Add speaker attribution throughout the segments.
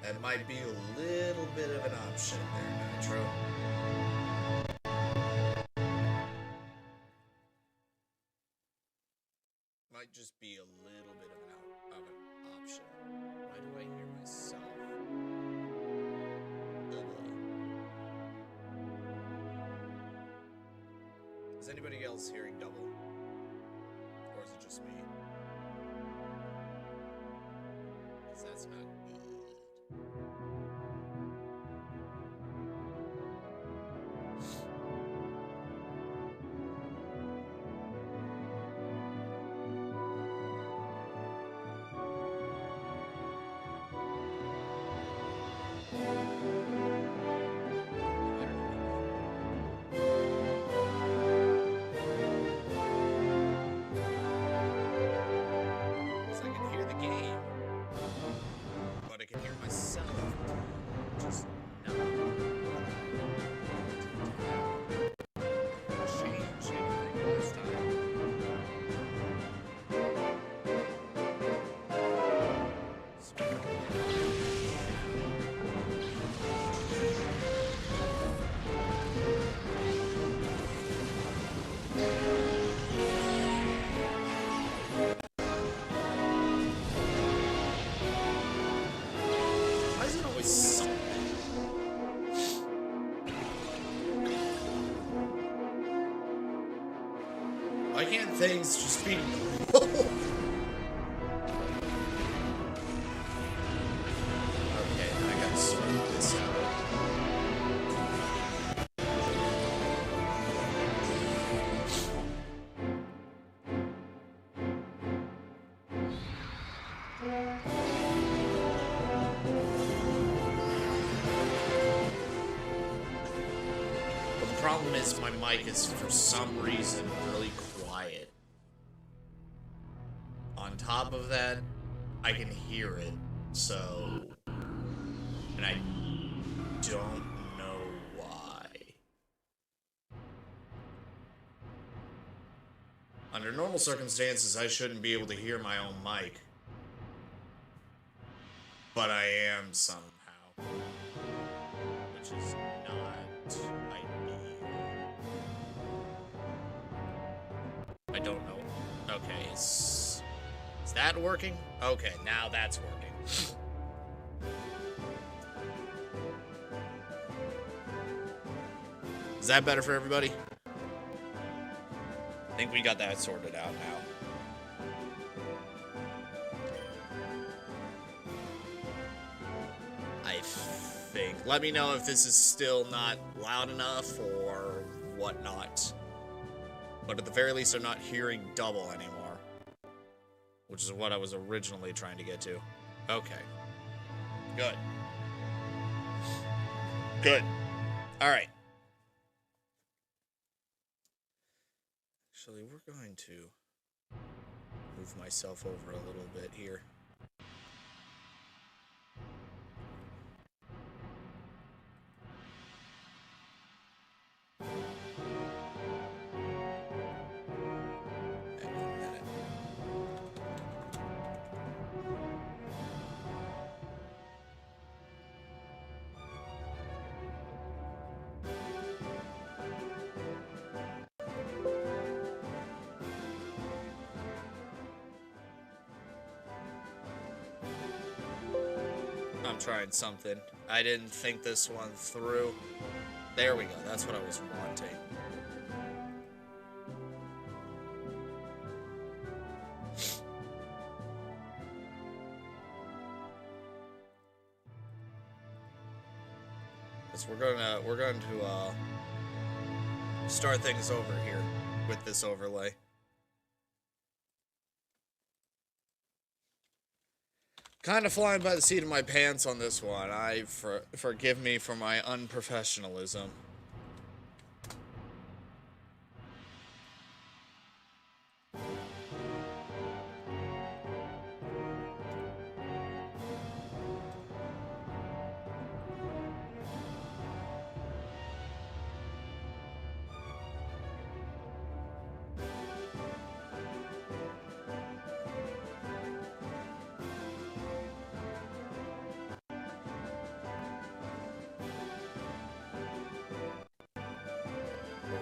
Speaker 1: That might be a little bit of an option there, Nitro. Might just be a little bit of an option. Why do I hear myself? Oh boy. Is anybody else hearing double? Or is it just me? Because that's not good. Why can't things just be normal? Okay, I gotta sort this out. But the problem is my mic is, for some reason, really quiet. On top of that, I can hear it, so... And I don't know why. Under normal circumstances, I shouldn't be able to hear my own mic. But I am somehow. Which is not ideal. I don't know. Okay, is that working? Okay, now that's working. Is that better for everybody? I think we got that sorted out now. I think. Let me know if this is still not loud enough or whatnot. But at the very least, I'm not hearing double anymore. Which is what I was originally trying to get to. Okay. Good. Good. Alright. Actually, we're going to move myself over a little bit here. I'm trying something. I didn't think this one through. There we go. That's what I was wanting. Because we're going to start things over here with this overlay. Kind of flying by the seat of my pants on this one. Forgive me for my unprofessionalism.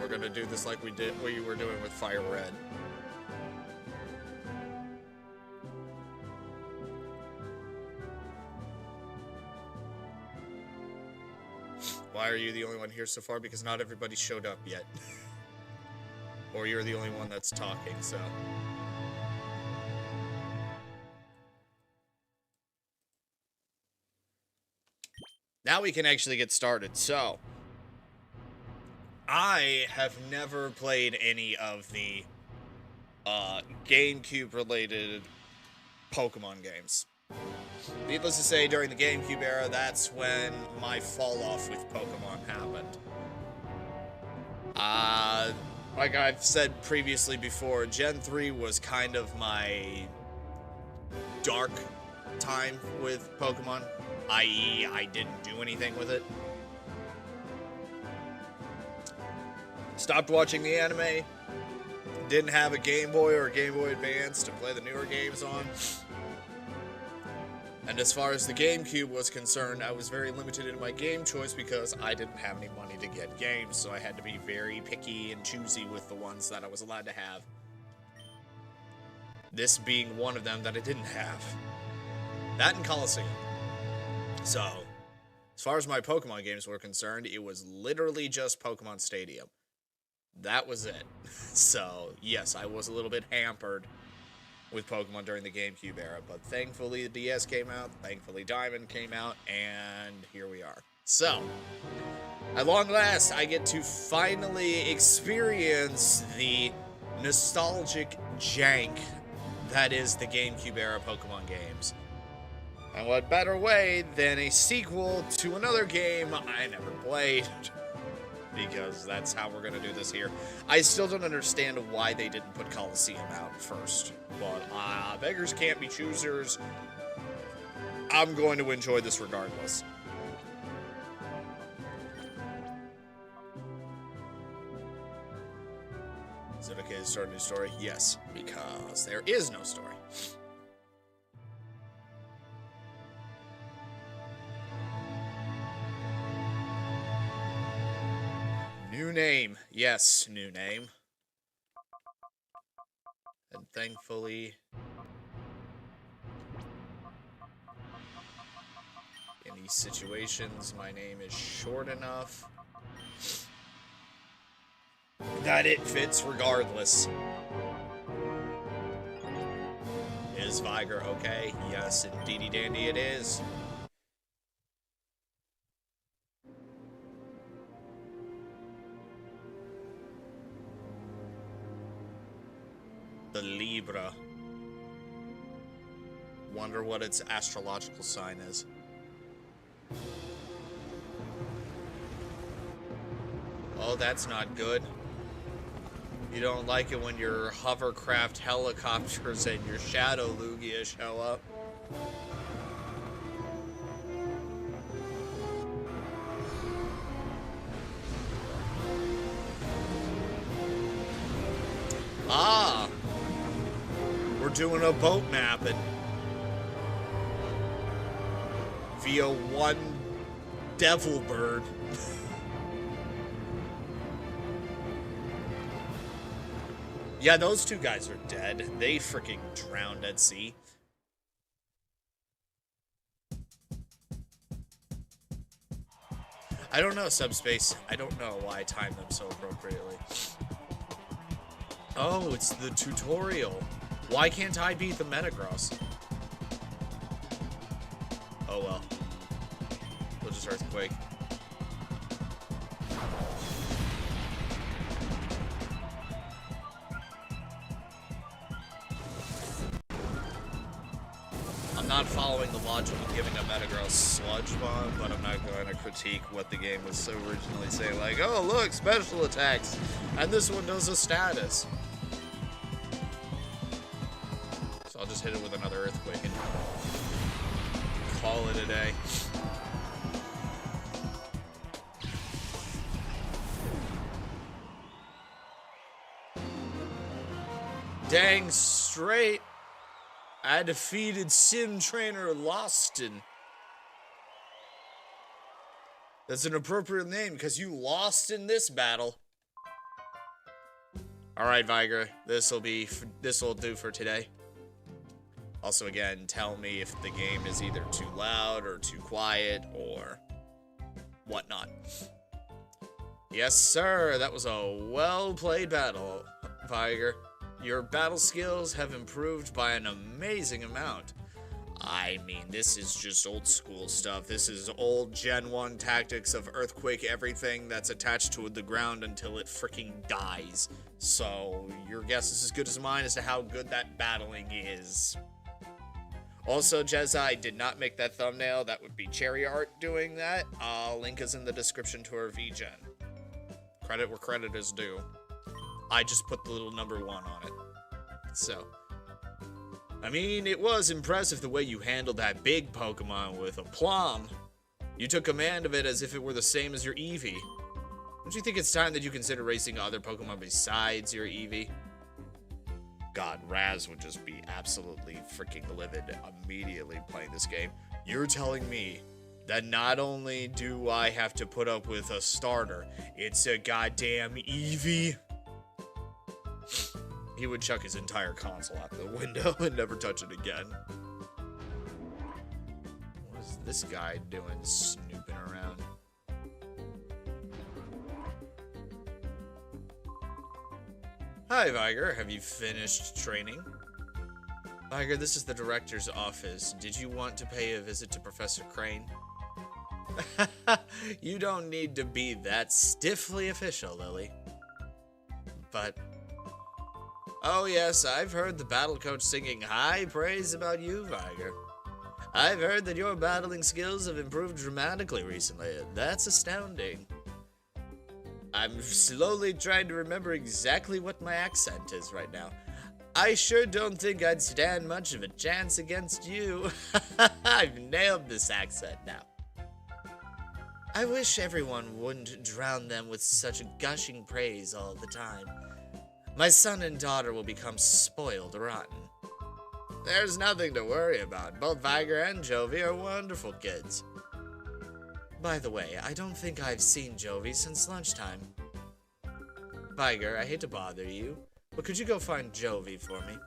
Speaker 1: We're gonna do this like we were doing with Fire Red. Why are you the only one here so far? Because not everybody showed up yet. Or you're the only one that's talking, so. Now we can actually get started. So, I have never played any of the GameCube-related Pokemon games. Needless to say, during the GameCube era, that's when my fall-off with Pokemon happened. Like I've said previously before, Gen 3 was kind of my dark time with Pokemon, i.e. I didn't do anything with it. Stopped watching the anime, didn't have a Game Boy or a Game Boy Advance to play the newer games on. And as far as the GameCube was concerned, I was very limited in my game choice because I didn't have any money to get games, so I had to be very picky and choosy with the ones that I was allowed to have. This being one of them that I didn't have. That and Coliseum. So, as far as my Pokemon games were concerned, it was literally just Pokemon Stadium. That was it. So, yes, I was a little bit hampered with Pokemon during the GameCube era, but thankfully the DS came out, thankfully Diamond came out, and here we are. So, at long last, I get to finally experience the nostalgic jank that is the GameCube era Pokemon games. And what better way than a sequel to another game I never played? Because that's how we're going to do this here. I still don't understand why they didn't put Coliseum out first. But, beggars can't be choosers. I'm going to enjoy this regardless. Is it okay to start a new story? Yes, because there is no story. New name. Yes, new name. thankfully, in these situations, my name is short enough that it fits regardless. Is Viger okay? Yes, indeedy dandy it is. The Libra. Wonder what its astrological sign is. Oh, that's not good. You don't like it when your hovercraft helicopters and your shadow Lugia show up. Ah! We're doing a boat mapping. Via one devil bird. Yeah, those two guys are dead. They freaking drowned at sea. I don't know, Subspace. I don't know why I timed them so appropriately. Oh, it's the tutorial. Why can't I beat the Metagross? Oh well. We'll just Earthquake. I'm not following the logic of giving a Metagross Sludge Bomb, but I'm not going to critique what the game was so originally saying, like, oh look, special attacks, and this one does a status. So I'll just hit it with another Earthquake and call it a day. Dang straight. I defeated Sim Trainer Loston. That's an appropriate name because you lost in this battle. Alright, Viger. This'll do for today. Also, again, tell me if the game is either too loud or too quiet or whatnot. Yes, sir. That was a well-played battle, Viger. Your battle skills have improved by an amazing amount. I mean, this is just old school stuff. This is old Gen 1 tactics of Earthquake everything that's attached to the ground until it freaking dies. So, your guess is as good as mine as to how good that battling is. Also, Jezai did not make that thumbnail. That would be Cherry Art doing that. Link is in the description to her VGen. Credit where credit is due. I just put the little number 1 on it. So, I mean, it was impressive the way you handled that big Pokemon with aplomb. You took command of it as if it were the same as your Eevee. Don't you think it's time that you consider racing other Pokemon besides your Eevee? God, Raz would just be absolutely freaking livid immediately playing this game. You're telling me that not only do I have to put up with a starter, it's a goddamn Eevee? He would chuck his entire console out the window and never touch it again. What is this guy doing snooping around? Hi, Viger. Have you finished training? Viger, this is the director's office. Did you want to pay a visit to Professor Crane? You don't need to be that stiffly official, Lily. But... oh yes, I've heard the battle coach singing high praise about you, Viger. I've heard that your battling skills have improved dramatically recently. That's astounding. I'm slowly trying to remember exactly what my accent is right now. I sure don't think I'd stand much of a chance against you. I've nailed this accent now. I wish everyone wouldn't drown them with such gushing praise all the time. My son and daughter will become spoiled rotten. There's nothing to worry about. Both Viger and Jovi are wonderful kids. By the way, I don't think I've seen Jovi since lunchtime. Viger, I hate to bother you, but could you go find Jovi for me?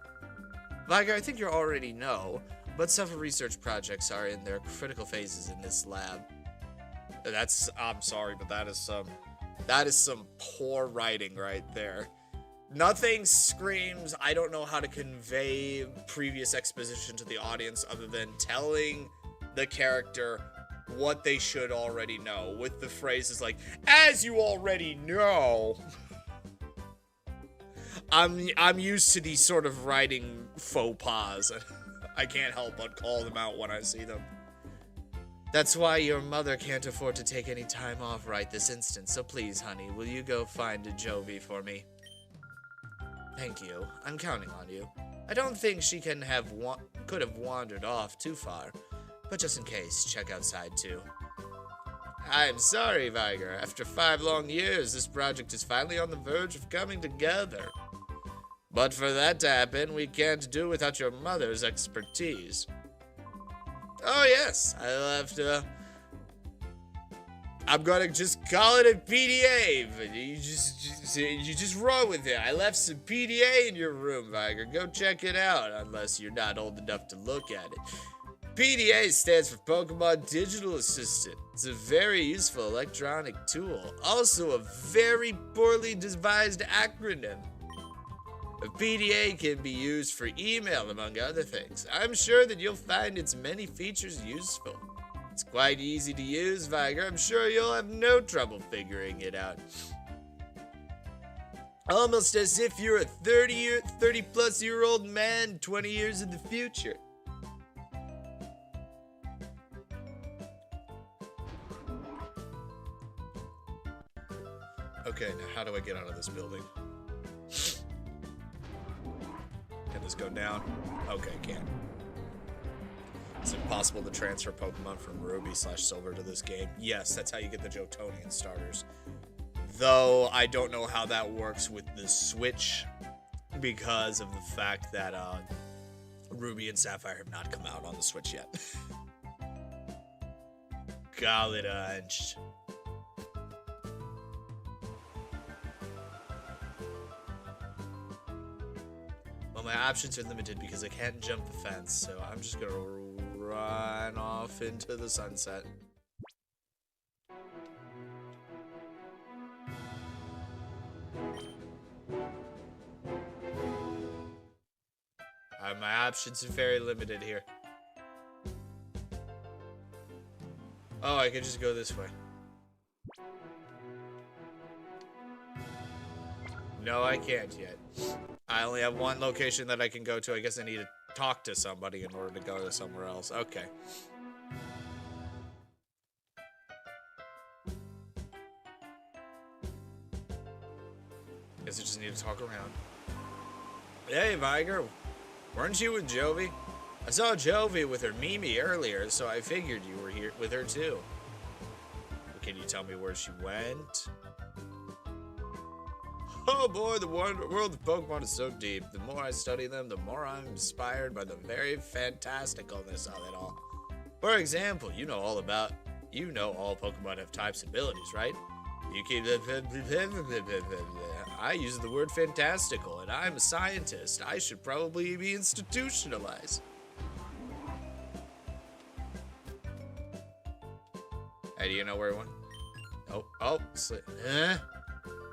Speaker 1: Viger, I think you already know, but several research projects are in their critical phases in this lab. I'm sorry, but that is some poor writing right there. Nothing screams, I don't know how to convey previous exposition to the audience other than telling the character what they should already know, with the phrases like, as you already know. I'm used to these sort of writing faux pas. I can't help but call them out when I see them. That's why your mother can't afford to take any time off right this instant, so please, honey, will you go find a Jovi for me? Thank you. I'm counting on you. I don't think she could have wandered off too far, but just in case, check outside too. I'm sorry, Viger. After 5 long years, this project is finally on the verge of coming together. But for that to happen, we can't do without your mother's expertise. Oh yes, I'm gonna just call it a PDA, but you just roll with it. I left some PDA in your room, Viger. Go check it out, unless you're not old enough to look at it. PDA stands for Pokemon Digital Assistant. It's a very useful electronic tool, also a very poorly devised acronym. A PDA can be used for email, among other things. I'm sure that you'll find its many features useful. It's quite easy to use, Viger. I'm sure you'll have no trouble figuring it out. Almost as if you're a 30-plus-year-old man 20 years in the future. Okay, now how do I get out of this building? Can this go down? Okay, can. Is it possible to transfer Pokemon from Ruby/Silver to this game? Yes, that's how you get the Johtonian starters. Though, I don't know how that works with the Switch because of the fact that Ruby and Sapphire have not come out on the Switch yet. College. Well, my options are limited because I can't jump the fence, so I'm just gonna run off into the sunset. My options are very limited here. Oh, I could just go this way. No, I can't yet. I only have one location that I can go to. I guess I need to talk to somebody in order to go to somewhere else. Okay. Guess I just need to talk around. Hey, Viger. Weren't you with Jovi? I saw Jovi with her Mimi earlier, so I figured you were here with her too. Can you tell me where she went? Oh boy, the world of Pokemon is so deep. The more I study them, the more I'm inspired by the very fantasticalness of it all. For example, you know all Pokemon have types and abilities, right? You keep I use the word fantastical, and I'm a scientist. I should probably be institutionalized. Hey, do you know where one?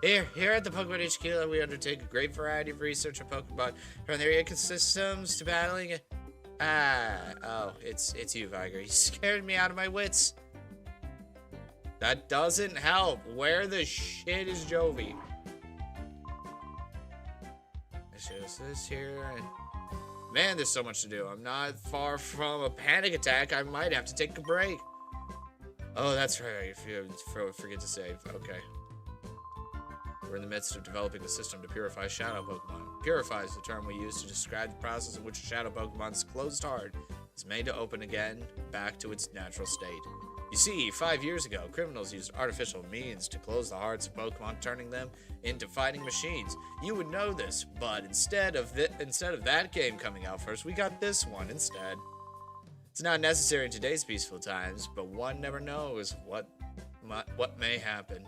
Speaker 1: Here at the Pokemon HQ, we undertake a great variety of research on Pokemon, from their ecosystems to battling. It's you, Viger. You scared me out of my wits. That doesn't help. Where the shit is Jovi? It's just this here, and man, there's so much to do. I'm not far from a panic attack. I might have to take a break. Oh, that's right. If you forget to save. Okay. We're in the midst of developing a system to purify shadow Pokemon. Purify is the term we use to describe the process in which a shadow Pokemon's closed heart is made to open again back to its natural state. You see, 5 years ago, criminals used artificial means to close the hearts of Pokemon, turning them into fighting machines. You would know this, but instead of that game coming out first, we got this one instead. It's not necessary in today's peaceful times, but one never knows what may happen.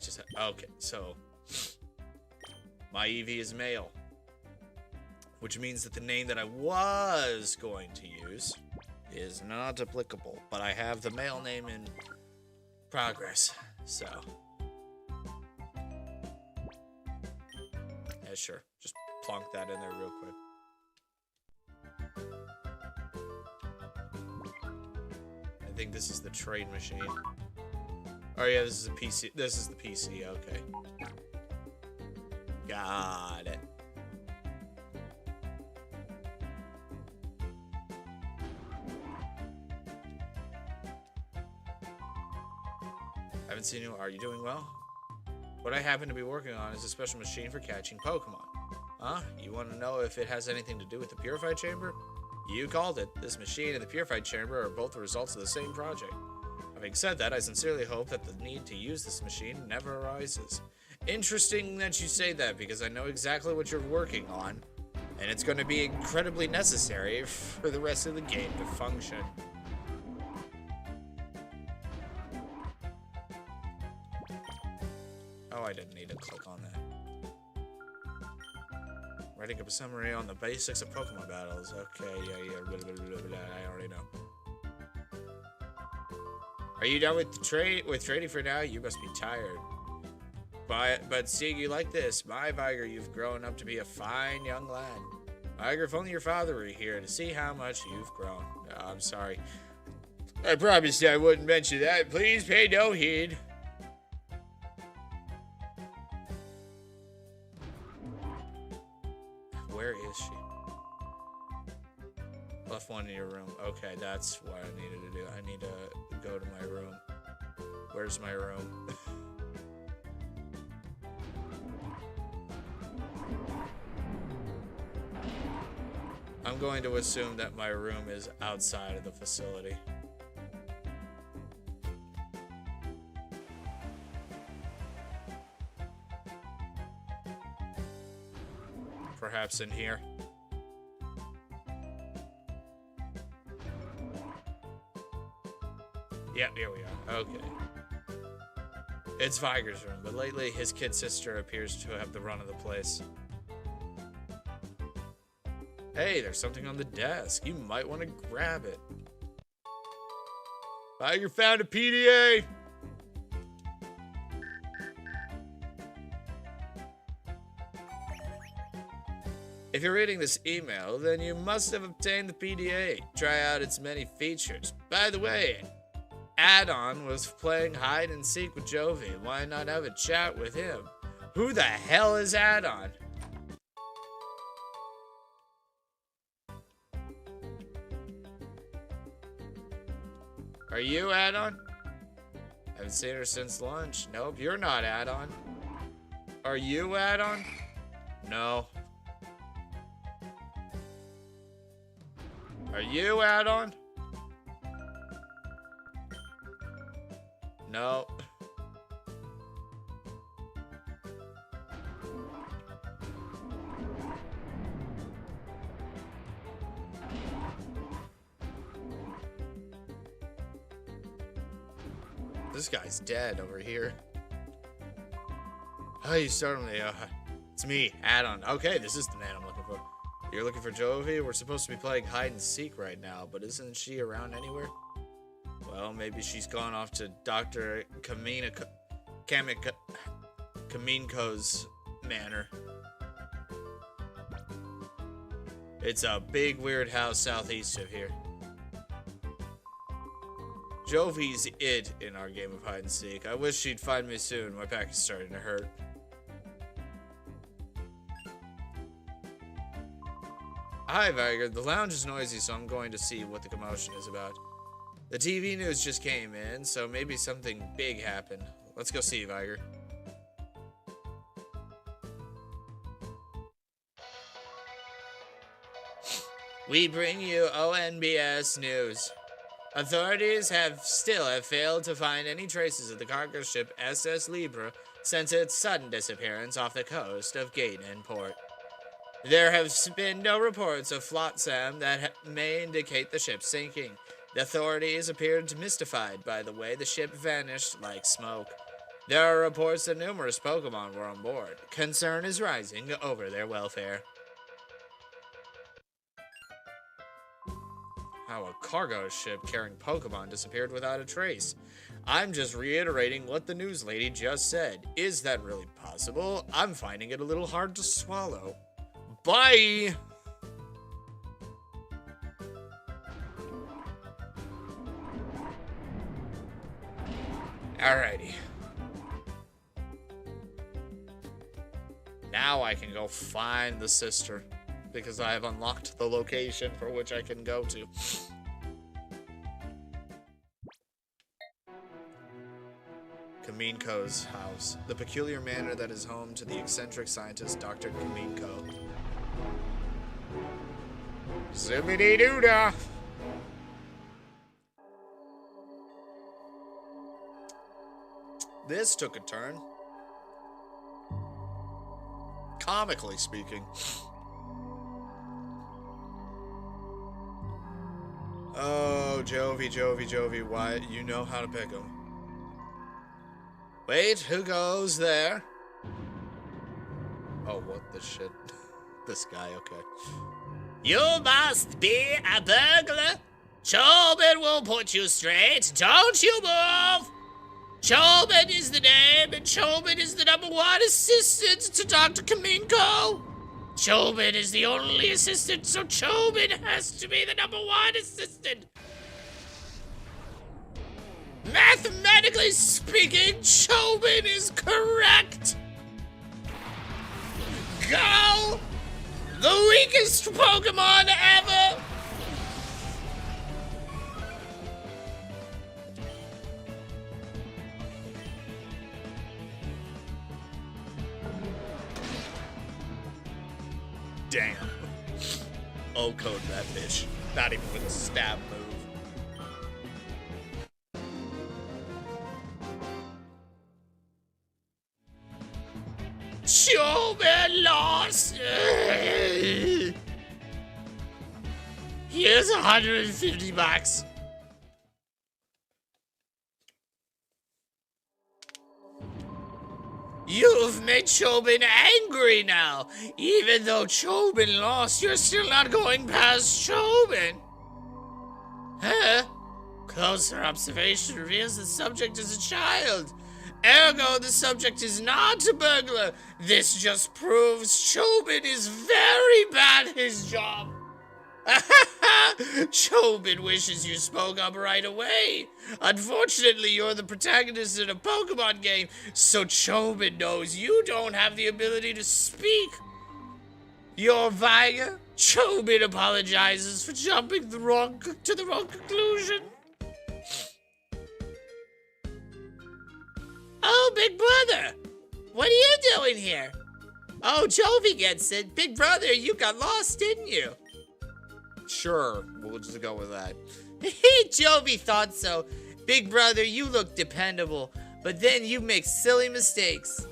Speaker 1: just... Okay, so... My Eevee is male. Which means that the name that I was going to use is not applicable. But I have the male name in progress, so... Yeah, sure. Just plonk that in there real quick. I think this is the trade machine. Oh yeah, this is a PC. This is the PC, okay. Got it. I haven't seen you. Are you doing well? What I happen to be working on is a special machine for catching Pokemon. Huh? You want to know if it has anything to do with the Purified Chamber? You called it. This machine and the Purified Chamber are both the results of the same project. Having said that, I sincerely hope that the need to use this machine never arises. Interesting that you say that, because I know exactly what you're working on, and it's going to be incredibly necessary for the rest of the game to function. Oh, I didn't need to click on that. Writing up a summary on the basics of Pokemon battles. Okay, yeah, blah, blah, blah, blah, I already know. Are you done with trading for now? You must be tired. But seeing you like this, my Viger, you've grown up to be a fine young lad. Viger, if only your father were here to see how much you've grown. Oh, I'm sorry. I promised I wouldn't mention that. Please pay no heed. Where is she? Left one in your room. Okay, that's what I needed to do. I need to go to my room. Where's my room? I'm going to assume that my room is outside of the facility. Perhaps in here. Yep, here we are. Okay. It's Viger's room, but lately his kid sister appears to have the run of the place. Hey, there's something on the desk. You might want to grab it. Viger found a PDA! If you're reading this email, then you must have obtained the PDA. Try out its many features. By the way, Add-on was playing hide and seek with Jovi. Why not have a chat with him? Who the hell is Add-on? Are you Add-on? Haven't seen her since lunch. Nope, you're not Add-on. Are you Add-on? No. Are you Add-on? No. This guy's dead over here. Oh, you startled me. It's me, Add-on. Okay, this is the man I'm looking for. You're looking for Jovi? We're supposed to be playing hide and seek right now, but isn't she around anywhere? Well, maybe she's gone off to Dr. Kaminko's manor. It's a big weird house southeast of here. Jovi's it in our game of hide and seek. I wish she'd find me soon. My back is starting to hurt. Hi, Viger. The lounge is noisy, so I'm going to see what the commotion is about. The TV news just came in, so maybe something big happened. Let's go see, Viger. We bring you ONBS news. Authorities have failed to find any traces of the cargo ship SS Libra since its sudden disappearance off the coast of Gaydon Port. There have been no reports of flotsam that may indicate the ship sinking. The authorities appeared mystified by the way the ship vanished like smoke. There are reports that numerous Pokemon were on board. Concern is rising over their welfare. How a cargo ship carrying Pokemon disappeared without a trace. I'm just reiterating what the news lady just said. Is that really possible? I'm finding it a little hard to swallow. Bye! Alrighty. Now I can go find the sister, because I have unlocked the location for which I can go to. Kaminko's house. The peculiar manor that is home to the eccentric scientist Dr. Kaminko. Zippity-doo-dah! This took a turn. Comically speaking. Oh, Jovi, why? You know how to pick 'em. Wait, who goes there? Oh, what the shit? This guy, okay. You must be a burglar. Chobin will put you straight. Don't you move! Chobin is the name, and Chobin is the #1 assistant to Dr. Kaminko. Chobin is the only assistant, so Chobin has to be the #1 assistant. Mathematically speaking, Chobin is correct. Go! The weakest Pokemon ever! Damn. O-code that bitch. Not even with a stab move. Chobin lost! Here's $150. You've made Chobin angry now. Even though Chobin lost, you're still not going past Chobin. Huh? Closer observation reveals the subject is a child. Ergo, the subject is not a burglar. This just proves Chobin is very bad at his job. Chobin wishes you spoke up right away. Unfortunately, you're the protagonist in a Pokemon game, so Chobin knows you don't have the ability to speak. You're Viger. Chobin apologizes for jumping to the wrong conclusion. Oh, Big Brother, what are you doing here? Oh, Jovi gets it. Big Brother, you got lost, didn't you? Sure, we'll just go with that. Jovi thought so. Big Brother, you look dependable, but then you make silly mistakes.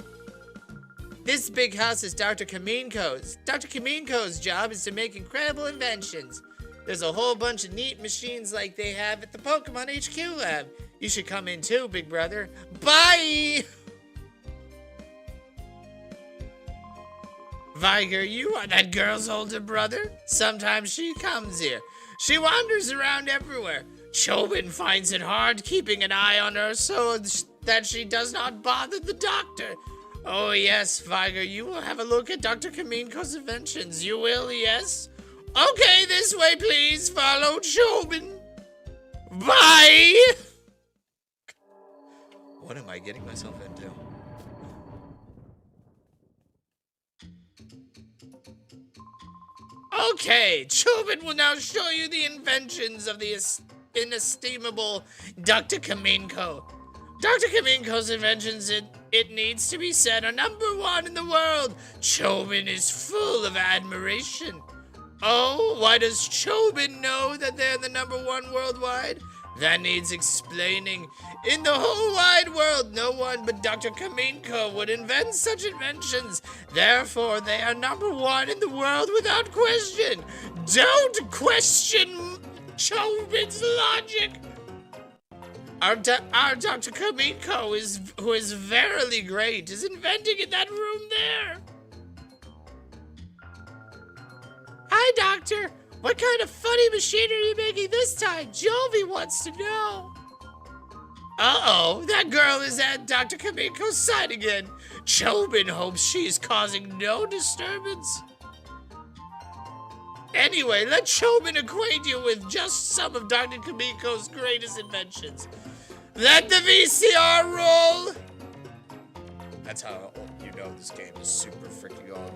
Speaker 1: This big house is Dr. Kaminko's. Dr. Kaminko's job is to make incredible inventions. There's a whole bunch of neat machines like they have at the Pokemon HQ lab. You should come in too, Big Brother. Bye! Viger, you are that girl's older brother? Sometimes she comes here. She wanders around everywhere. Chobin finds it hard keeping an eye on her so that she does not bother the doctor. Oh yes, Viger, you will have a look at Dr. Kaminko's inventions. You will, yes? Okay, this way, please. Follow Chobin. Bye! What am I getting myself into? Okay, Chobin will now show you the inventions of the inestimable Dr. Kaminko. Dr. Kaminko's inventions, it needs to be said, are #1 in the world. Chobin is full of admiration. Oh, why does Chobin know that they're the #1 worldwide? That needs explaining. In the whole wide world, no one but Dr. Kaminko would invent such inventions. Therefore, they are #1 in the world without question. Don't question Chobin's logic. Our Dr. Kamiko who is verily great, is inventing in that room there. Hi, Doctor. What kind of funny machine are you making this time? Jovi wants to know. Uh-oh, that girl is at Dr. Kamiko's side again. Chobin hopes she's causing no disturbance. Anyway, let Chobin acquaint you with just some of Dr. Kamiko's greatest inventions. Let the VCR roll! That's how you know this game is super freaking old.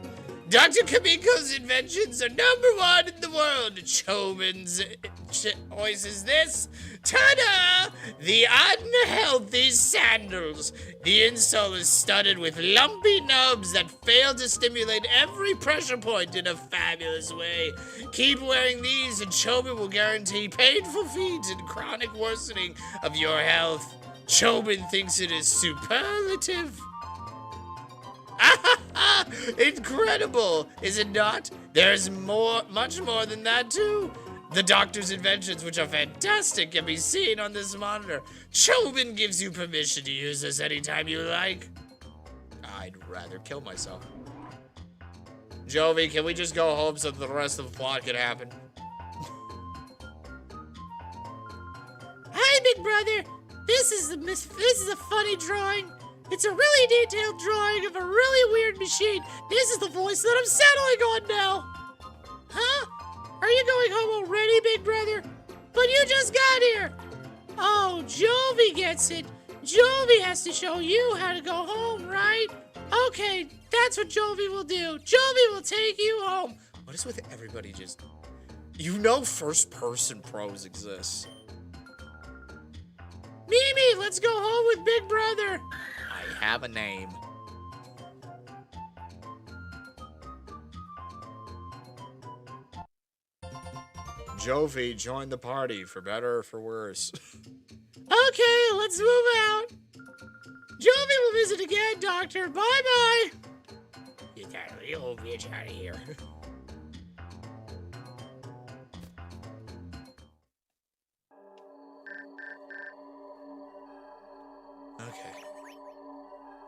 Speaker 1: Dr. Kamiko's inventions are #1 in the world. Chobin's choice is this. Ta-da! The unhealthy sandals. The insole is studded with lumpy nubs that fail to stimulate every pressure point in a fabulous way. Keep wearing these and Chobin will guarantee painful feet and chronic worsening of your health. Chobin thinks it is superlative. Incredible, is it not? There's much more than that too. The doctor's inventions, which are fantastic, can be seen on this monitor. Chobin gives you permission to use this anytime you like. I'd rather kill myself. Jovi, can we just go home so the rest of the plot can happen? Hi, big brother. This is a funny drawing. It's a really detailed drawing of a really weird machine. This is the voice that I'm settling on now. Huh? Are you going home already, big brother? But you just got here. Oh, Jovi gets it. Jovi has to show you how to go home, right? Okay, that's what Jovi will do. Jovi will take you home. What is with everybody just... You know first-person pros exist. Mimi, let's go home with big brother. I have a name. Jovi, join the party, for better or for worse. Okay, let's move out. Jovi will visit again, Doctor. Bye-bye. Get that little bitch out of here. Okay.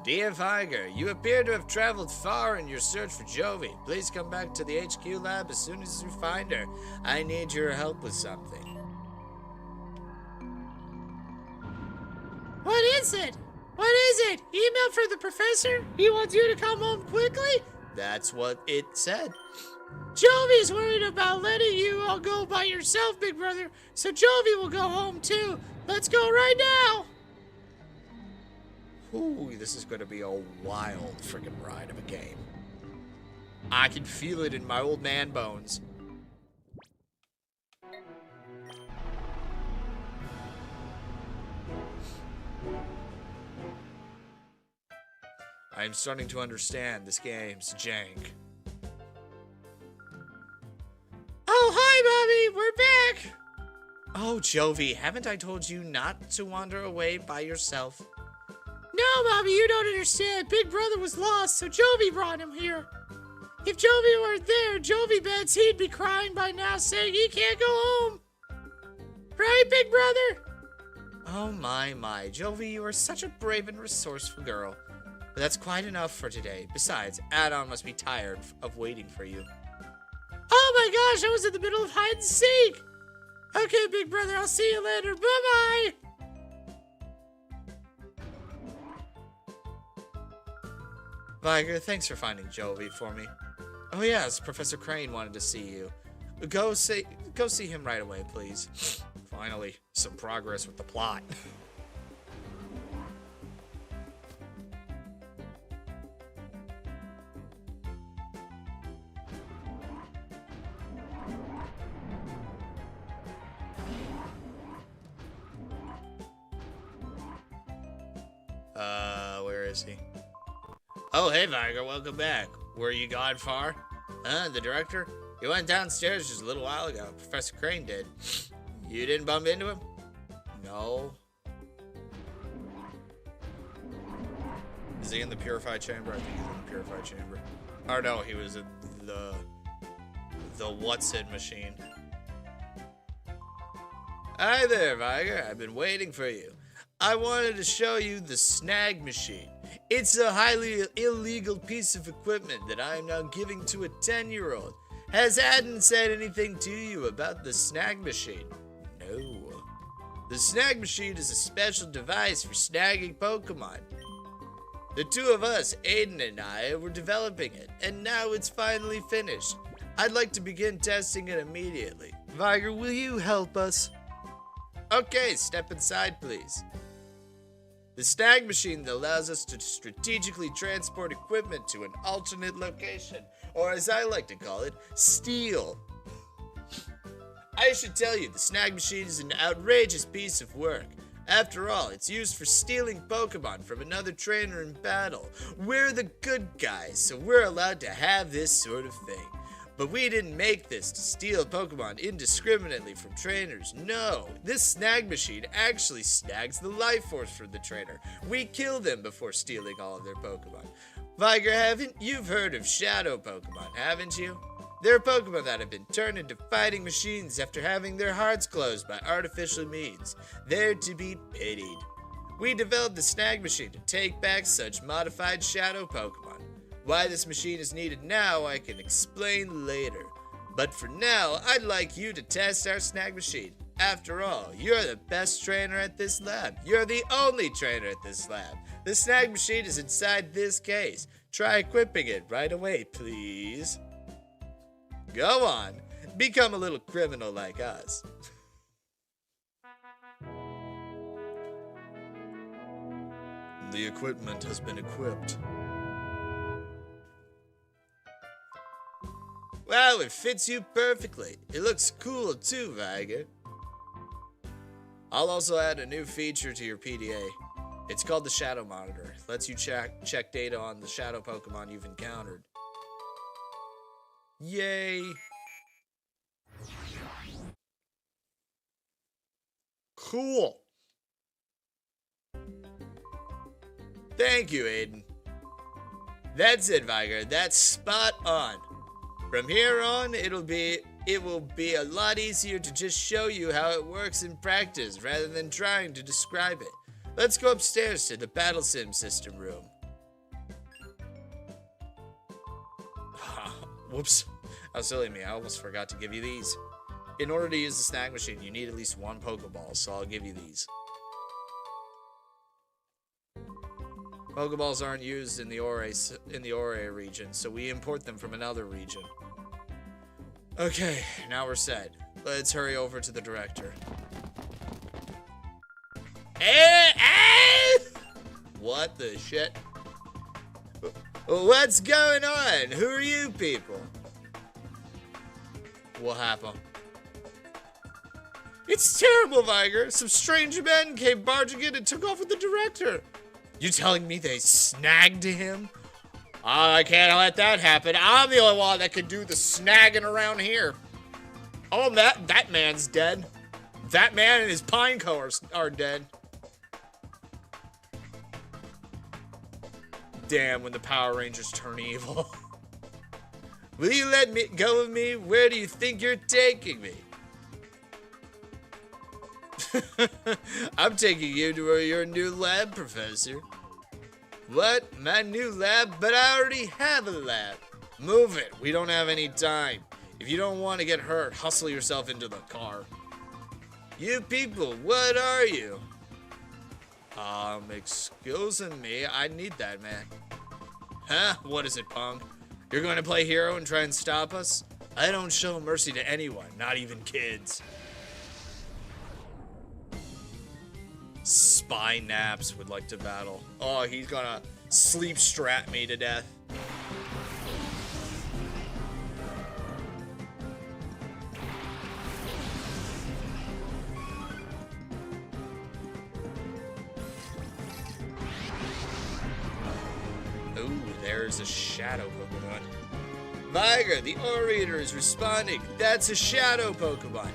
Speaker 1: Dear Viger, you appear to have traveled far in your search for Jovi. Please come back to the HQ lab as soon as you find her. I need your help with something. What is it? What is it? Email for the professor? He wants you to come home quickly? That's what it said. Jovi's worried about letting you all go by yourself, big brother. So Jovi will go home too. Let's go right now. Ooh, this is going to be a wild freaking ride of a game. I can feel it in my old man bones. I'm starting to understand this game's jank. Oh, hi, Bobby! We're back! Oh, Jovi, haven't I told you not to wander away by yourself? No, Bobby, you don't understand. Big brother was lost, so Jovi brought him here. If Jovi weren't there, Jovi bets he'd be crying by now saying he can't go home. Right, big brother? Oh, my. Jovi, you are such a brave and resourceful girl. But that's quite enough for today. Besides, Adon must be tired of waiting for you. Oh, my gosh, I was in the middle of hide and seek. Okay, big brother, I'll see you later. Bye-bye. Viger, thanks for finding Jovi for me. Oh yes, Professor Crane wanted to see you. Go see him right away, please. Finally, some progress with the plot. Where is he? Oh, hey, Viger, welcome back. Were you gone far? The director? He went downstairs just a little while ago. Professor Crane did. You didn't bump into him? No. Is he in the purified chamber? I think he's in the purified chamber. Or no, he was in the what's-it machine. Hi there, Viger. I've been waiting for you. I wanted to show you the snag machine. It's a highly illegal piece of equipment that I am now giving to a 10-year-old. Has Adden said anything to you about the snag machine? No. The snag machine is a special device for snagging Pokemon. The two of us, Aiden and I, were developing it, and now it's finally finished. I'd like to begin testing it immediately. Viger, will you help us? Okay, step inside, please. The snag machine that allows us to strategically transport equipment to an alternate location, or as I like to call it, steal. I should tell you, the snag machine is an outrageous piece of work. After all, it's used for stealing Pokemon from another trainer in battle. We're the good guys, so we're allowed to have this sort of thing. But we didn't make this to steal Pokemon indiscriminately from trainers. No, this snag machine actually snags the life force from the trainer. We kill them before stealing all of their Pokemon. Viger, you've heard of Shadow Pokemon, haven't you? They're Pokemon that have been turned into fighting machines after having their hearts closed by artificial means. They're to be pitied. We developed the snag machine to take back such modified Shadow Pokemon. Why this machine is needed now, I can explain later. But for now, I'd like you to test our snag machine. After all, you're the best trainer at this lab. You're the only trainer at this lab. The snag machine is inside this case. Try equipping it right away, please. Go on. Become a little criminal like us. The equipment has been equipped. Wow, it fits you perfectly. It looks cool too, Viger. I'll also add a new feature to your PDA. It's called the Shadow Monitor. It lets you check data on the Shadow Pokemon you've encountered. Yay! Cool. Thank you, Aiden. That's it, Viger. That's spot on. From here on, it will be a lot easier to just show you how it works in practice rather than trying to describe it. Let's go upstairs to the Battle Sim system room. Whoops. How silly of me. I almost forgot to give you these. In order to use the snag machine, you need at least one Pokeball, so I'll give you these. Pokeballs aren't used in the Ore region, so we import them from another region. Okay, now we're set. Let's hurry over to the director. What the shit? What's going on? Who are you people? What happened? It's terrible, Viger. Some strange men came barging in and took off with the director. You telling me they snagged him? I can't let that happen. I'm the only one that can do the snagging around here. Oh, that man's dead. That man and his Pineco are dead. Damn, when the Power Rangers turn evil. Will you let me go with me? Where do you think you're taking me? I'm taking you to your new lab, Professor. What? My new lab? But I already have a lab. Move it. We don't have any time. If you don't want to get hurt, hustle yourself into the car. You people, what are you? Excuse me. I need that, man. Huh? What is it, punk? You're going to play hero and try and stop us? I don't show mercy to anyone, not even kids. Spy Naps would like to battle. Oh, he's gonna sleep strap me to death. Ooh, there's a Shadow Pokemon. Viger, the Orator is responding. That's a Shadow Pokemon.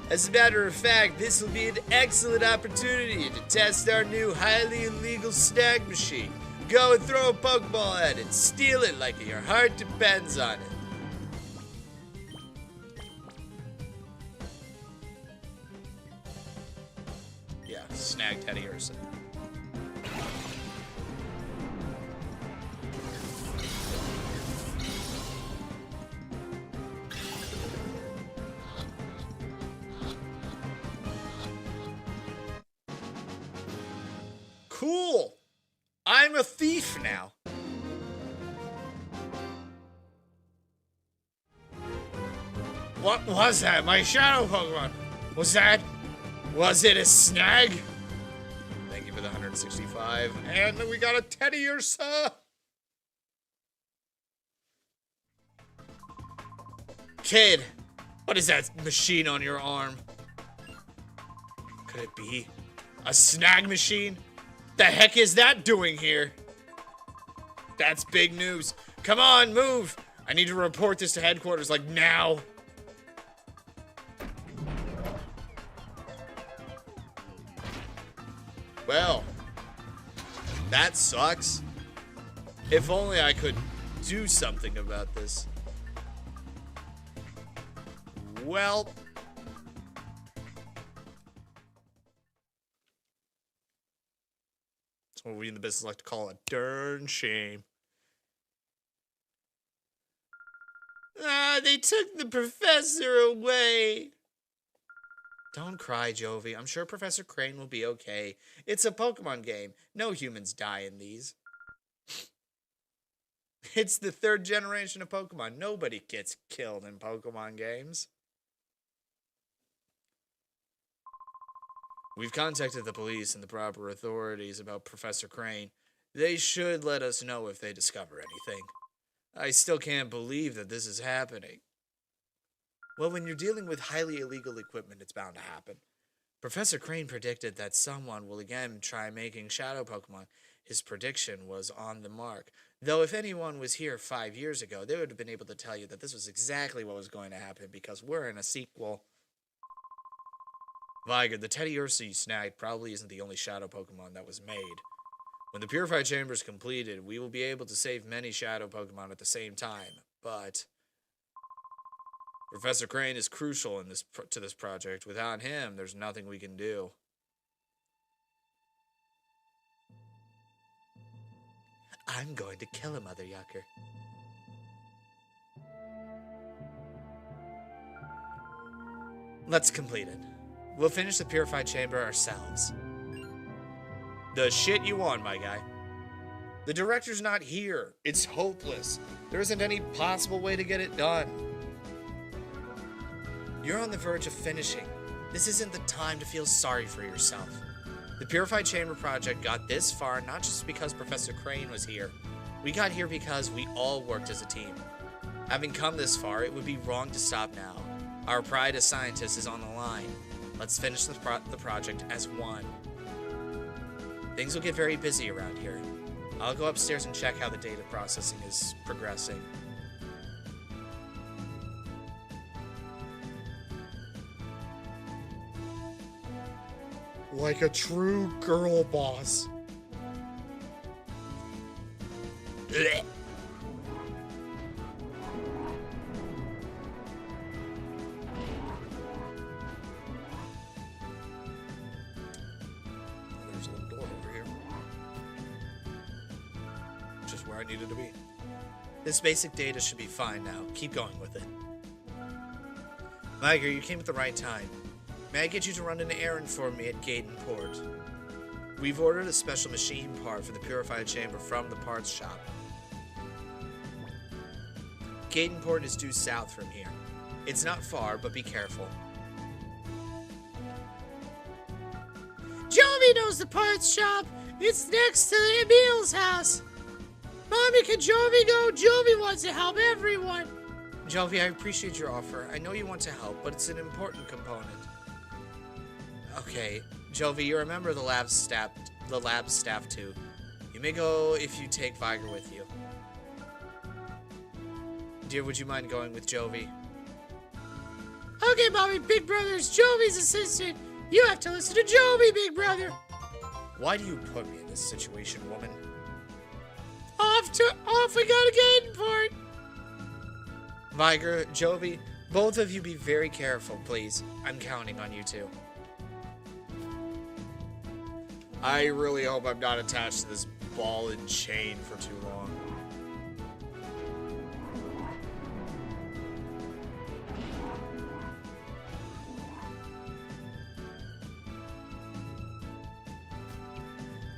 Speaker 1: As a matter of fact, this will be an excellent opportunity to test our new highly illegal snag machine. Go and throw a Pokeball at it. Steal it like your heart depends on it. Yeah, snag Teddy Ursa. Cool! I'm a thief now. What was that? My shadow Pokemon. Was it a snag? Thank you for the 165. And we got a Teddy Ursa. Kid, what is that machine on your arm? Could it be a snag machine? The heck is that doing here? That's big news. Come on, move. I need to report this to headquarters, like, now. Well, that sucks. If only I could do something about this. Well, that's what we in the business like to call a darn shame. They took the professor away. Don't cry, Jovi. I'm sure Professor Crane will be okay. It's a Pokemon game. No humans die in these. It's the 3rd generation of Pokemon. Nobody gets killed in Pokemon games. We've contacted the police and the proper authorities about Professor Crane. They should let us know if they discover anything. I still can't believe that this is happening. Well, when you're dealing with highly illegal equipment, it's bound to happen. Professor Crane predicted that someone will again try making shadow Pokemon. His prediction was on the mark. Though if anyone was here 5 years ago, they would have been able to tell you that this was exactly what was going to happen because we're in a sequel. Viger, the Teddy Ursa you snagged probably isn't the only shadow Pokemon that was made. When the Purified Chamber is completed, we will be able to save many shadow Pokemon at the same time, but Professor Crane is crucial in to this project. Without him, there's nothing we can do. I'm going to kill him, Mother Yucker. Let's complete it. We'll finish the Purified Chamber ourselves. The shit you want, my guy. The director's not here. It's hopeless. There isn't any possible way to get it done. You're on the verge of finishing. This isn't the time to feel sorry for yourself. The Purified Chamber project got this far not just because Professor Crane was here. We got here because we all worked as a team. Having come this far, it would be wrong to stop now. Our pride as scientists is on the line. Let's finish the project as one. Things will get very busy around here. I'll go upstairs and check how the data processing is progressing. Like a true girl boss. Blech. There's a little door over here. Just where I needed to be. This basic data should be fine now. Keep going with it. Viger, you came at the right time. May I get you to run an errand for me at Gale Port? We've ordered a special machine part for the Purified Chamber from the parts shop. Gale Port is due south from here. It's not far, but be careful.
Speaker 2: Jovi knows the parts shop. It's next to Emil's house. Mommy, can Jovi go? Jovi wants to help everyone.
Speaker 1: Jovi, I appreciate your offer. I know you want to help, but it's an important component. Okay, Jovi, you're a member of the lab staff too. You may go if you take Viger with you. Dear, would you mind going with Jovi?
Speaker 2: Okay, Mommy, Big Brother's Jovi's assistant. You have to listen to Jovi, Big Brother.
Speaker 1: Why do you put me in this situation, woman?
Speaker 2: Off we go to Gale Port.
Speaker 1: Viger, Jovi, both of you be very careful, please. I'm counting on you two. I really hope I'm not attached to this ball and chain for too long.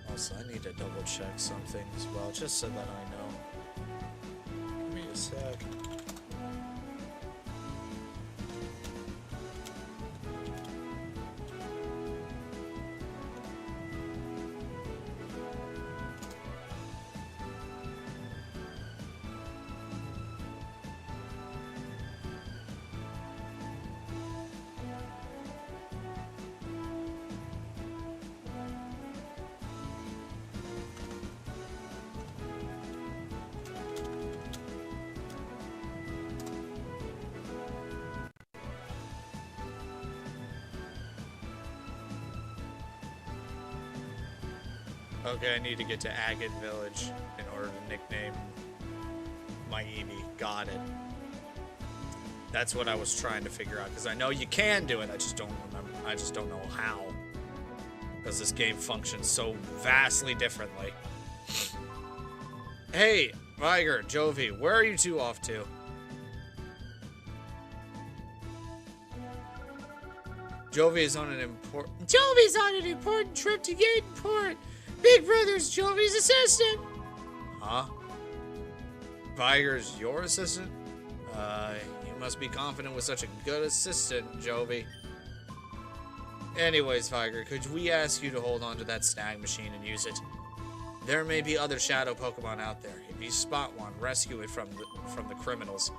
Speaker 1: Also, I need to double check something as well, just so that I know. Give me a sec. Okay, I need to get to Agate Village in order to nickname my Eevee. Got it. That's what I was trying to figure out, because I know you can do it, I just don't remember. I just don't know how. Because this game functions so vastly differently. Hey, Viger, Jovi, where are you two off to? Jovi's on an important
Speaker 2: trip to Gatenport. Big Brother's Jovi's assistant.
Speaker 1: Huh? Viger's your assistant? You must be confident with such a good assistant, Jovi. Anyways, Viger, could we ask you to hold on to that snag machine and use it? There may be other shadow Pokemon out there. If you spot one, rescue it from the criminals.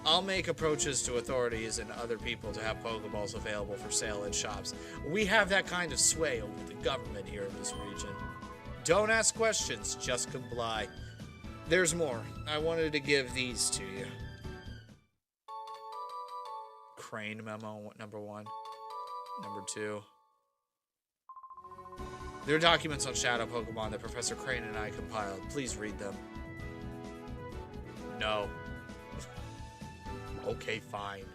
Speaker 1: I'll make approaches to authorities and other people to have Pokeballs available for sale in shops. We have that kind of sway over the government here in this region. Don't ask questions, just comply. There's more. I wanted to give these to you. Crane memo, number 1. Number 2. There are documents on Shadow Pokemon that Professor Crane and I compiled. Please read them. No. Okay, fine.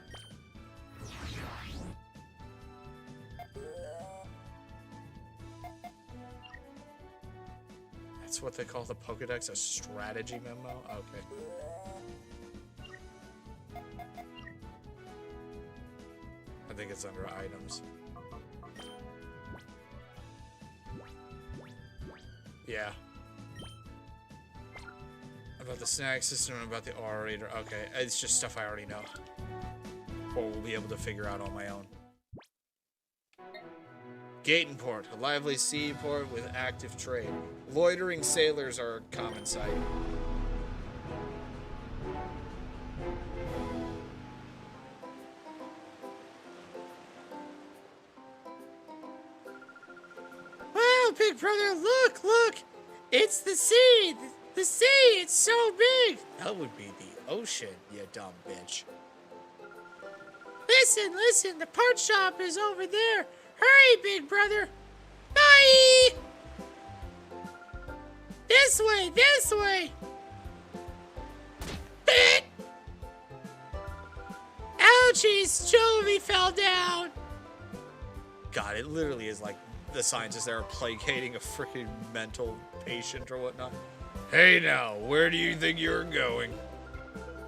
Speaker 1: That's what they call the Pokedex, a strategy memo? Okay. I think it's under items. Yeah. About the snag system and about the aura reader. Okay, it's just stuff I already know. Or we'll be able to figure out on my own. Gatenport, a lively seaport with active trade. Loitering sailors are a common sight.
Speaker 2: Wow, Big Brother, look, look! It's the sea! The sea, it's so big!
Speaker 1: That would be the ocean, you dumb bitch.
Speaker 2: Listen, listen, the part shop is over there. Hurry, Big Brother! Bye! This way, this way! Ouchies, Jovi fell down!
Speaker 1: God, it literally is like the scientists there are placating a freaking mental patient or whatnot. Hey now, where do you think you're going?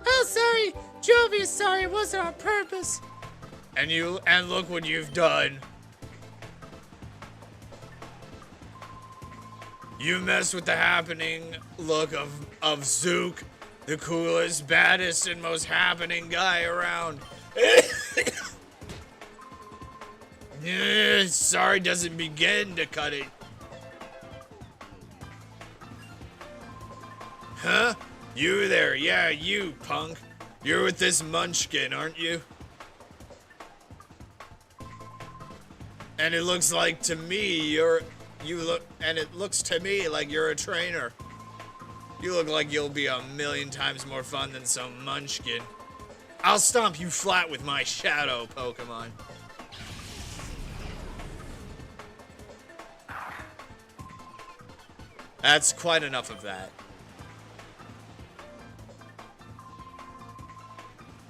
Speaker 2: Oh, sorry. Jovi is sorry, it wasn't on purpose.
Speaker 1: And look what you've done. You messed with the happening look of Zook, the coolest, baddest, and most happening guy around. Sorry doesn't begin to cut it. Huh? You there, yeah, you, punk. You're with this munchkin, aren't you? And it looks like to me it looks to me like you're a trainer. You look like you'll be 1,000,000 times more fun than some munchkin. I'll stomp you flat with my shadow Pokemon. That's quite enough of that.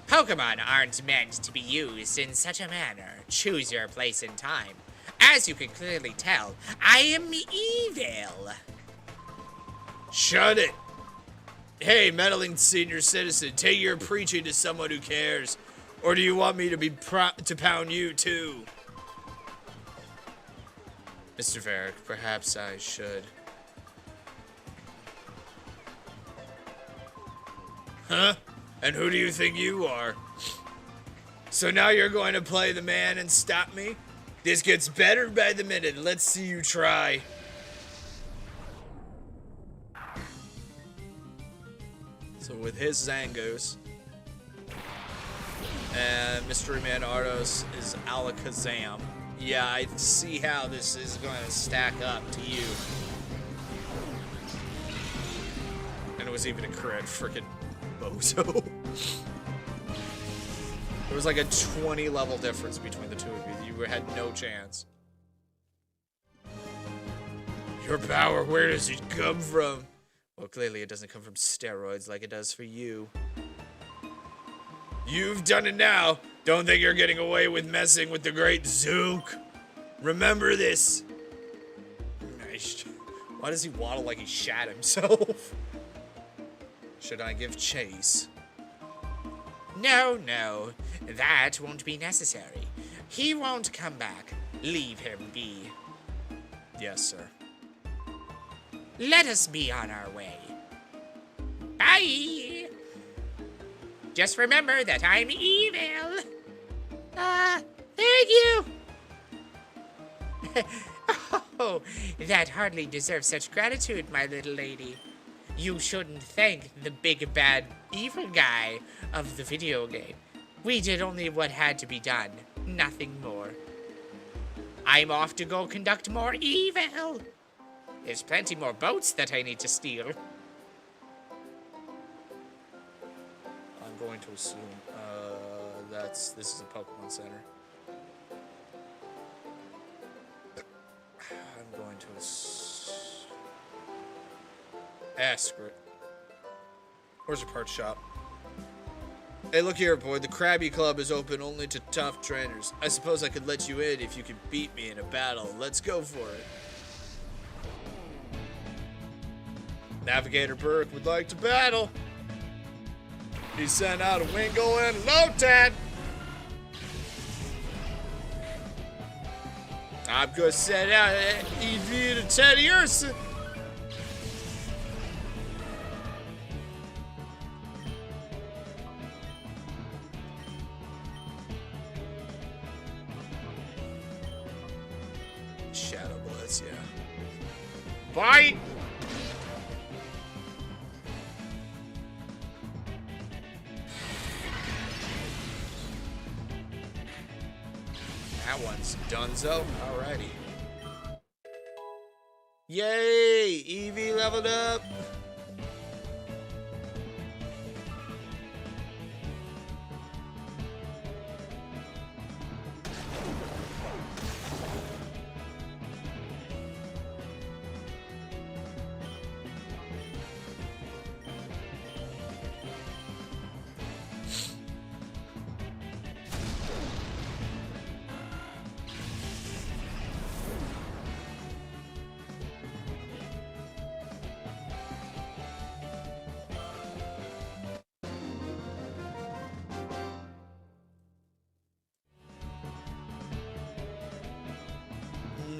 Speaker 2: Pokemon aren't meant to be used in such a manner. Choose your place in time. As you can clearly tell, I am evil.
Speaker 1: Shut it. Hey, meddling senior citizen, take your preaching to someone who cares. Or do you want me to pound you too? Mr. Varric, perhaps I should. Huh? And who do you think you are? So now you're going to play the man and stop me? This gets better by the minute. Let's see you try. So with his Zangos and Mystery Man Ardos is Alakazam. Yeah, I see how this is going to stack up to you. And it was even a crit, frickin' bozo. There was like a 20 level difference between the two of you. You had no chance. Your power, where does it come from? Well, clearly it doesn't come from steroids like it does for you. You've done it now. Don't think you're getting away with messing with the great Zook. Remember this. Why does he waddle like he shat himself? Should I give chase?
Speaker 2: No, that won't be necessary. He won't come back. Leave him be.
Speaker 1: Yes, sir.
Speaker 2: Let us be on our way. Bye! Just remember that I'm evil. Thank you! Oh, that hardly deserves such gratitude, my little lady. You shouldn't thank the big bad evil guy of the video game. We did only what had to be done, nothing more. I'm off to go conduct more evil. There's plenty more boats that I need to steal.
Speaker 1: I'm going to assume this is a Pokemon Center. I'm going to screw it. Where's your parts shop? Hey, look here, boy. The Krabby Club is open only to tough trainers. I suppose I could let you in if you could beat me in a battle. Let's go for it. Navigator Burke would like to battle. He sent out a Wingull and Lotad. I'm going to send out an EV to Teddy Ursa. Shadow Blitz, yeah. Bite! That one's donezo. Alrighty. Yay! Eevee leveled up.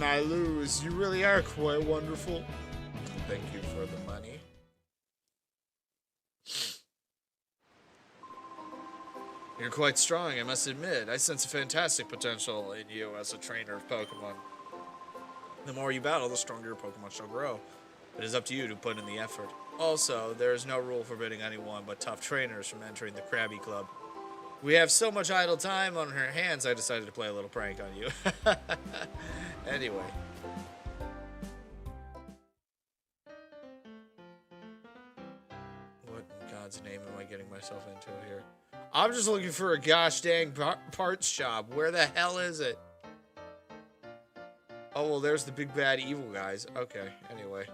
Speaker 1: I lose. You really are quite wonderful. Thank you for the money. You're quite strong, I must admit. I sense a fantastic potential in you as a trainer of Pokemon. The more you battle, the stronger your Pokemon shall grow. It is up to you to put in the effort. Also, there is no rule forbidding anyone but tough trainers from entering the Krabby Club. We have so much idle time on our hands, I decided to play a little prank on you. Anyway. What in God's name am I getting myself into here? I'm just looking for a gosh dang parts shop. Where the hell is it? Oh, well, there's the big bad evil guys. Okay, anyway.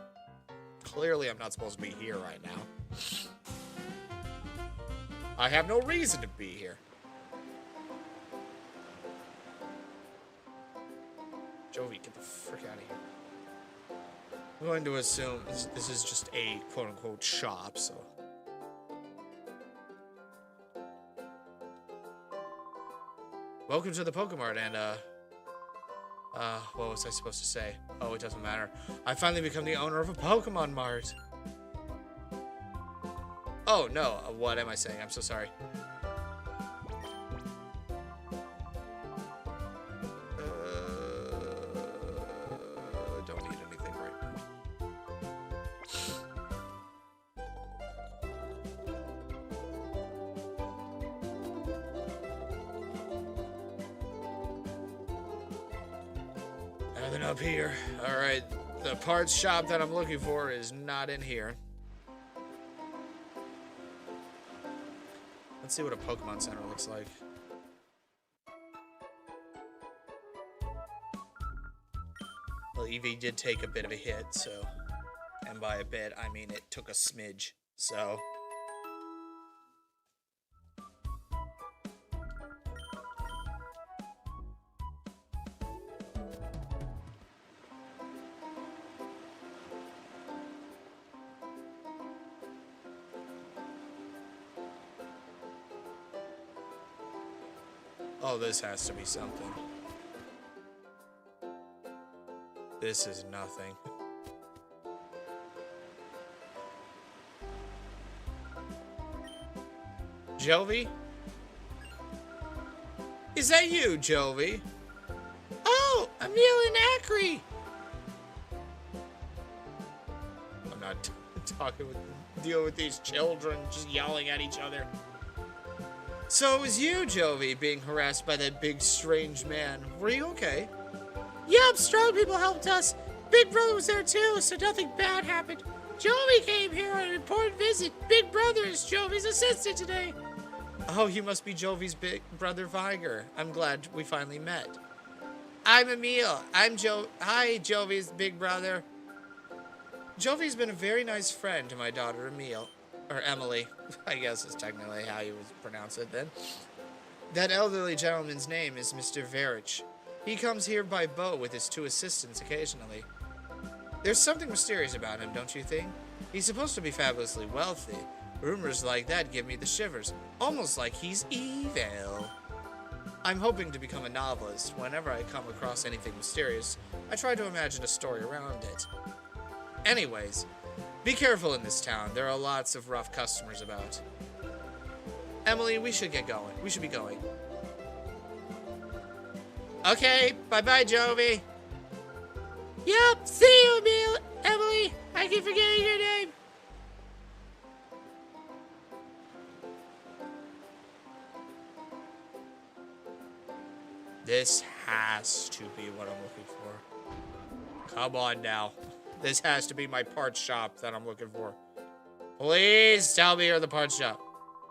Speaker 1: Clearly, I'm not supposed to be here right now. I have no reason to be here. Jovi, get the frick out of here. I'm going to assume this is just a quote-unquote shop, so... Welcome to the Pokemart, and, what was I supposed to say? Oh, it doesn't matter. I finally become the owner of a Pokemon Mart. Oh, no, what am I saying? I'm so sorry. Don't need anything right now. Nothing up here. Alright, the parts shop that I'm looking for is not in here. Let's see what a Pokemon Center looks like. Well, Eevee did take a bit of a hit, so... And by a bit, I mean it took a smidge, so... Oh, this has to be something. This is nothing. Jovi? Is that you, Jovi? Oh, Emil and Acri! I'm not dealing with these children just yelling at each other. So it was you, Jovi, being harassed by that big, strange man. Were you okay? Yup, strong people helped us. Big Brother was there too, so nothing bad happened. Jovi came here on an important visit. Big Brother is Jovi's assistant today. Oh, you must be Jovi's big brother, Viger. I'm glad we finally met. I'm Emil. Hi, Jovi's big brother. Jovi's been a very nice friend to my daughter, Emil. Or Emily, I guess is technically how you would pronounce it then. That elderly gentleman's name is Mr. Viger. He comes here by boat with his 2 assistants occasionally. There's something mysterious about him, don't you think? He's supposed to be fabulously wealthy. Rumors like that give me the shivers, almost like he's evil. I'm hoping to become a novelist. Whenever I come across anything mysterious, I try to imagine a story around it. Anyways, be careful in this town. There are lots of rough customers about. Emily, we should get going. We should be going. Okay, bye-bye, Jovi. Yep, see you, Emily. I keep forgetting your name. This has to be what I'm looking for. Come on now. This has to be my parts shop that I'm looking for. Please tell me you're the parts shop.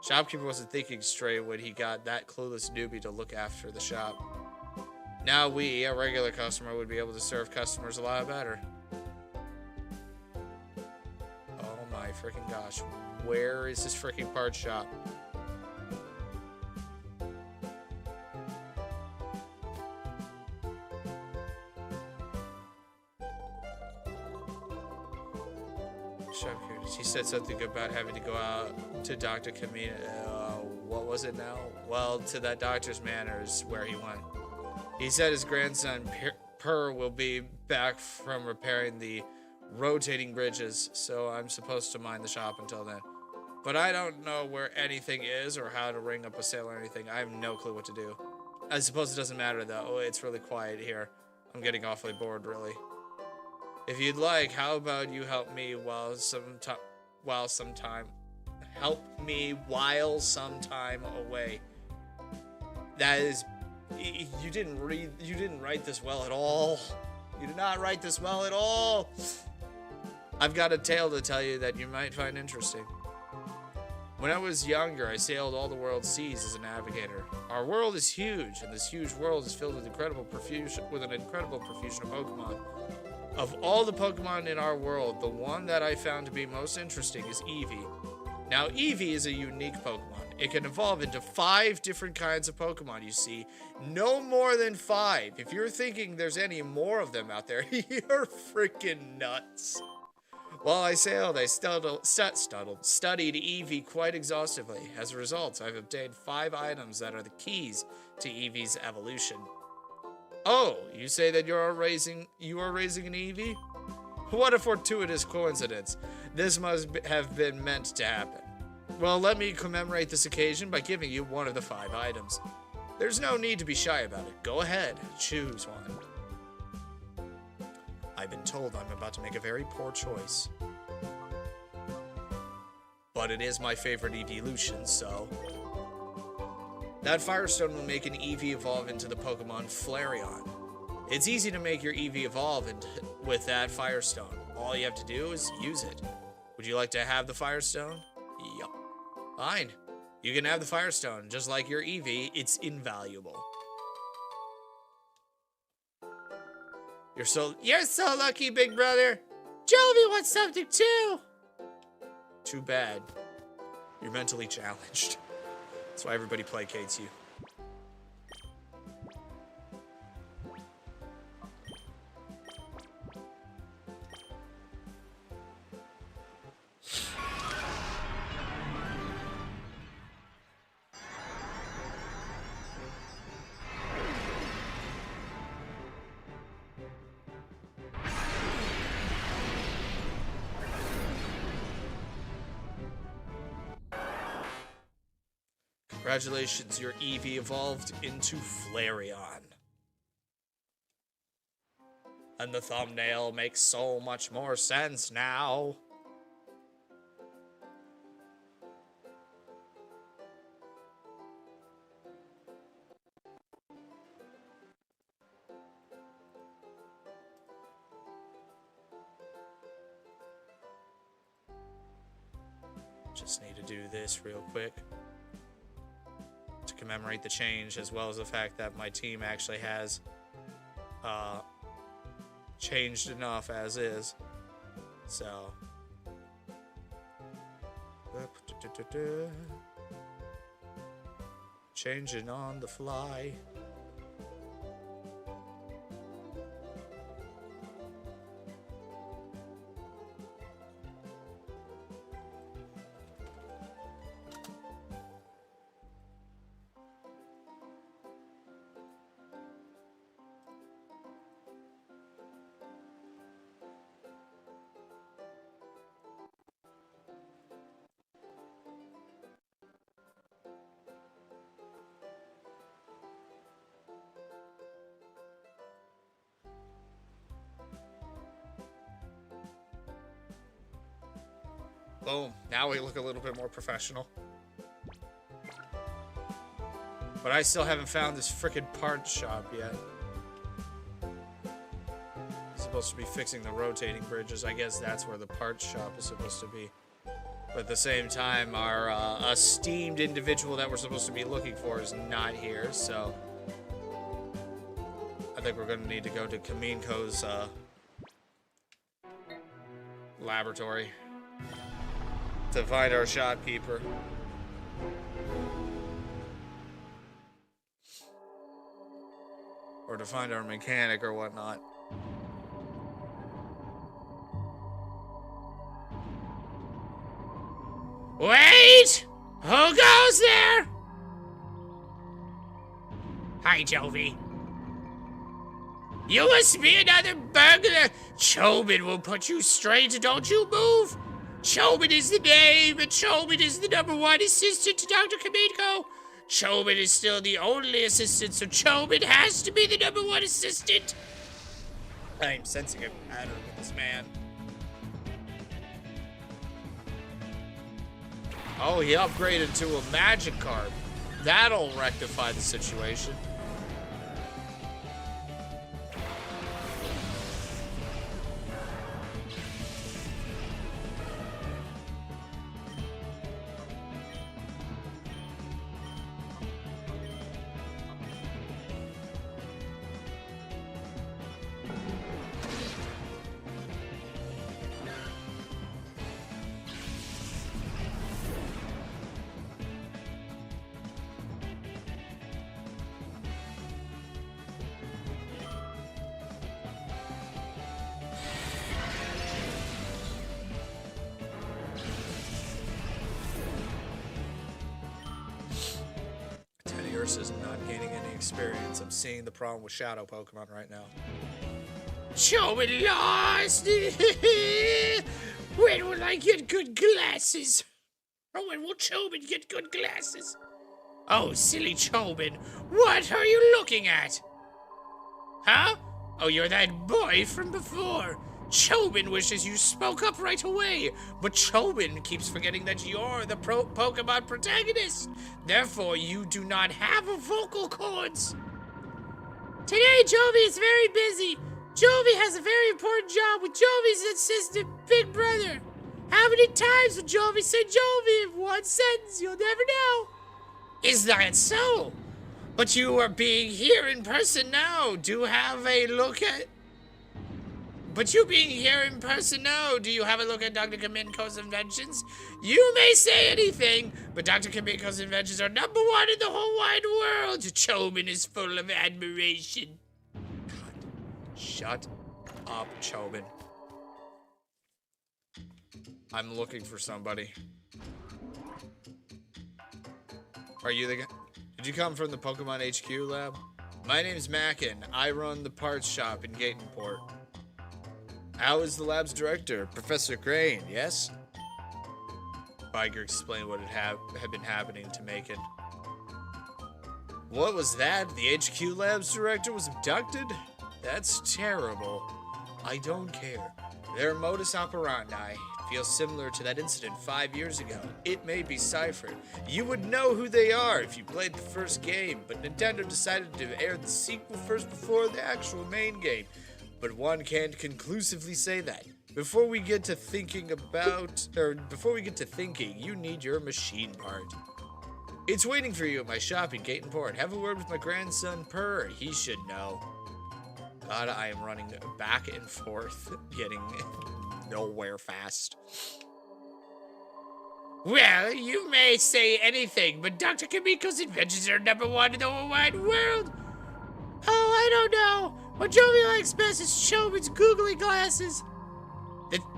Speaker 1: Shopkeeper wasn't thinking straight when he got that clueless newbie to look after the shop. Now we, a regular customer, would be able to serve customers a lot better. Oh my freaking gosh. Where is this freaking parts shop? She said something about having to go out to Dr. Kamina. What was it now? Well, to that doctor's manors where he went. He said his grandson, Per, will be back from repairing the rotating bridges, so I'm supposed to mind the shop until then. But I don't know where anything is or how to ring up a sale or anything. I have no clue what to do. I suppose it doesn't matter, though. It's really quiet here. I'm getting awfully bored, really. If you'd like, how about you help me while some time away. That is, you didn't write this well at all. You did not write this well at all. I've got a tale to tell you that you might find interesting. When I was younger, I sailed all the world's seas as a navigator. Our world is huge, and this huge world is filled with an incredible profusion of Pokemon. Of all the Pokemon in our world, the one that I found to be most interesting is Eevee. Now, Eevee is a unique Pokemon. It can evolve into 5 different kinds of Pokemon, you see. No more than 5. If you're thinking there's any more of them out there, you're freaking nuts. While I sailed, I studied Eevee quite exhaustively. As a result, I've obtained 5 items that are the keys to Eevee's evolution. Oh, you say that you are raising an Eevee? What a fortuitous coincidence. This must have been meant to happen. Well, let me commemorate this occasion by giving you one of the 5 items. There's no need to be shy about it. Go ahead, choose one. I've been told I'm about to make a very poor choice. But it is my favorite evolution, so... That Firestone will make an Eevee evolve into the Pokemon Flareon. It's easy to make your Eevee evolve with that Firestone. All you have to do is use it. Would you like to have the Firestone? Yup. Fine. You can have the Firestone. Just like your Eevee, it's invaluable. You're so lucky, big brother. Jovi wants something too. Too bad. You're mentally challenged. That's why everybody placates you. Congratulations, your Eevee evolved into Flareon. And the thumbnail makes so much more sense now. Just need to do this real quick to commemorate the change, as well as the fact that my team actually has changed enough as is. So changing on the fly. Boom. Now we look a little bit more professional. But I still haven't found this frickin' parts shop yet. It's supposed to be fixing the rotating bridges. I guess that's where the parts shop is supposed to be. But at the same time, our esteemed individual that we're supposed to be looking for is not here, so... I think we're going to need to go to Kaminko's laboratory to find our shopkeeper. Or to find our mechanic or whatnot.
Speaker 2: Wait! Who goes there? Hi, Jovi. You must be another burglar. Chobin will put you straight. Don't you move. Chobin is the name, and Chobin is the #1 assistant to Dr. Kamiko. Chobin is still the only assistant, so Chobin has to be the #1 assistant.
Speaker 1: I'm sensing a pattern with this man. Oh, he upgraded to a magic card. That'll rectify the situation. versus not gaining any experience. I'm seeing the problem with Shadow Pokemon right now.
Speaker 2: Chobin lost! When will I get good glasses? Or when will Chobin get good glasses? Oh, silly Chobin, what are you looking at? Huh? Oh, you're that boy from before. Chobin wishes you spoke up right away, but Chobin keeps forgetting that you're the Pokemon protagonist. Therefore, you do not have a vocal cords. Today, Jovi is very busy. Jovi has a very important job with Jovi's assistant, Big Brother. How many times would Jovi say Jovi in one sentence? You'll never know. Is that so? But you are being here in person now. Do have a look at... But you being here in person now, do you have a look at Dr. Kaminko's inventions? You may say anything, but Dr. Kaminko's inventions are #1 in the whole wide world. Chobin is full of admiration.
Speaker 1: God, shut up, Chobin. I'm looking for somebody. Are you the guy? Did you come from the Pokemon HQ lab? My name's Mackin. I run the parts shop in Gatenport. How is the lab's director, Professor Crane, yes? Viger explained what had been happening to Macon. What was that? The HQ lab's director was abducted? That's terrible. I don't care. Their modus operandi feels similar to that incident 5 years ago. It may be ciphered. You would know who they are if you played the first game, but Nintendo decided to air the sequel first before the actual main game. But one can't conclusively say that. Before we get to thinking, you need your machine part. It's waiting for you at my shop in Gatenport. Have a word with my grandson, Purr. He should know. God, I am running back and forth, getting nowhere fast.
Speaker 2: Well, you may say anything, but Dr. Kamiko's inventions are #1 in the whole wide world. Oh, I don't know. What Jovi likes best is Chobin's googly glasses.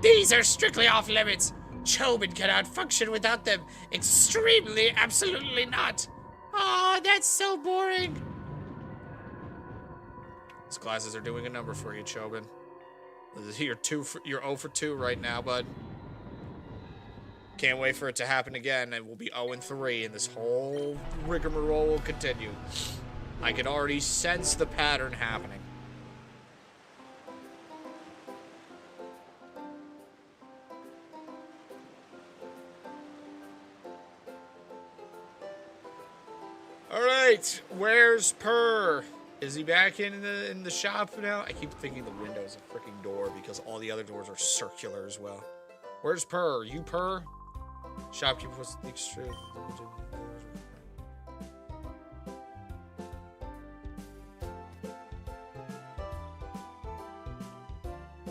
Speaker 2: These are strictly off limits. Chobin cannot function without them. Extremely, absolutely not. Oh, that's so boring.
Speaker 1: These glasses are doing a number for you, Chobin. You're 0 for 2 right now, bud. Can't wait for it to happen again, and we'll be 0 and 3, and this whole rigmarole will continue. I can already sense the pattern happening. All right, where's Purr? Is he back in the shop now? I keep thinking the window's a freaking door because all the other doors are circular as well. Where's Purr? You Purr? Shopkeeper was the extra.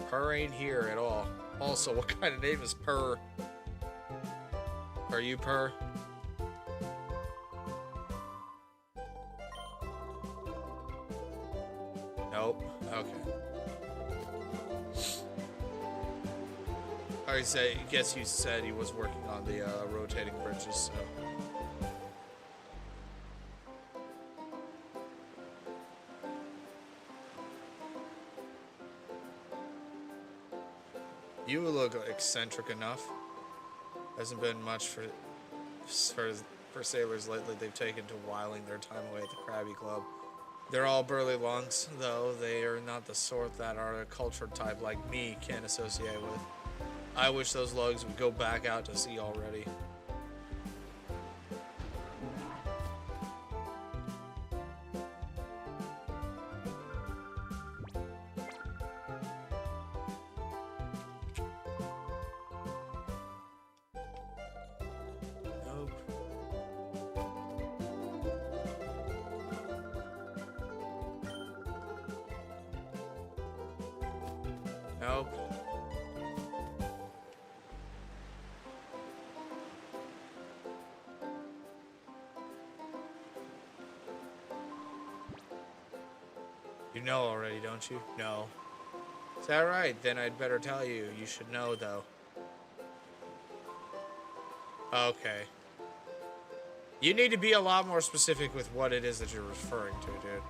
Speaker 1: Purr ain't here at all. Also, what kind of name is Purr? Are you Purr? Nope. Okay. I guess you said he was working on the rotating bridges, so. You look eccentric enough. Hasn't been much for sailors lately. They've taken to whiling their time away at the Krabby Club. They're all burly lungs, though they are not the sort that our cultured type like me can associate with. I wish those lugs would go back out to sea already. Nope. Nope. You know already, don't you? No. Is that right? Then I'd better tell you. You should know, though. Okay. You need to be a lot more specific with what it is that you're referring to, dude.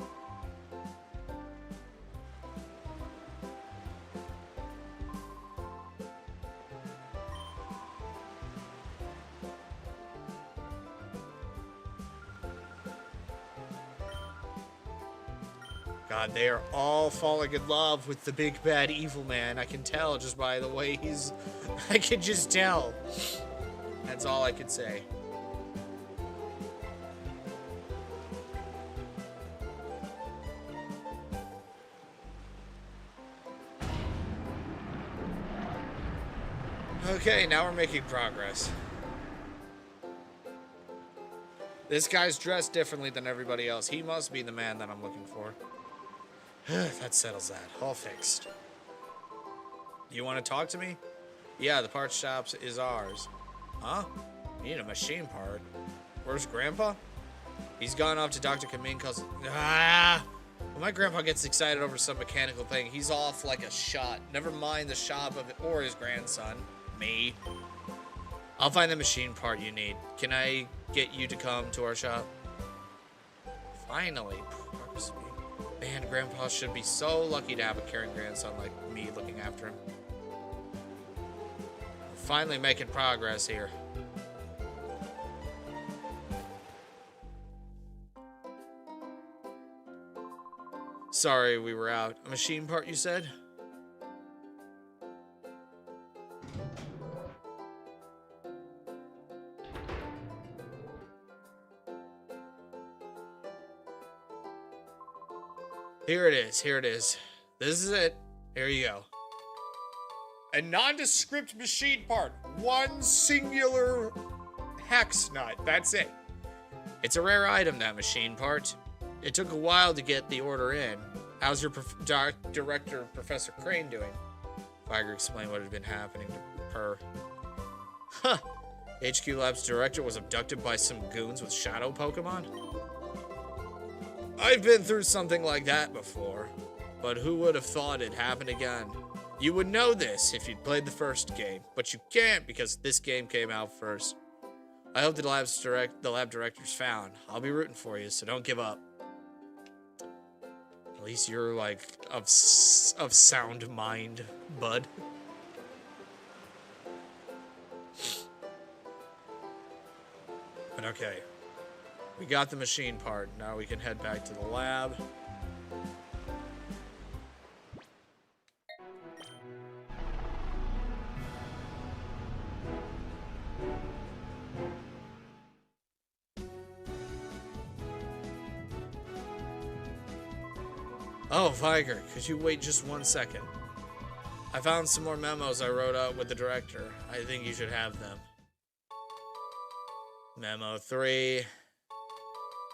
Speaker 1: God, they are all falling in love with the big bad evil man. I can tell just by the way he's... I can just tell. That's all I can say. Okay, now we're making progress. This guy's dressed differently than everybody else. He must be the man that I'm looking for. That settles that. All fixed. You want to talk to me? Yeah, the parts shop is ours. Huh? We need a machine part. Where's Grandpa? He's gone off to Dr. Kaminko's... When my grandpa gets excited over some mechanical thing, he's off like a shot. Never mind the shop of it or his grandson. Me. I'll find the machine part you need. Can I get you to come to our shop? Finally. Man, Grandpa should be so lucky to have a caring grandson like me looking after him. We're finally making progress here. Sorry we were out. A machine part, you said? Here it is. Here it is. This is it. Here you go. A nondescript machine part. One singular hex nut. That's it. It's a rare item, that machine part. It took a while to get the order in. How's your director, Professor Crane, doing? Viger explained what had been happening to her. Huh. HQ Lab's director was abducted by some goons with shadow Pokemon? I've been through something like that before, but who would have thought it'd happen again? You would know this if you'd played the first game, but you can't because this game came out first. I hope the lab director's found. I'll be rooting for you, so don't give up. At least you're like of sound mind, bud. But okay. We got the machine part. Now we can head back to the lab. Oh, Viger, could you wait just 1 second? I found some more memos I wrote out with the director. I think you should have them. Memo 3.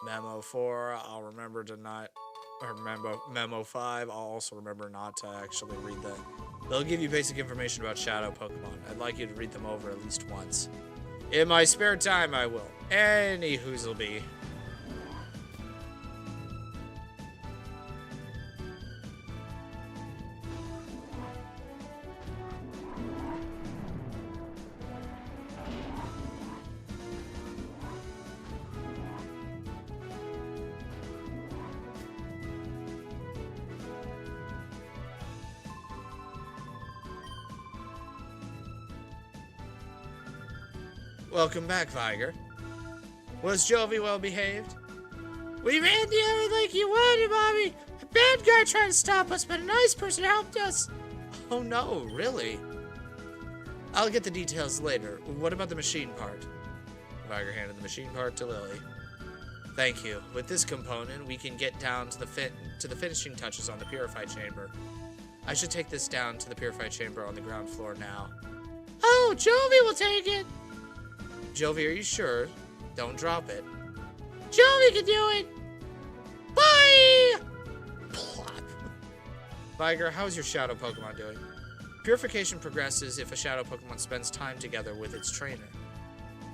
Speaker 1: Memo 4, I'll remember to not, or memo 5, I'll also remember not to actually read that. They'll give you basic information about shadow Pokemon. I'd like you to read them over at least once. In my spare time, I will. Any who's'll be. Welcome back, Viger. Was Jovi well behaved? We ran the area like you wanted, Mommy. A bad guy tried to stop us, but a nice person helped us. Oh no, really? I'll get the details later. What about the machine part? Viger handed the machine part to Lily. Thank you. With this component, we can get down to the finishing touches on the purified chamber. I should take this down to the purified chamber on the ground floor now. Oh, Jovi will take it. Jovi, are you sure? Don't drop it. Jovi can do it! Bye! Plop. Viger, how's your shadow Pokemon doing? Purification progresses if a shadow Pokemon spends time together with its trainer.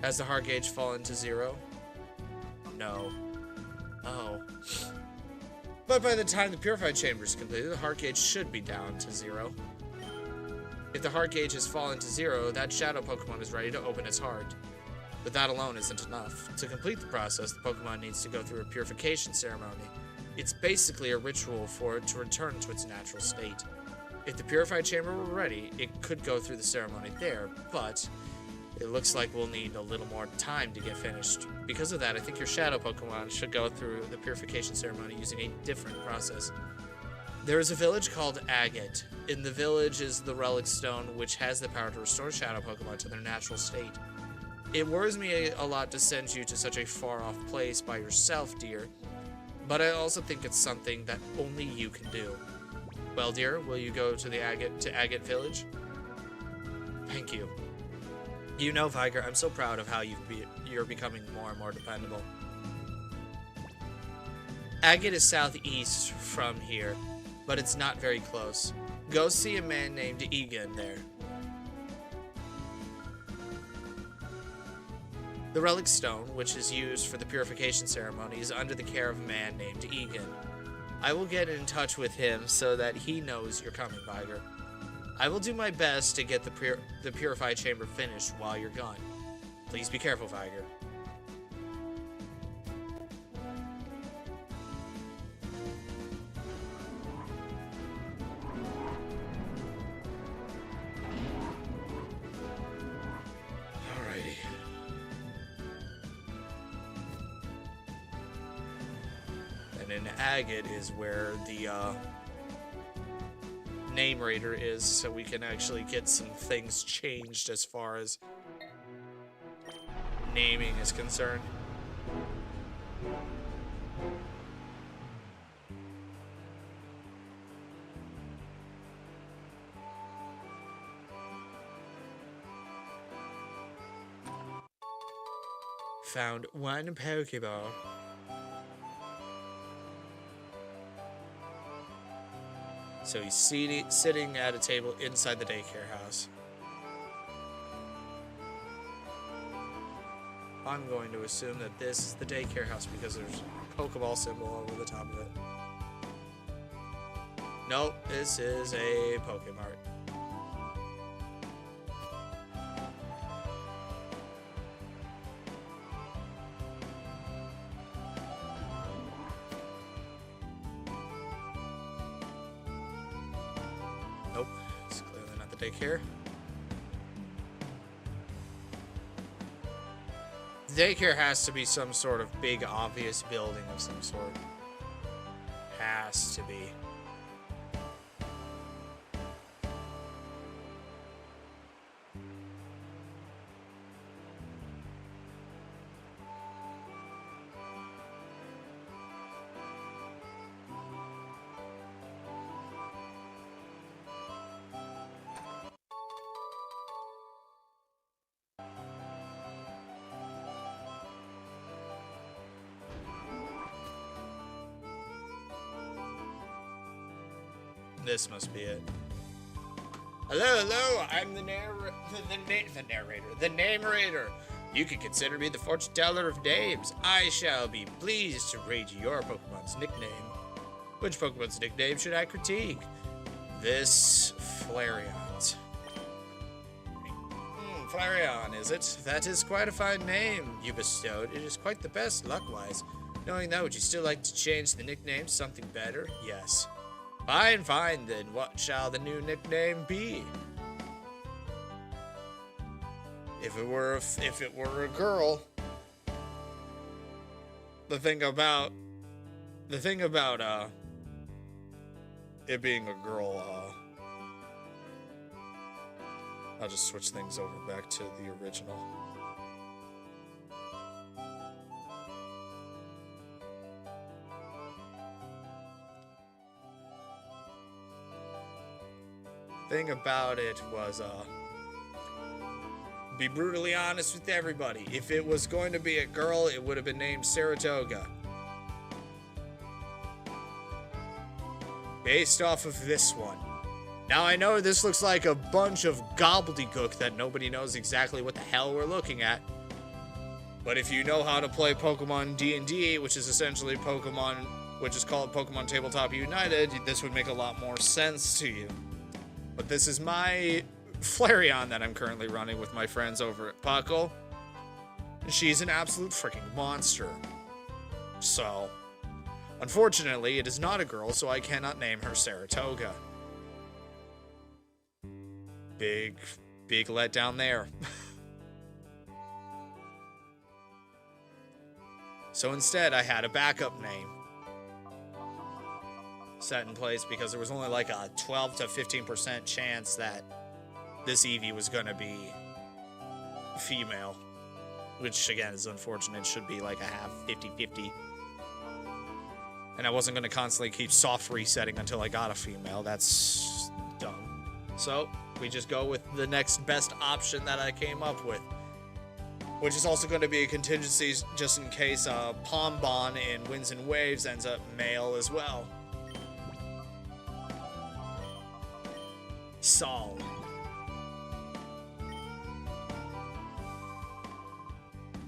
Speaker 1: Has the heart gauge fallen to 0? No. Oh. But by the time the purified chamber is completed, the heart gauge should be down to 0. If the heart gauge has fallen to 0, that shadow Pokemon is ready to open its heart. But that alone isn't enough. To complete the process, the Pokemon needs to go through a purification ceremony. It's basically a ritual for it to return to its natural state. If the purified chamber were ready, it could go through the ceremony there, but it looks like we'll need a little more time to get finished. Because of that, I think your Shadow Pokemon should go through the purification ceremony using a different process. There is a village called Agate. In the village is the Relic Stone, which has the power to restore Shadow Pokemon to their natural state. It worries me a lot to send you to such a far-off place by yourself, dear, but I also think it's something that only you can do. Well, dear, will you go to the Agate Village? Thank you. You know, Viger, I'm so proud of how you're becoming more and more dependable. Agate is southeast from here, but it's not very close. Go see a man named Egan there. The Relic Stone, which is used for the purification ceremony, is under the care of a man named Egan. I will get in touch with him so that he knows you're coming, Viger. I will do my best to get the purified chamber finished while you're gone. Please be careful, Viger. Alrighty. And in Agate is where the name raider is, so we can actually get some things changed as far as naming is concerned. Found one Pokeball. So he's sitting at a table inside the daycare house. I'm going to assume that this is the daycare house because there's a Pokeball symbol over the top of it. Nope, this is a Pokemart. Nope, it's clearly not the daycare. The daycare has to be some sort of big, obvious building of some sort. Has to be. This must be it. Hello, I'm the narrator, the name raider. You can consider me the fortune teller of names. I shall be pleased to rate your Pokemon's nickname. Which Pokemon's nickname should I critique? This Flareon. Flareon, is it? That is quite a fine name you bestowed. It is quite the best, luck-wise. Knowing that, would you still like to change the nickname to something better? Yes. Fine, then. What shall the new nickname be? If it were a girl, the thing about it being a girl, I'll just switch things over back to the original. Thing about it was, be brutally honest with everybody. If it was going to be a girl, it would have been named Saratoga. Based off of this one. Now, I know this looks like a bunch of gobbledygook that nobody knows exactly what the hell we're looking at. But if you know how to play Pokemon D&D, which is essentially Pokemon, which is called Pokemon Tabletop United, this would make a lot more sense to you. But this is my Flareon that I'm currently running with my friends over at Puckle. She's an absolute freaking monster. So, unfortunately, it is not a girl, so I cannot name her Saratoga. Big letdown there. So instead, I had a backup name set in place because there was only like a 12 to 15% chance that this Eevee was going to be female. Which, again, is unfortunate. It should be like a half 50-50. And I wasn't going to constantly keep soft resetting until I got a female. That's dumb. So, we just go with the next best option that I came up with. Which is also going to be a contingency just in case Pombon in Winds and Waves ends up male as well. Sol.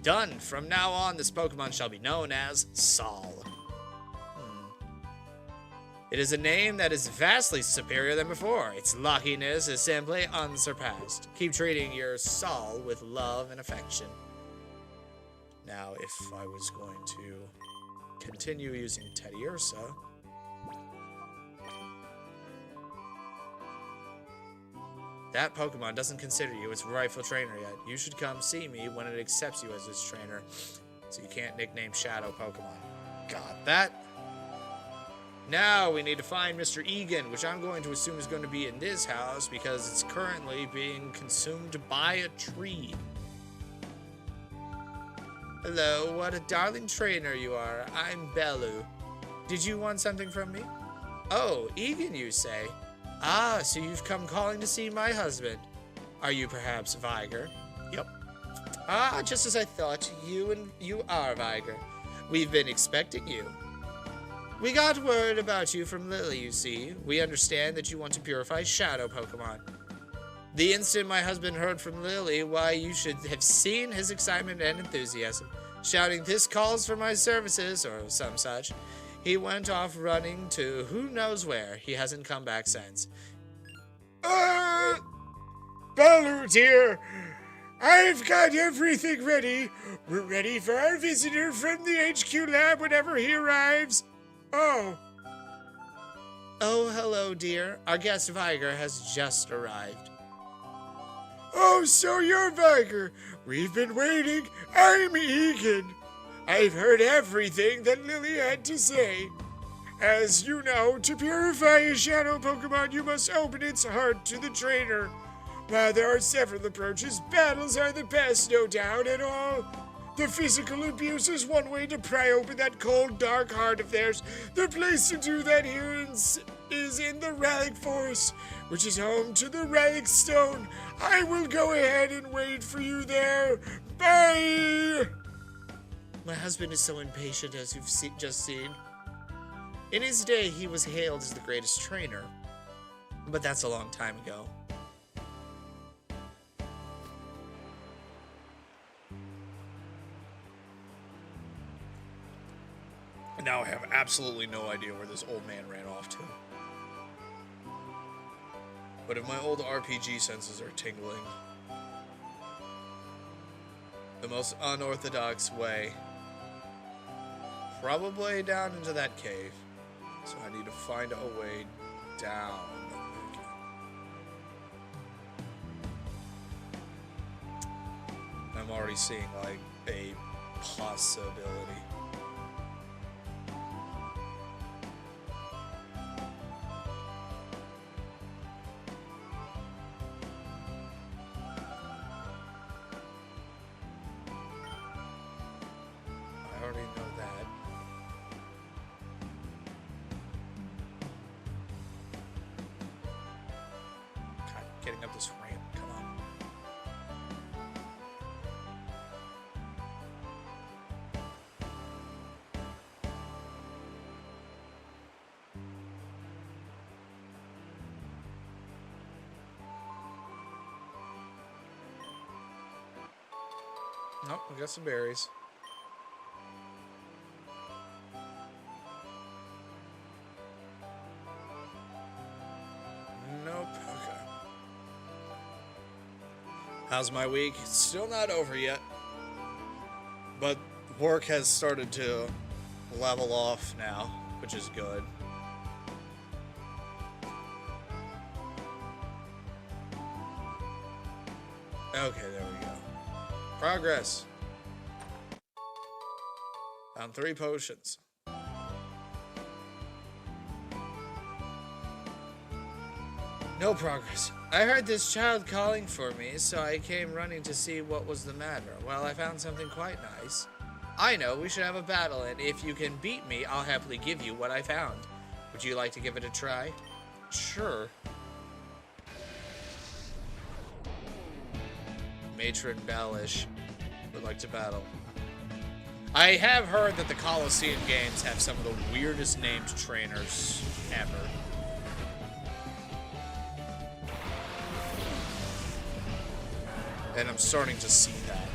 Speaker 1: Done. From now on, this Pokemon shall be known as Sol. It is a name that is vastly superior than before. Its luckiness is simply unsurpassed. Keep treating your Sol with love and affection. Now, if I was going to continue using Teddiursa, that Pokemon doesn't consider you its rightful trainer yet. You should come see me when it accepts you as its trainer, so you can't nickname Shadow Pokemon. Got that? Now we need to find Mr. Egan, which I'm going to assume is going to be in this house because it's currently being consumed by a tree. Hello, what a darling trainer you are. I'm Bellu. Did you want something from me? Oh, Egan, you say? Ah, so you've come calling to see my husband. Are you perhaps Viger? Yep. Ah, just as I thought. You are Viger. We've been expecting you. We got word about you from Lily, you see. We understand that you want to purify Shadow Pokemon. The instant my husband heard from Lily, why, you should have seen his excitement and enthusiasm. Shouting, "This calls for my services," or some such. He went off running to who knows where. He hasn't come back since.
Speaker 3: Baloo, dear, I've got everything ready. We're ready for our visitor from the HQ lab whenever he arrives. Oh,
Speaker 2: hello, dear. Our guest Viger has just arrived.
Speaker 3: oh, so you're Viger. We've been waiting. I'm Egan. I've heard everything that Lily had to say. As you know, to purify a Shadow Pokemon, you must open its heart to the trainer. While there are several approaches, battles are the best, no doubt at all. The physical abuse is one way to pry open that cold, dark heart of theirs. The place to do that here is in the Relic Forest, which is home to the Relic Stone. I will go ahead and wait for you there. Bye!
Speaker 2: My husband is so impatient, as you've just seen. In his day, he was hailed as the greatest trainer, but that's a long time ago.
Speaker 1: now I have absolutely no idea where this old man ran off to. But if my old RPG senses are tingling, the most unorthodox way, probably down into that cave. So I need to find a way down. I'm already seeing like a possibility. I already know that. God, getting up this ramp, come on. Nope, we got some berries. Nope, okay. How's my week? It's still not over yet. But work has started to level off now, which is good. Okay, there we go. Progress. Found 3 potions. No progress. I heard this child calling for me, so I came running to see what was the matter. Well, I found something quite nice. I know, we should have a battle, and if you can beat me, I'll happily give you what I found. Would you like to give it a try? Sure. Matron Bellish would like to battle. I have heard that the Coliseum games have some of the weirdest named trainers ever. And I'm starting to see that.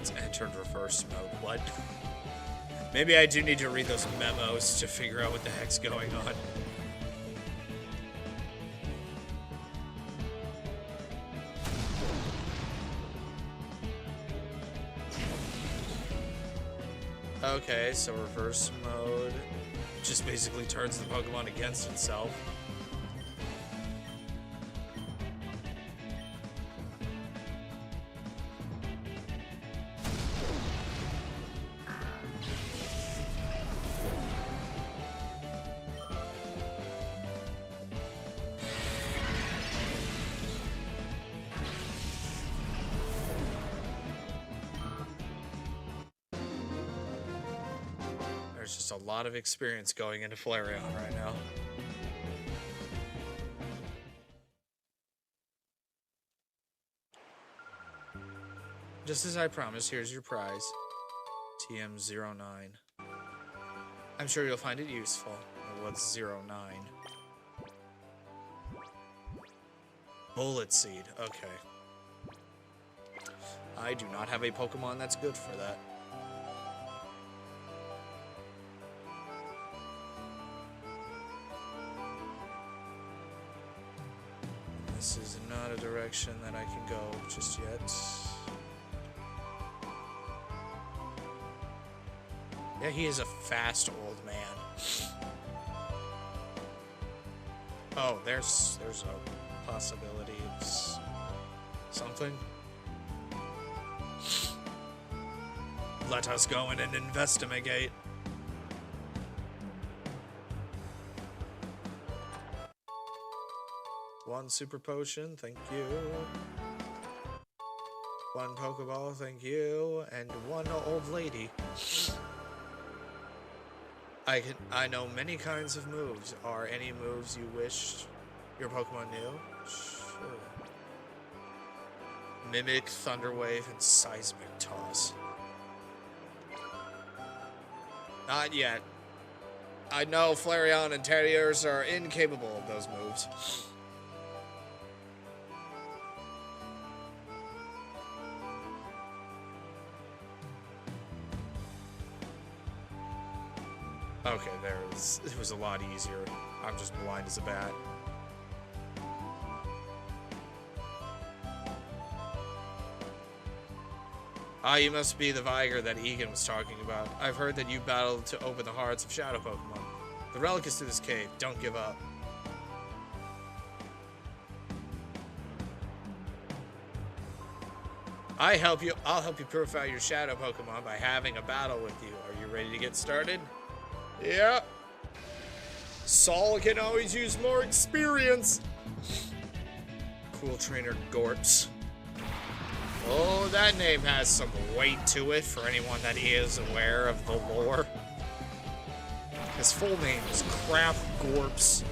Speaker 1: It's entered reverse mode. What? Maybe I do need to read those memos to figure out what the heck's going on. Okay, so reverse mode just basically turns the Pokemon against itself. There's just a lot of experience going into Flareon right now. Just as I promised, here's your prize. TM09. I'm sure you'll find it useful. What's 09? Bullet Seed. Okay. I do not have a Pokemon that's good for that. This is not a direction that I can go just yet. Yeah, he is a fast old man. Oh, there's a possibility of something. Let us go in and investigate. One super potion, thank you. One Pokeball, thank you. And one old lady. I know many kinds of moves. Are any moves you wish your Pokemon knew? Sure. Mimic, Thunder Wave, and Seismic Toss. Not yet. I know Flareon and Terriers are incapable of those moves. Okay, it was a lot easier. I'm just blind as a bat. Ah, you must be the Viger that Egan was talking about. I've heard that you battled to open the hearts of Shadow Pokemon. The relic is to this cave. Don't give up. I'll help you purify your Shadow Pokemon by having a battle with you. Are you ready to get started? Yeah. Saul can always use more experience. Cool trainer Gorps. Oh, that name has some weight to it for anyone that is aware of the lore. His full name is Craft Gorps.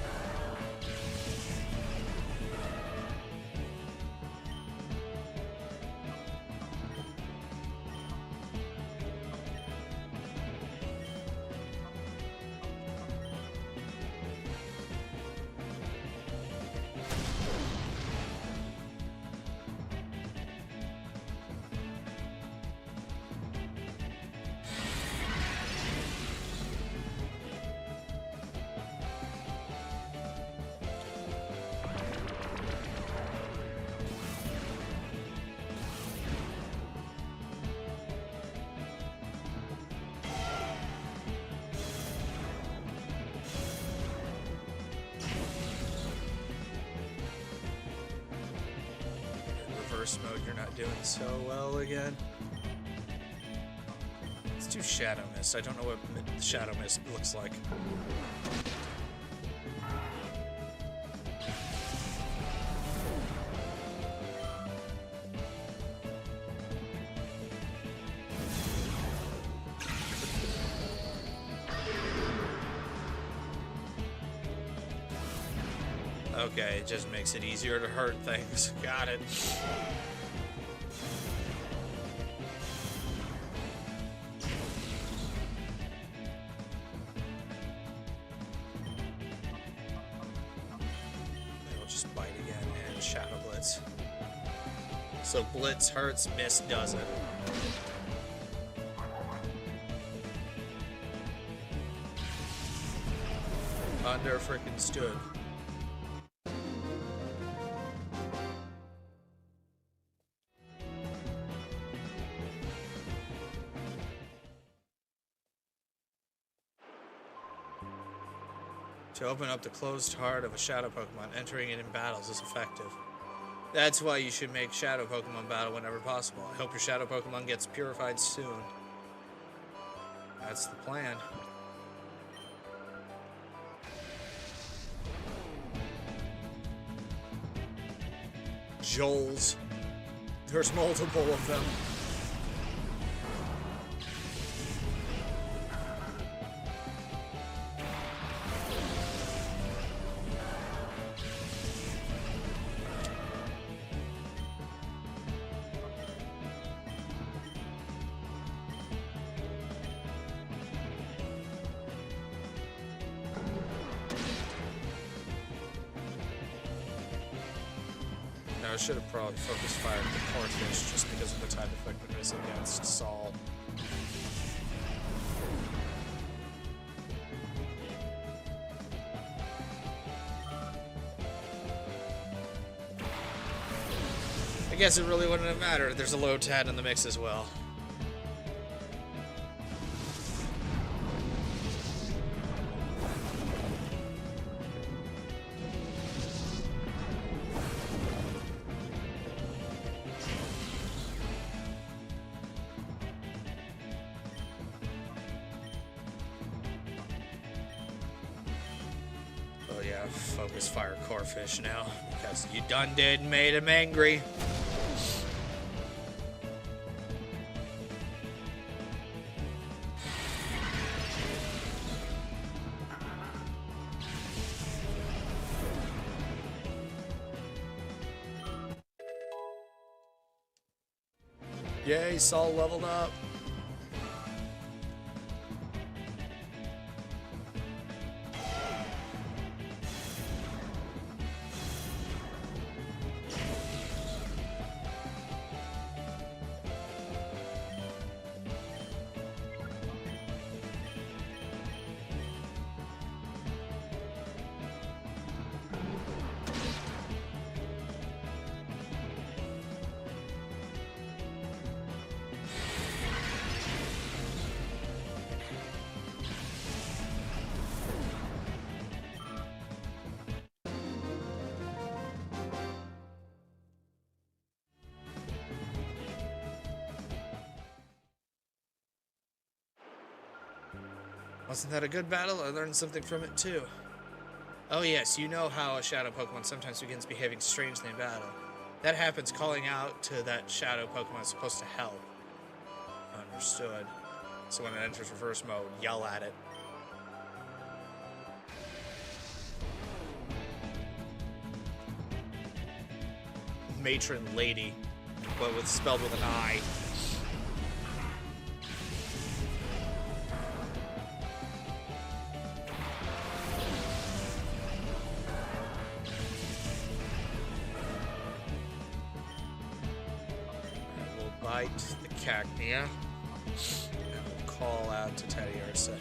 Speaker 1: reverse mode, you're not doing so well again. Let's do Shadow Mist. I don't know what Shadow Mist looks like. Okay, it just makes it easier to hurt things. Got it. It'll just bite again and Shadow Blitz. So Blitz hurts, Mist doesn't. Under frickin' stood. To open up the closed heart of a Shadow Pokemon, entering it in battles is effective. That's why you should make Shadow Pokemon battle whenever possible. I hope your Shadow Pokemon gets purified soon. That's the plan. Joels. There's multiple of them. I should have probably focused fire at the Cornfish just because of the type effectiveness against Saul. I guess it really wouldn't have mattered. There's a Lotad in the mix as well. Focus fire Corfish now, because you done did made him angry. Yay, Saul leveled up. Wasn't that a good battle? I learned something from it too. Oh yes, you know how a Shadow Pokemon sometimes begins behaving strangely in battle. That happens calling out to that Shadow Pokemon is supposed to help. Understood. So when it enters reverse mode, yell at it. Matron Lady, but spelled with an I. Bite the Cacnea, and we'll call out to Teddy Ursa.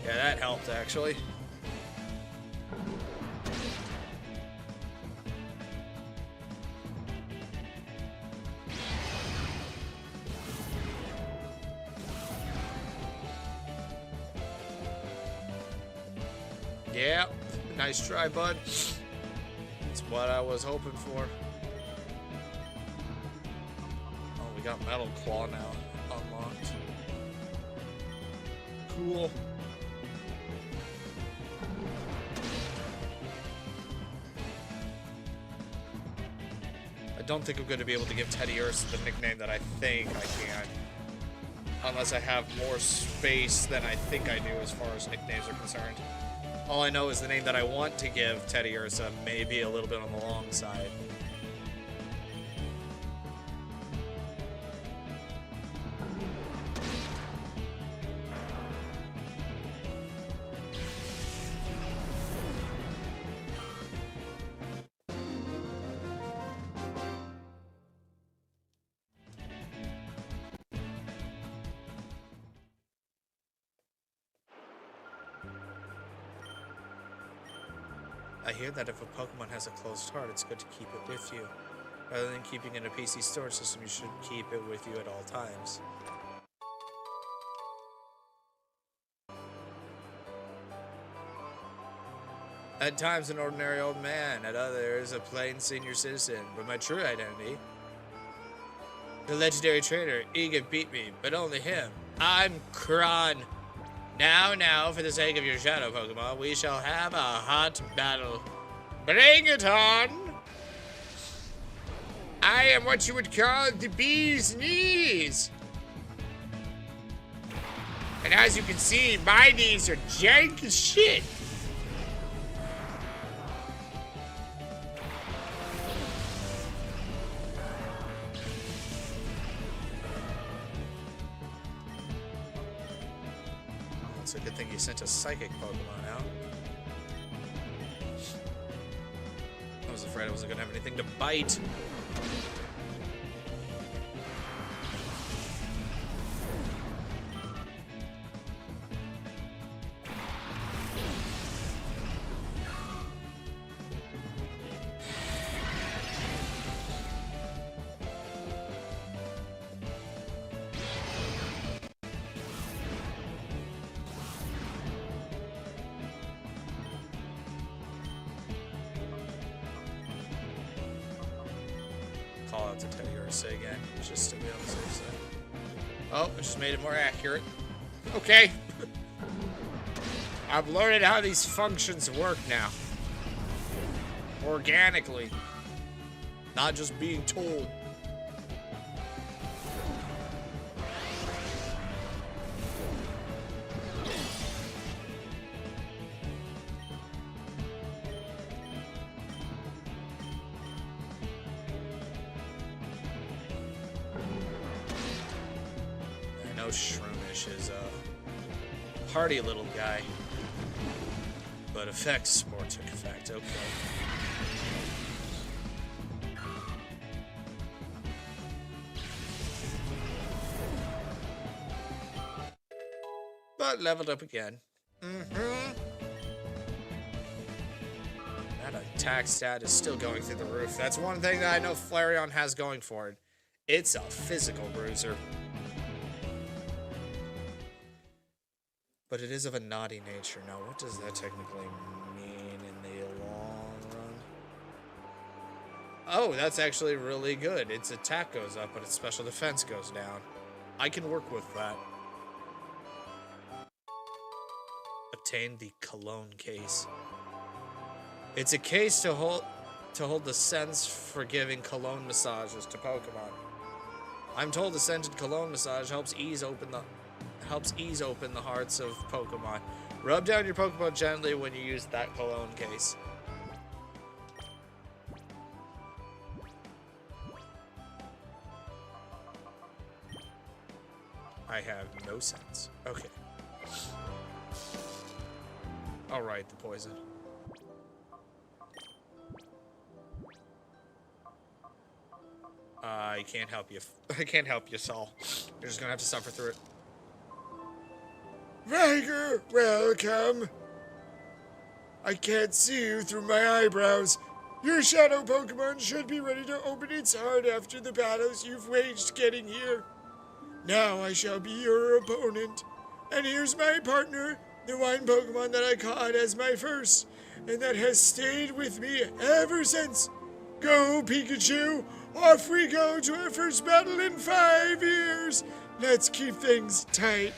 Speaker 1: Yeah, that helped actually. Yeah, Nice try, bud. That's what I was hoping for. Oh, we got Metal Claw now unlocked. Cool. I don't think I'm going to be able to give Teddy Ursa the nickname that I think I can. Unless I have more space than I think I do as far as nicknames are concerned. All I know is the name that I want to give Teddy Ursa may be a little bit on the long side. I hear that if a Pokemon has a closed heart, it's good to keep it with you. Rather than keeping it in a PC storage system, you should keep it with you at all times. At times an ordinary old man, at others a plain senior citizen, but my true identity... The legendary trainer, Egan beat me, but only him. I'm Kron. Now, for the sake of your shadow Pokemon, we shall have a hot battle. Bring it on! I am what you would call the bee's knees. And as you can see, my knees are jank as shit. It's a good thing you sent a psychic Pokemon out. I was afraid I wasn't gonna have anything to bite. Call out to Teddy Ursa again, just to be on the safe side. Oh, it just made it more accurate. Okay. I've learned how these functions work now. Organically. Not just being told. Shroomish is a hardy little guy, but effects more took effect. Okay. But leveled up again. That attack stat is still going through the roof. That's one thing that I know Flareon has going for it. It's a physical bruiser. But it is of a naughty nature. Now, what does that technically mean in the long run? Oh, that's actually really good. Its attack goes up, but its special defense goes down. I can work with that. Obtain the Cologne case. It's a case to hold the sense for giving cologne massages to Pokemon. I'm told the scented cologne massage helps ease open the hearts of Pokemon. Rub down your Pokemon gently when you use that cologne case. I have no sense. Okay. Alright, the poison. I can't help you. I can't help you, Saul. You're just gonna have to suffer through it.
Speaker 3: Viger, welcome. I can't see you through my eyebrows. Your shadow Pokemon should be ready to open its heart after the battles you've waged getting here. Now I shall be your opponent. And here's my partner, the one Pokemon that I caught as my first and that has stayed with me ever since. Go, Pikachu! Off we go to our first battle in 5 years! Let's keep things tight.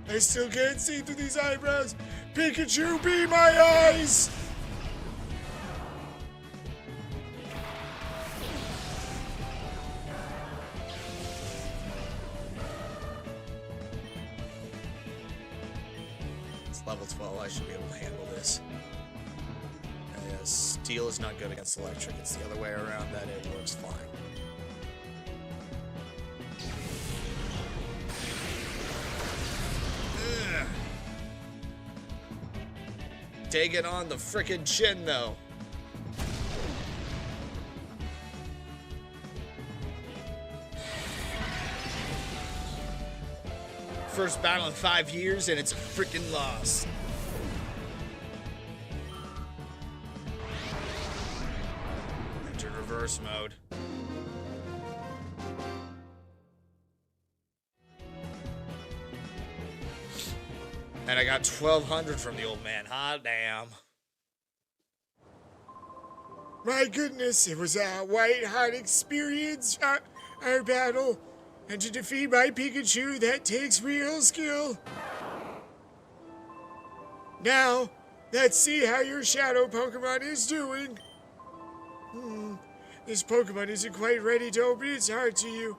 Speaker 3: I still can't see through these eyebrows. Pikachu, be my eyes!
Speaker 1: It's level 12. I should be able to handle this. Yeah, steel is not good against electric. It's the other way around that it works fine. Ugh. Take it on the frickin' chin, though. First battle in 5 years, and it's a freaking loss. Enter reverse mode. And I got 1,200 from the old man. Hot damn.
Speaker 3: My goodness, it was a white-hot experience, our battle. And to defeat my Pikachu, that takes real skill. Now, let's see how your shadow Pokemon is doing. This Pokemon isn't quite ready to open its heart to you.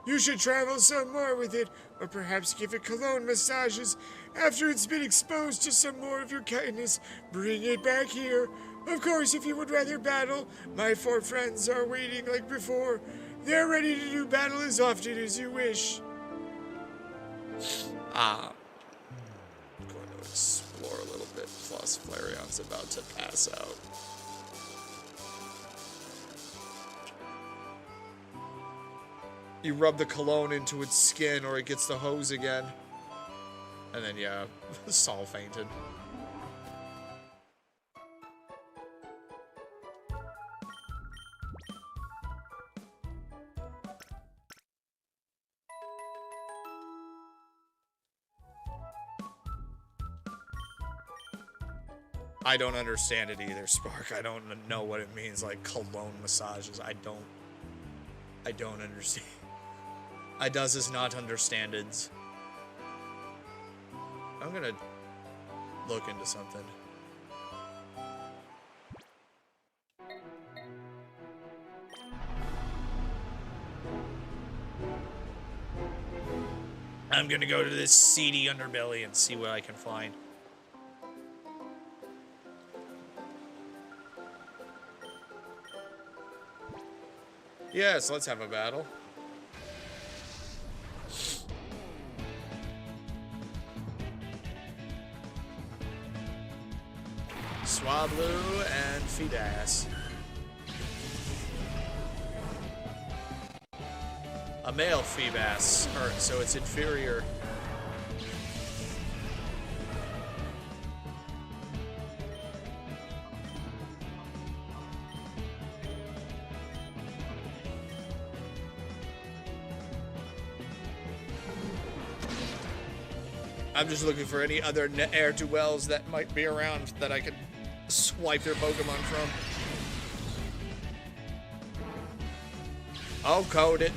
Speaker 3: You should travel some more with it, or perhaps give it cologne massages. After it's been exposed to some more of your kindness, bring it back here. Of course, if you would rather battle, my 4 friends are waiting like before. They're ready to do battle as often as you wish.
Speaker 1: I'm going to explore a little bit, plus Flareon's about to pass out. You rub the cologne into its skin or it gets the hose again. And then, yeah, Saul fainted. I don't understand it either, Spark. I don't know what it means, like cologne massages. I don't understand. I does not understand it. I'm gonna look into something. I'm gonna go to this seedy underbelly and see what I can find. Yes, let's have a battle. Swablu and Feedass. A male Feebass, so it's inferior. I'm just looking for any other air-to-wells that might be around that I could swipe their Pokemon from. I'll code it.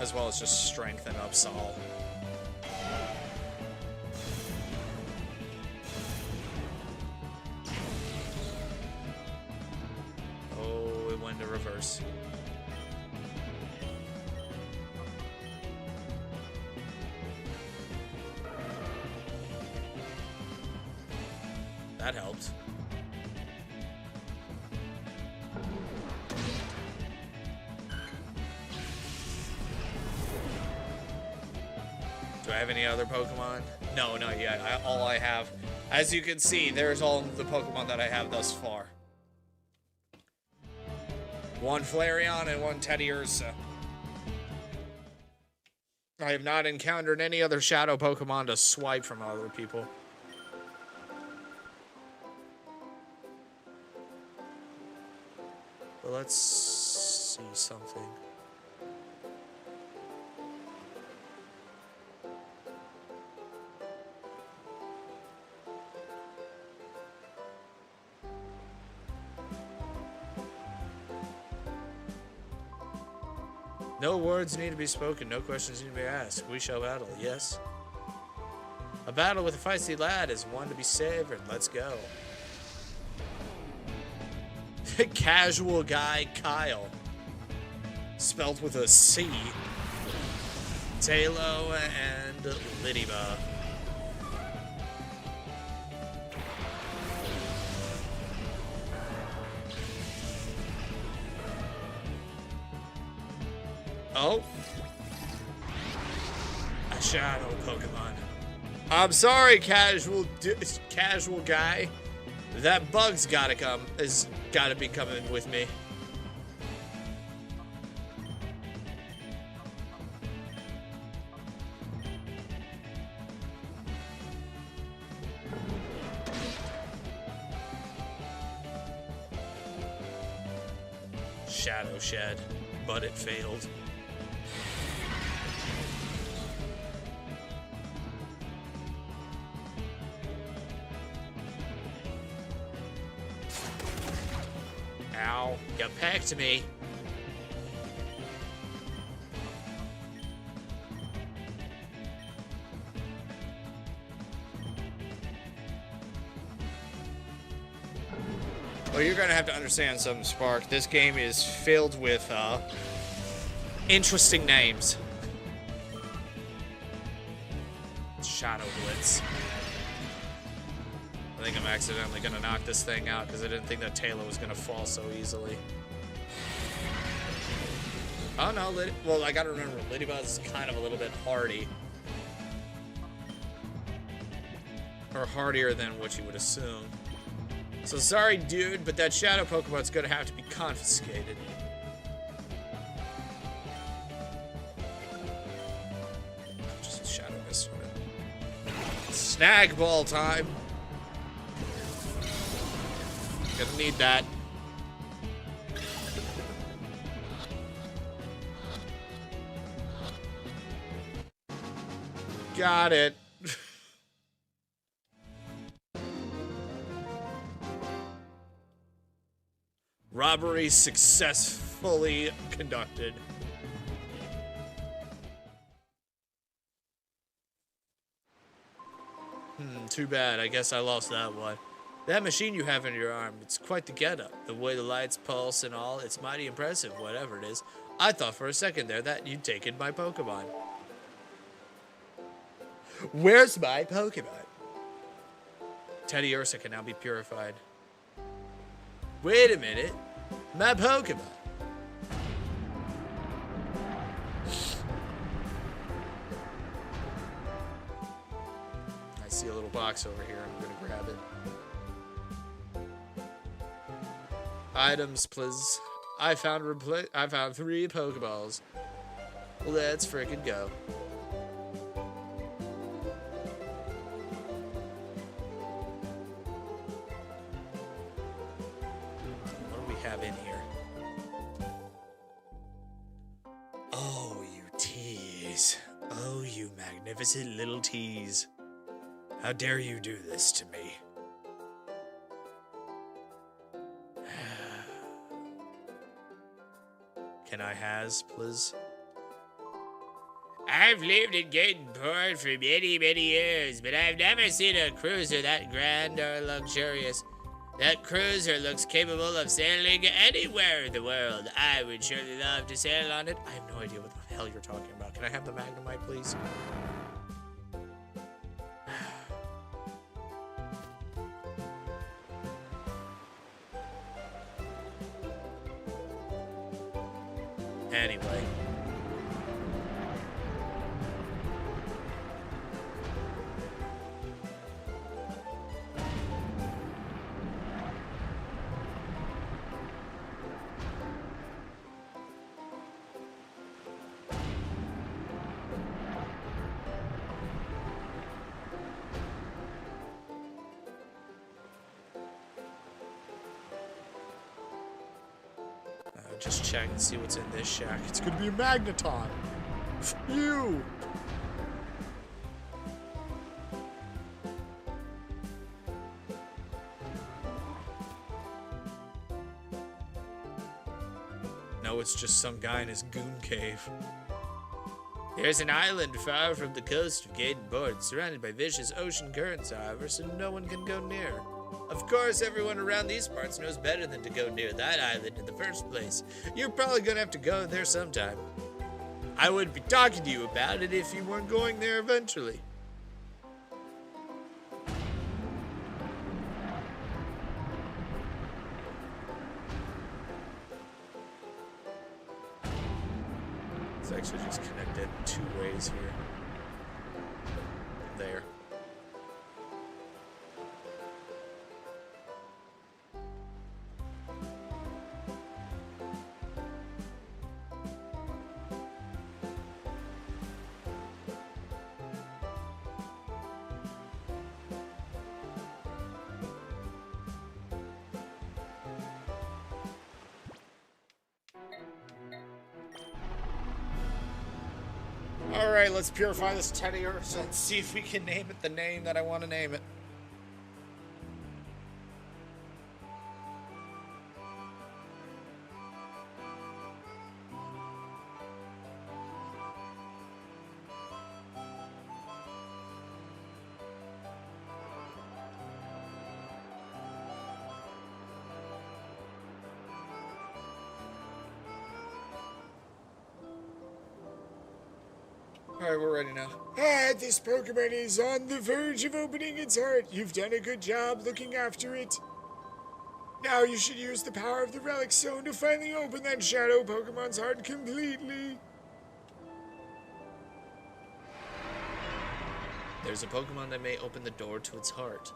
Speaker 1: As well as just strengthen up Saul. Oh, it went to reverse. That helped. Do I have any other Pokemon? No, not yet. All I have. As you can see, there's all the Pokemon that I have thus far. 1 Flareon and 1 Teddiursa. I have not encountered any other Shadow Pokemon to swipe from other people. But let's see something. No words need to be spoken, no questions need to be asked. We shall battle, yes? A battle with a feisty lad is one to be savored. Let's go. Casual guy Kyle. Spelt with a C. Talo and Lydiba. Oh. A shadow Pokemon. I'm sorry, casual guy. That bug's gotta be coming with me. Shadow Shed, but it failed. Ow, you pecked me. Well, you're gonna have to understand something, Spark. This game is filled with interesting names. Shadow Blitz. I think I'm accidentally gonna knock this thing out because I didn't think that Taylor was gonna fall so easily. Oh no, well, I gotta remember, Lidybuzz is kind of a little bit hardy. Or hardier than what you would assume. So sorry, dude, but that Shadow Pokemon's gonna have to be confiscated. Just a Shadow Mist. Snag Ball time. Gonna need that. Got it. Robbery successfully conducted. Too bad. I guess I lost that one. That machine you have in your arm, it's quite the get-up. The way the lights pulse and all, it's mighty impressive, whatever it is. I thought for a second there that you'd taken my Pokemon. Where's my Pokemon? Teddy Ursa can now be purified. Wait a minute. My Pokemon. I see a little box over here. I'm gonna grab it. Items, please. I found 3 Pokeballs. Let's freaking go. What do we have in here? Oh, you tease. Oh, you magnificent little tease. How dare you do this to me? Can I has, please?
Speaker 2: I've lived in Gatenport for many, many years, but I've never seen a cruiser that grand or luxurious. That cruiser looks capable of sailing anywhere in the world. I would surely love to sail on it. I have no idea what the hell you're talking about. Can I have the Magnemite, please?
Speaker 1: Anyway. Just check and see what's in this shack. It's gonna be a Magneton. Phew. know it's just some guy in his goon cave. There's an island far from the coast of Gaden Port, surrounded by vicious ocean currents, however, so no one can go near. Of course, everyone around these parts knows better than to go near that island in the first place. You're probably gonna have to go there sometime. I wouldn't be talking to you about it if you weren't going there eventually. It's actually just connected two ways here. There. Alright, let's purify this teddy ursa and see if we can name it the name that I want to name it. Alright, we're ready now.
Speaker 3: This Pokemon is on the verge of opening its heart. You've done a good job looking after it. Now you should use the power of the Relic Stone to finally open that Shadow Pokemon's heart completely.
Speaker 1: There's a Pokemon that may open the door to its heart.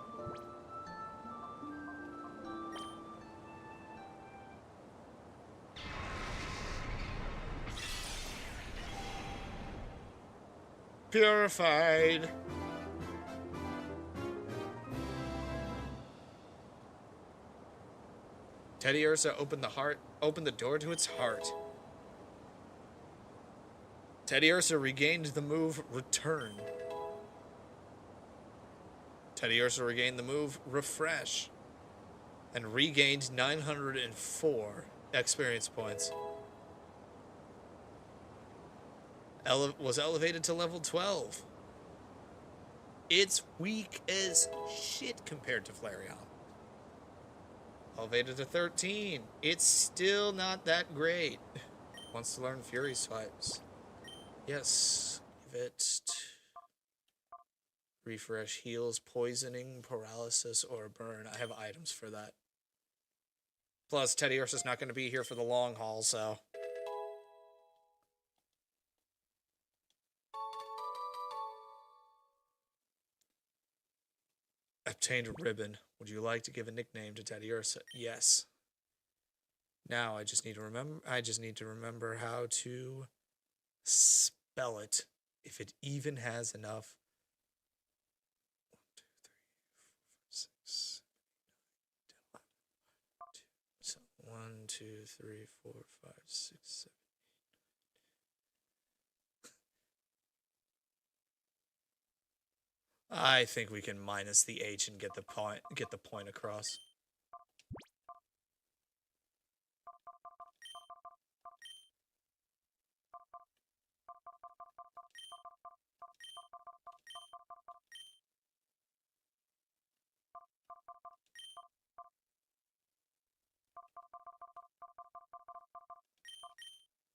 Speaker 1: Purified. Teddy Ursa opened the door to its heart. Teddy Ursa regained the move Return. Teddy Ursa regained the move Refresh and regained 904 experience points. Was elevated to level 12. It's weak as shit compared to Flareon. Elevated to 13. It's still not that great. Wants to learn Fury Swipes. Yes. Give it. Refresh, heals, poisoning, paralysis, or burn. I have items for that. Plus, Teddy Ursa's not going to be here for the long haul, so... Obtained a ribbon. Would you like to give a nickname to Teddy Ursa? Yes. Now I just need to remember how to spell it, if it even has enough. 1, 2, 3, 4, 5, 6, 7. I think we can minus the H and get the point across.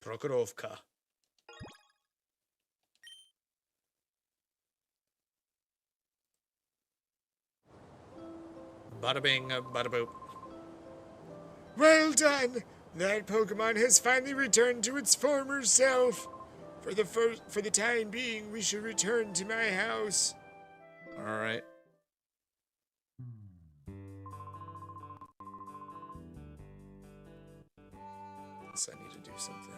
Speaker 1: Prokhorovka. Bada bing, bada boop.
Speaker 3: Well done! That Pokemon has finally returned to its former self. For the time being, we should return to my house.
Speaker 1: Alright. Guess I need to do something.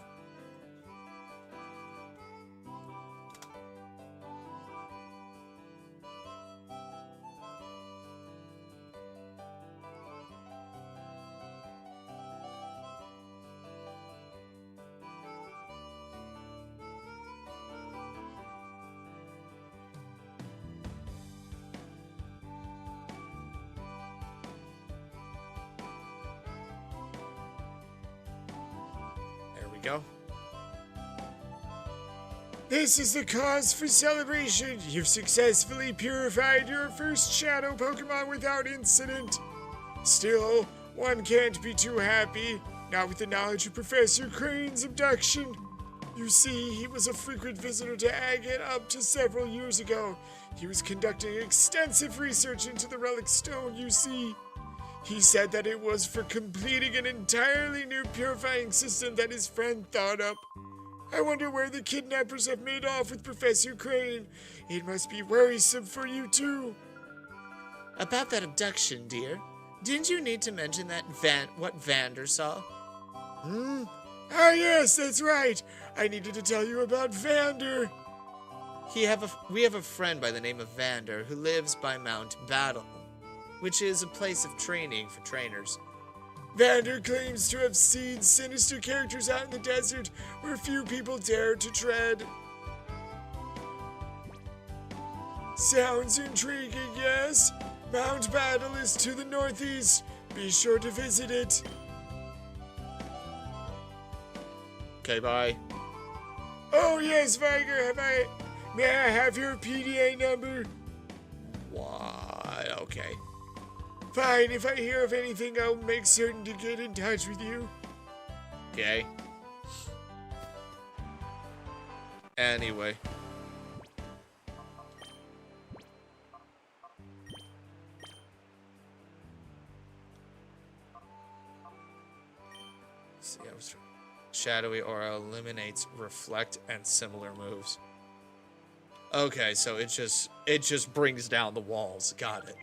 Speaker 1: we go.
Speaker 3: This is the cause for celebration. You've successfully purified your first shadow Pokemon without incident. Still, one can't be too happy, not with the knowledge of Professor Crane's abduction. You see, he was a frequent visitor to Agate up to several years ago. He was conducting extensive research into the relic stone, you see. He said that it was for completing an entirely new purifying system that his friend thought up. I wonder where the kidnappers have made off with Professor Crane. It must be worrisome for you too.
Speaker 2: About that abduction, dear. Didn't you need to mention that what Vander saw?
Speaker 3: Ah yes, that's right. I needed to tell you about Vander.
Speaker 2: We have a friend by the name of Vander who lives by Mount Battle, which is a place of training for trainers.
Speaker 3: Vander claims to have seen sinister characters out in the desert where few people dare to tread. Sounds intriguing, yes? Mount Battle is to the northeast. Be sure to visit it.
Speaker 1: Okay, bye.
Speaker 3: Oh yes, Viger, may I have your PDA number?
Speaker 1: What? Okay.
Speaker 3: Fine, if I hear of anything, I'll make certain to get in touch with you.
Speaker 1: Okay. Anyway. See, I was shadowy aura eliminates reflect and similar moves. Okay, so it just brings down the walls. Got it.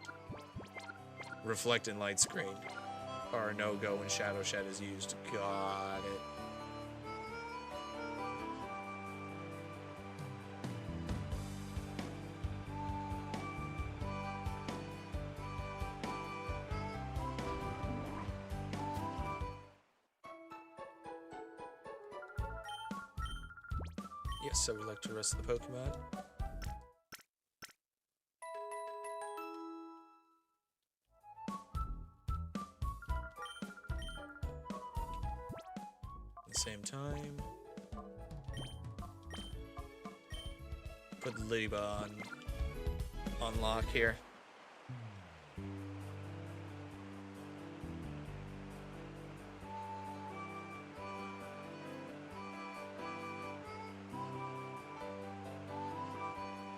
Speaker 1: Reflect and light screen are a no-go when Shadow Shed is used. Got it. Yes, so we like to rest the Pokemon. At the same time, put the Ladybug on lock here.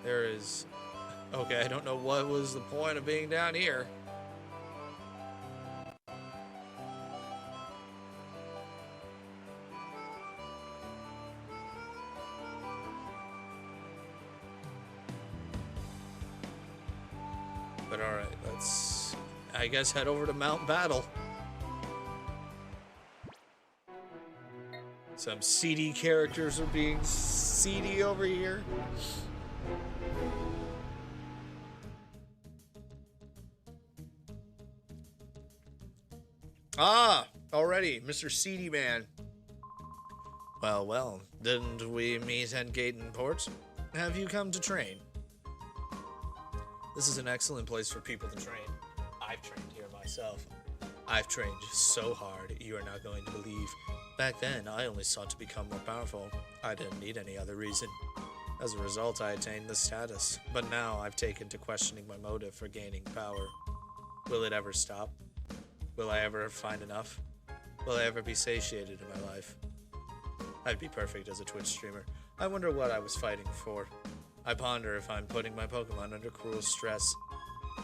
Speaker 1: There is... Okay, I don't know what was the point of being down here. But alright, let's, I guess, head over to Mount Battle. Some seedy characters are being seedy over here. Ah, already, Mr. Seedy Man. Well, well, didn't we meet at Gaten Port? Have you come to train? This is an excellent place for people to train. I've trained here myself. I've trained so hard, you are not going to believe. Back then, I only sought to become more powerful. I didn't need any other reason. As a result, I attained this status. But now, I've taken to questioning my motive for gaining power. Will it ever stop? Will I ever find enough? Will I ever be satiated in my life? I'd be perfect as a Twitch streamer. I wonder what I was fighting for. I ponder if I'm putting my Pokemon under cruel stress.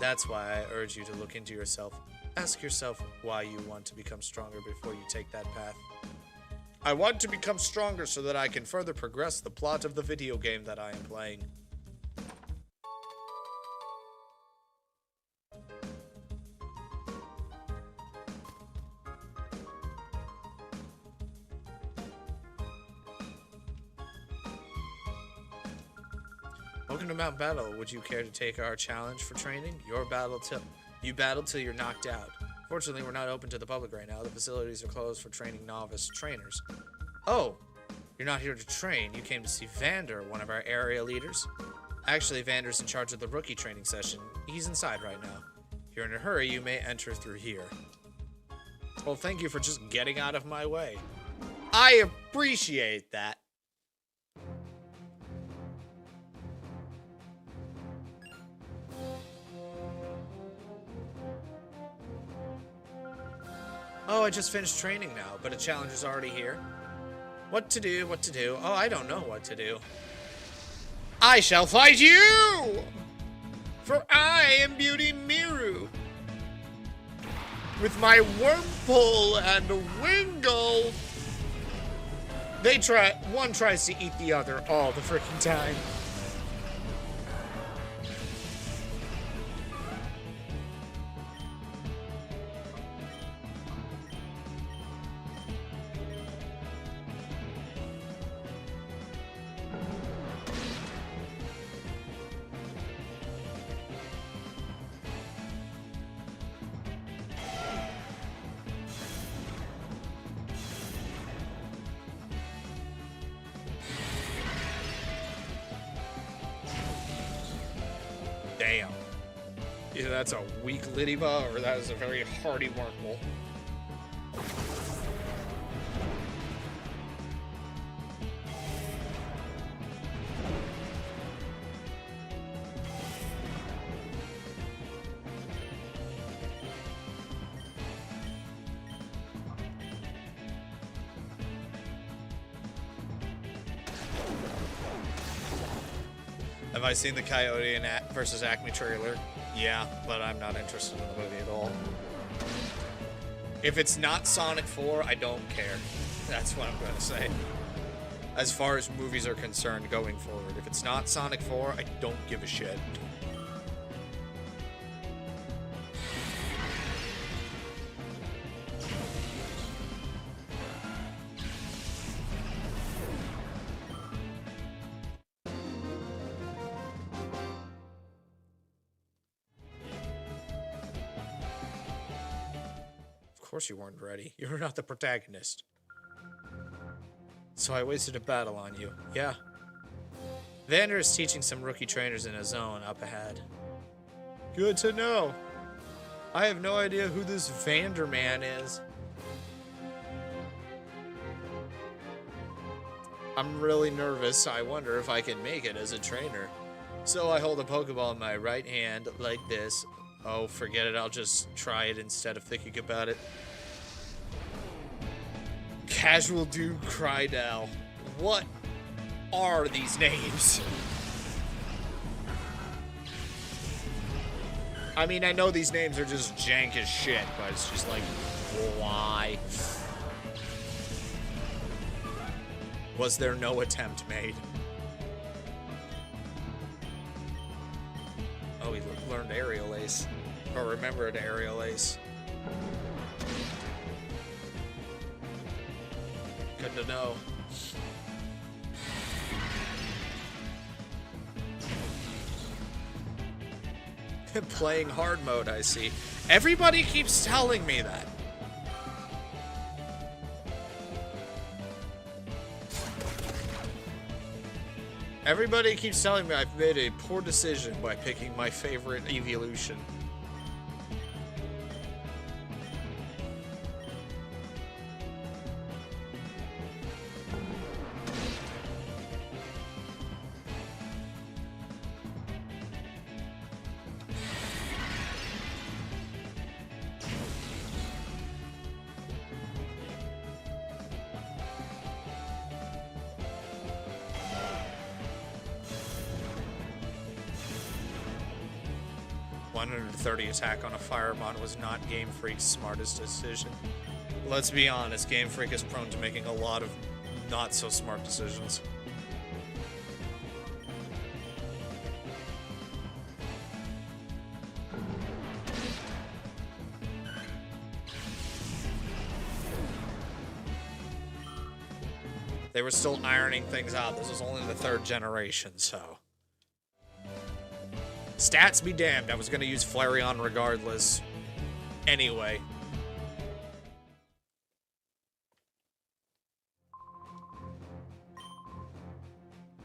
Speaker 1: That's why I urge you to look into yourself. Ask yourself why you want to become stronger before you take that path. I want to become stronger so that I can further progress the plot of the video game that I am playing. Welcome to Mount Battle. Would you care to take our challenge for training? You battle till you're knocked out. Fortunately, we're not open to the public right now. The facilities are closed for training novice trainers. Oh, you're not here to train. You came to see Vander, one of our area leaders. Actually, Vander's in charge of the rookie training session. He's inside right now. If you're in a hurry, you may enter through here. Well, thank you for just getting out of my way. I appreciate that. Oh, I just finished training now, but a challenge is already here. What to do, what to do? Oh, I don't know what to do. I shall fight you! For I am Beauty Miru. With my wormpole and wingle. One tries to eat the other all the freaking time. Damn. Either that's a weak Lidiva or that is a very hardy Wormhole. Have I seen the Coyote and versus Acme trailer? Yeah, but I'm not interested in the movie at all. If it's not Sonic 4, I don't care. That's what I'm going to say. As far as movies are concerned going forward, if it's not Sonic 4, I don't give a shit. Of course you weren't ready. You're not the protagonist. So I wasted a battle on you. Yeah. Vander is teaching some rookie trainers in a zone up ahead. Good to know. I have no idea who this Vander man is. I'm really nervous. I wonder if I can make it as a trainer. So I hold a Pokeball in my right hand like this. Oh, forget it. I'll just try it instead of thinking about it. Casual Dude Crydal. What are these names? I mean, I know these names are just jank as shit, but it's just like, why? Was there no attempt made? Oh, he learned Aerial Ace. Or remembered Aerial Ace. Good to know. Playing hard mode, I see. Everybody keeps telling me that. Everybody keeps telling me I've made a poor decision by picking my favorite evolution. .130 attack on a Firebond was not Game Freak's smartest decision. Let's be honest, Game Freak is prone to making a lot of not so smart decisions. They were still ironing things out. This was only the 3rd generation, so. Stats be damned, I was gonna use Flareon regardless. Anyway.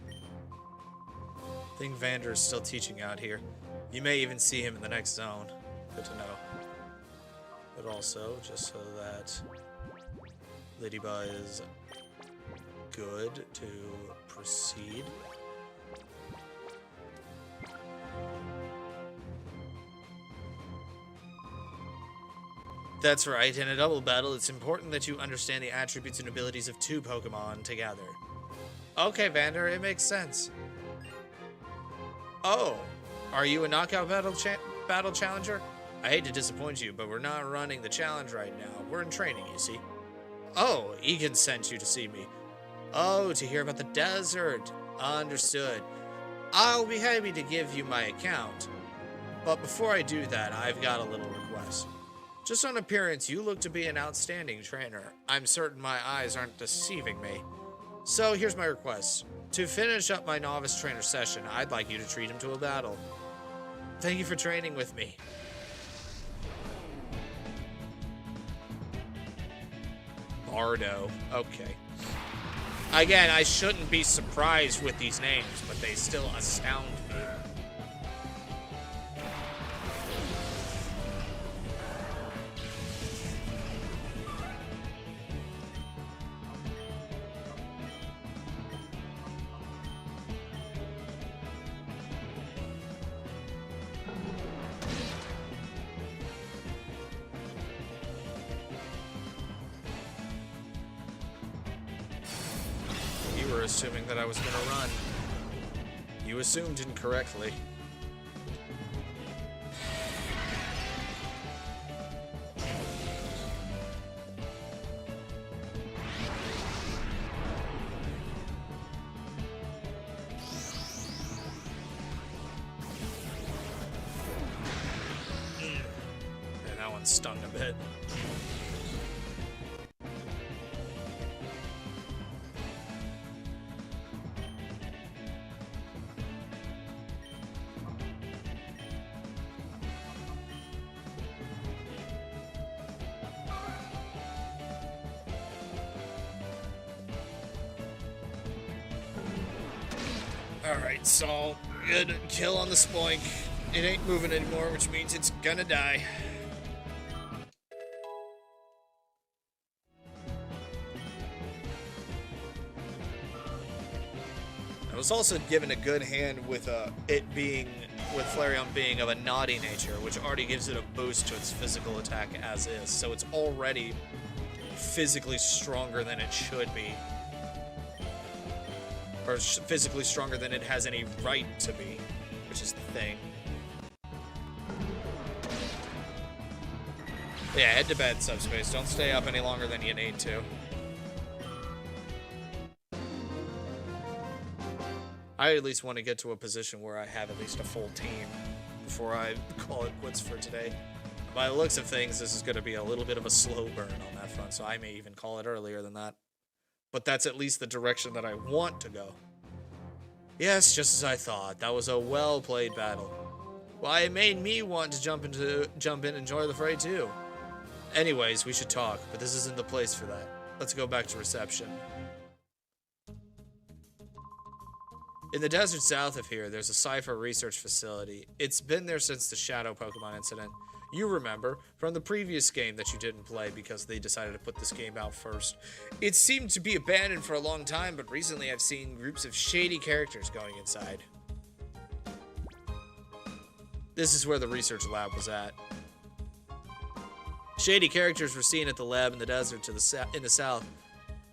Speaker 1: I think Vander is still teaching out here. You may even see him in the next zone. Good to know. But also, just so that Lidiba is good to proceed. That's right, in a double battle, it's important that you understand the attributes and abilities of two Pokemon together. Okay, Vander, it makes sense. Oh, are you a knockout battle challenger? I hate to disappoint you, but we're not running the challenge right now. We're in training, you see. Oh, Egan sent you to see me. Oh, to hear about the desert. Understood. I'll be happy to give you my account. But before I do that, I've got a little request. Just on appearance, you look to be an outstanding trainer. I'm certain my eyes aren't deceiving me. So here's my request. To finish up my novice trainer session, I'd like you to treat him to a battle. Thank you for training with me. Bardo. Okay. Again, I shouldn't be surprised with these names, but they still astound me. You were assuming that I was gonna run. You assumed incorrectly. And that one stung a bit. Alright, so good kill on the Spoink. It ain't moving anymore, which means it's gonna die. I was also given a good hand with Flareon being of a naughty nature, which already gives it a boost to its physical attack as is, so it's already physically stronger than it should be. Or physically stronger than it has any right to be, which is the thing. Yeah, head to bed, Subspace. Don't stay up any longer than you need to. I at least want to get to a position where I have at least a full team before I call it quits for today. By the looks of things, this is going to be a little bit of a slow burn on that front, so I may even call it earlier than that. But that's at least the direction that I want to go. Yes, just as I thought. That was a well-played battle. Why, it made me want to jump in and enjoy the fray too. Anyways, we should talk, but this isn't the place for that. Let's go back to reception. In the desert south of here, there's a Cypher research facility. It's been there since the Shadow Pokemon incident. You remember, from the previous game that you didn't play because they decided to put this game out first. It seemed to be abandoned for a long time, but recently I've seen groups of shady characters going inside. This is where the research lab was at. Shady characters were seen at the lab in the desert in the south.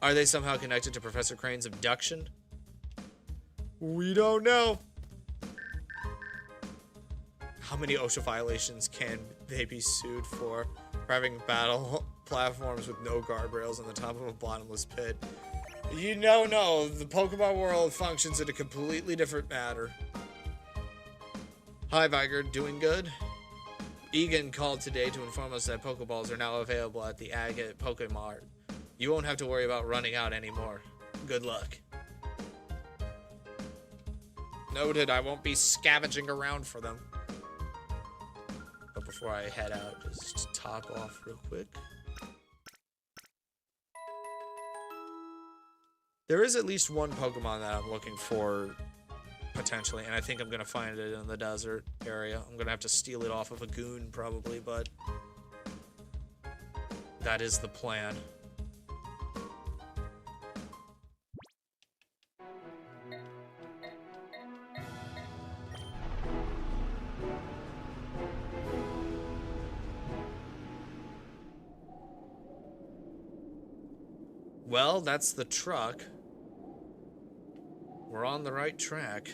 Speaker 1: Are they somehow connected to Professor Crane's abduction? We don't know. How many OSHA violations can they be sued for having battle platforms with no guardrails on the top of a bottomless pit? You know, no, the Pokemon world functions in a completely different manner. Hi, Viger, doing good? Egan called today to inform us that Pokeballs are now available at the Agate Pokemart. You won't have to worry about running out anymore. Good luck. Noted, I won't be scavenging around for them. But before I head out, just top off real quick. There is at least one Pokemon that I'm looking for, potentially, and I think I'm going to find it in the desert area. I'm going to have to steal it off of a goon, probably, but that is the plan. Well, that's the truck. We're on the right track.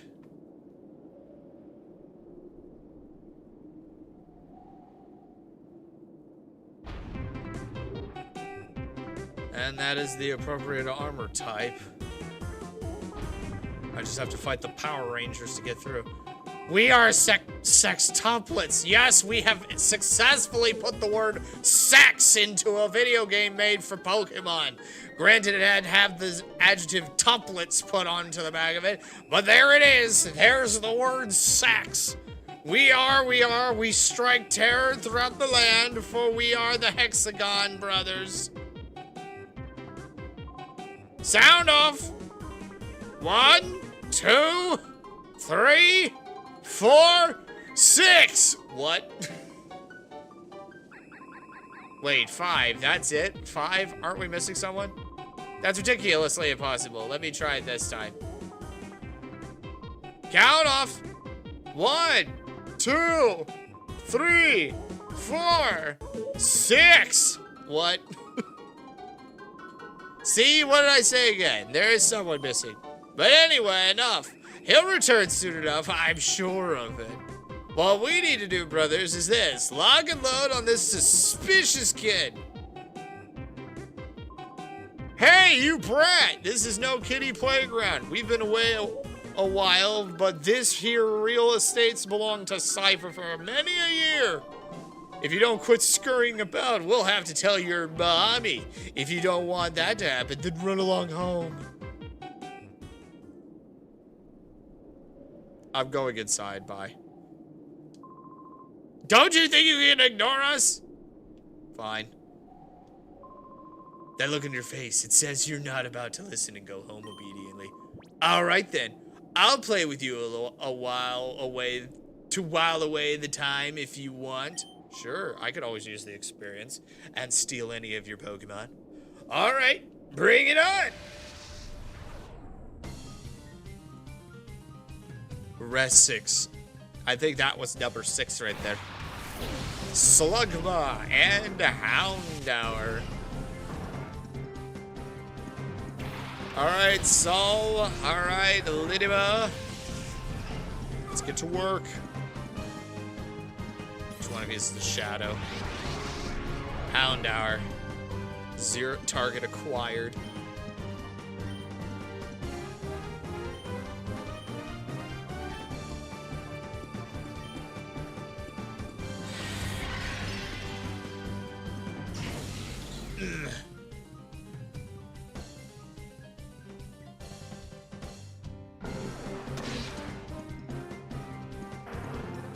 Speaker 1: And that is the appropriate armor type. I just have to fight the Power Rangers to get through. We are sextuplets. Yes, we have successfully put the word sex into a video game made for Pokemon. Granted, it had to have the adjective tuplets put onto the back of it, but there it is. There's the word sex. We strike terror throughout the land, for we are the Hexagon Brothers. Sound off. 1, 2, 3, 4, 6. What? Wait, 5. That's it? 5? Aren't we missing someone? That's ridiculously impossible. Let me try it this time. Count off. 1, 2, 3, 4, 6. What? See, what did I say again? There is someone missing. But anyway, enough. He'll return soon enough, I'm sure of it. What we need to do, brothers, is this. Lock and load on this suspicious kid. Hey, you brat! This is no kiddie playground. We've been away a while, but this here real estate's belonged to Cypher for many a year. If you don't quit scurrying about, we'll have to tell your mommy. If you don't want that to happen, then run along home. I'm going inside, bye. Don't you think you can ignore us? Fine. That look in your face, it says you're not about to listen and go home obediently. Alright then, I'll play with you a while away, to while away the time if you want. Sure, I could always use the experience and steal any of your Pokemon. Alright, bring it on! Rest 6. I think that was number 6 right there. Slugma and Houndour. Alright, Sol. Alright, Lidima. Let's get to work. Which one of you is the Shadow? Houndour. 0 target acquired.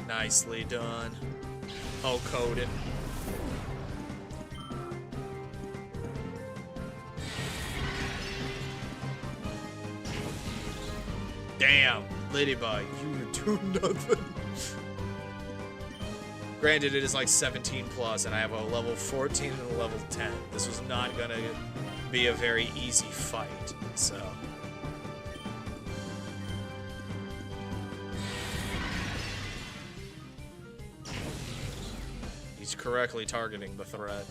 Speaker 1: Nicely done. Oh, coded. Damn, Ladybug, you do nothing. Granted, it is like 17 plus, and I have a level 14 and a level 10. This was not gonna be a very easy fight, so. He's correctly targeting the threat.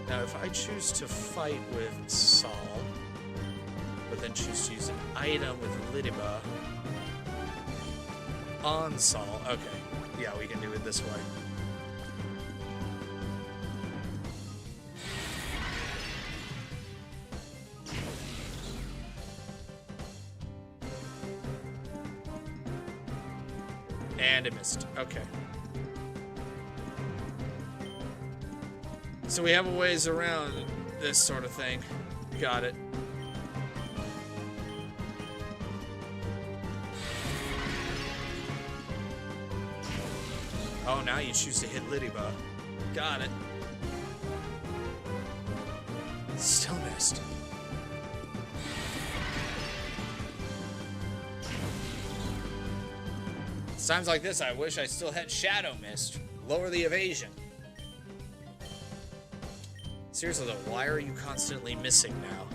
Speaker 1: Now, if I choose to fight with Sol, but then choose to use an item with Lidima on Sol, okay, yeah, we can do it this way. And it missed, okay. So we have a ways around this sort of thing. Got it. Oh, now you choose to hit Lidima. Got it. Still missed. Times like this, I wish I still had Shadow Mist. Lower the evasion. Seriously though, why are you constantly missing now?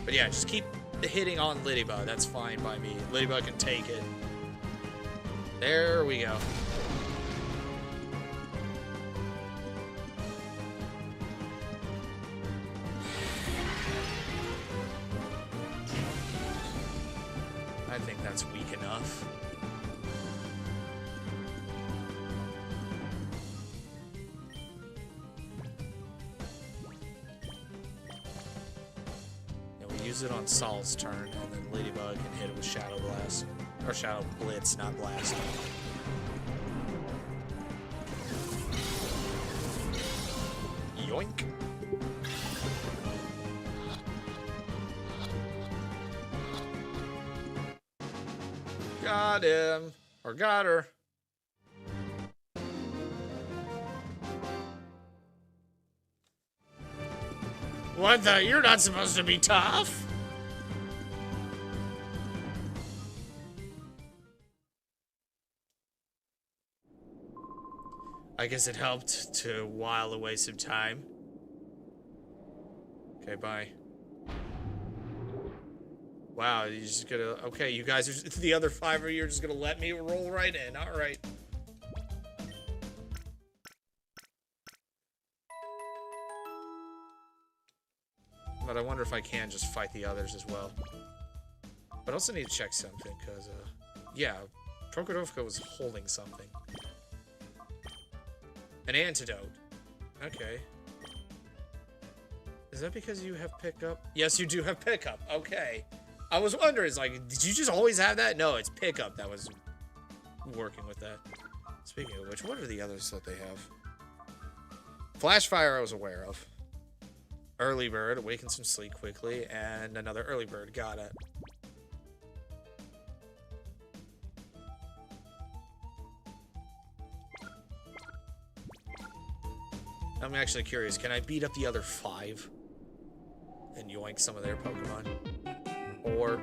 Speaker 1: But yeah, just keep hitting on Ladybug. That's fine by me. Ladybug can take it. There we go. I think that's weak enough. Use it on Saul's turn, and then Ladybug can hit it with Shadow Blast. Or Shadow Blitz, not Blast. Yoink. Got him. Or got her. What the? You're not supposed to be tough. I guess it helped to while away some time. Okay, bye. Wow, you're just gonna... Okay, you guys are... The other 5 of you are just gonna let me roll right in. Alright. But I wonder if I can just fight the others as well. But I also need to check something, because, yeah, Prokodovka was holding something. An antidote. Okay. Is that because you have pickup? Yes, you do have pickup. Okay. I was wondering, it's like, did you just always have that? No, it's pickup that was working with that. Speaking of which, what are the others that they have? Flash Fire I was aware of. Early Bird, awakens from sleep quickly, and another Early Bird. Got it. I'm actually curious, can I beat up the other 5 and yoink some of their Pokemon? Or...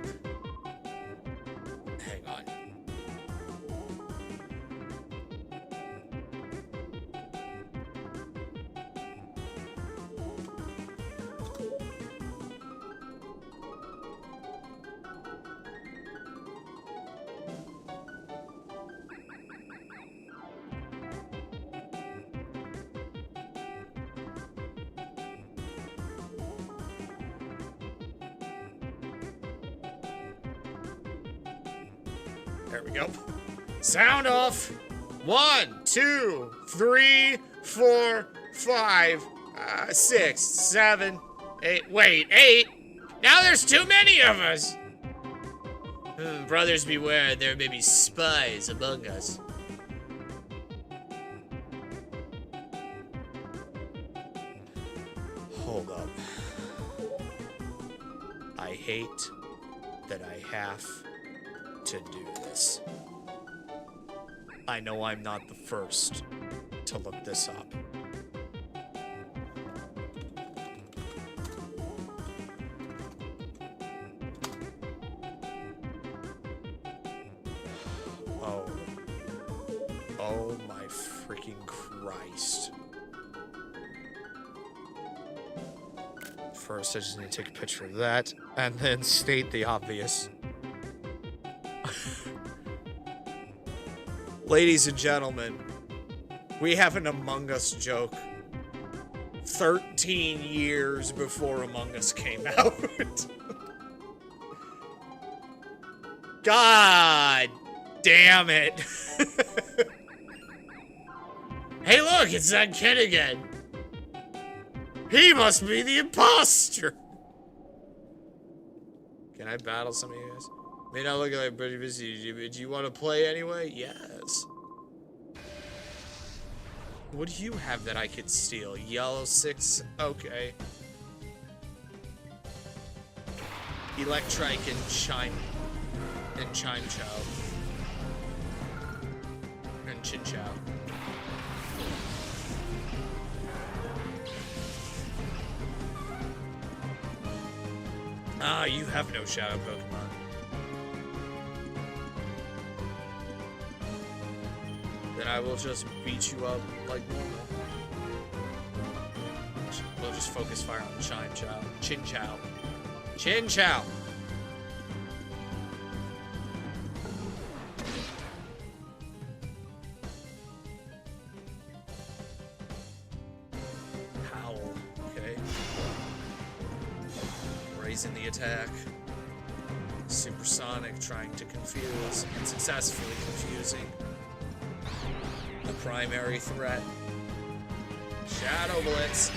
Speaker 1: hang on. There we go. Sound off. 1, 2, 3, 4, 5, 6, 7, 8. Wait, 8? Now there's too many of us. Brothers beware, there may be spies among us. Hold up. I hate that I have to do this. I know I'm not the first to look this up. Oh my freaking Christ. First, I just need to take a picture of that and then state the obvious. Ladies and gentlemen, we have an Among Us joke 13 years before Among Us came out. God damn it. Hey look, it's that kid again. He must be the imposter. Can I battle some of you guys? May not look like pretty busy. Do you want to play anyway? Yes. What do you have that I could steal? Yellow 6? Okay. Electrike and Chime Chow. And Chin Chow. Ah, you have no Shadow Pokemon. then I will just beat you up like normal. We'll just focus fire on Chin Chow. Chin Chow! Howl. Okay. Raising the attack. Supersonic trying to confuse and successfully confusing the primary threat. Shadow Blitz.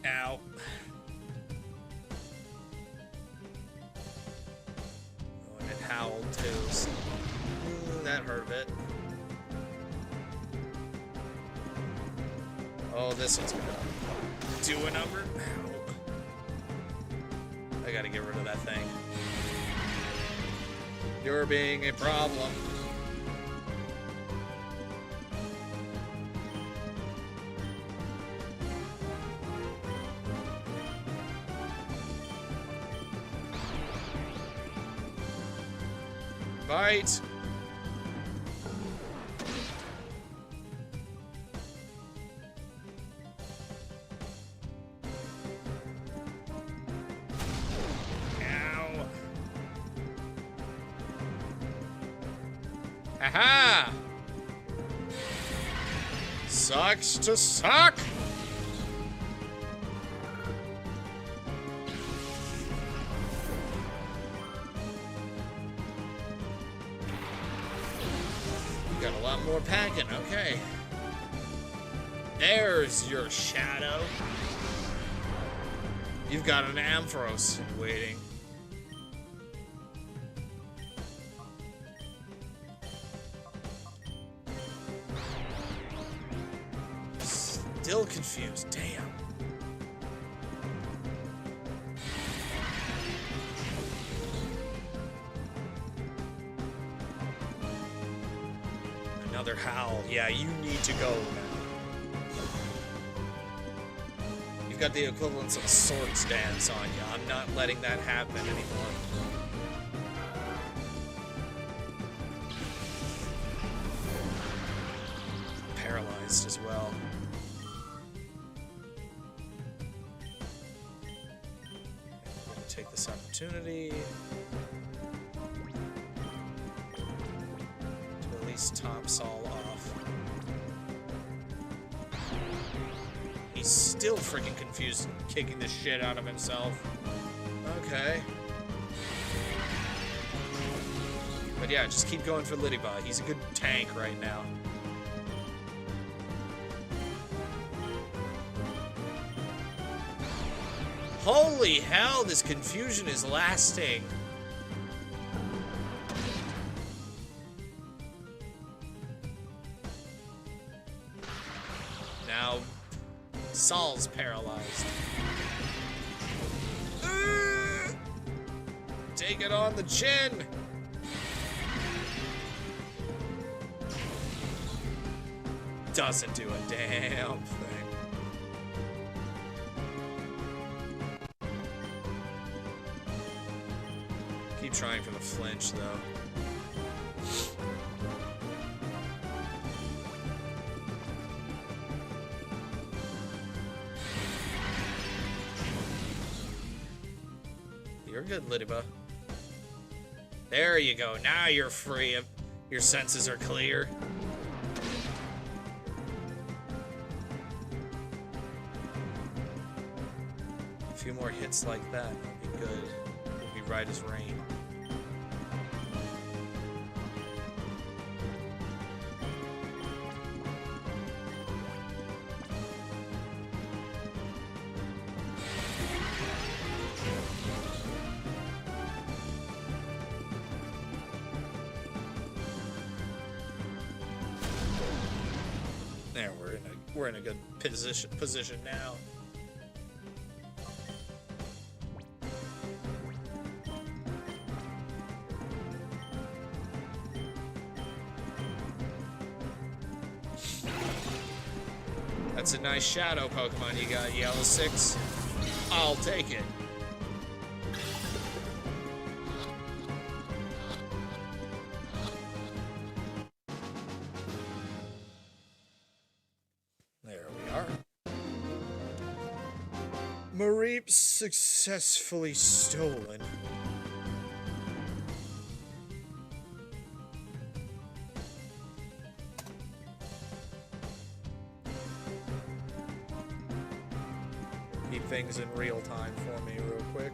Speaker 1: Ow. Oh, and it howled too. So, that hurt a bit. Oh, this one's gonna do a number. Ow. I gotta get rid of that thing. You're being a problem. Bite. Ow. Haha. Sucks to suck. Got a lot more packing, okay. There's your shadow. You've got an Ampharos waiting. Still confused, damn. Another howl. Yeah, you need to go now. You've got the equivalence of a swords dance on you. I'm not letting that happen anymore. Paralyzed as well. I'm gonna take this opportunity top Saul off. He's still freaking confused and kicking the shit out of himself. Okay. But yeah, just keep going for Lidiba. He's a good tank right now. Holy hell, this confusion is lasting. Now, Saul's paralyzed. Take it on the chin. Doesn't do a damn thing. Keep trying for the flinch, though. You're good, Lidiba. There you go. Now you're free. Your senses are clear. A few more hits like that would be good. Would be right as rain. There, we're in a good position now. a nice shadow Pokemon you got, Yellow 6. I'll take it. There we are. Mareep successfully stolen. Keep things in real time for me real quick.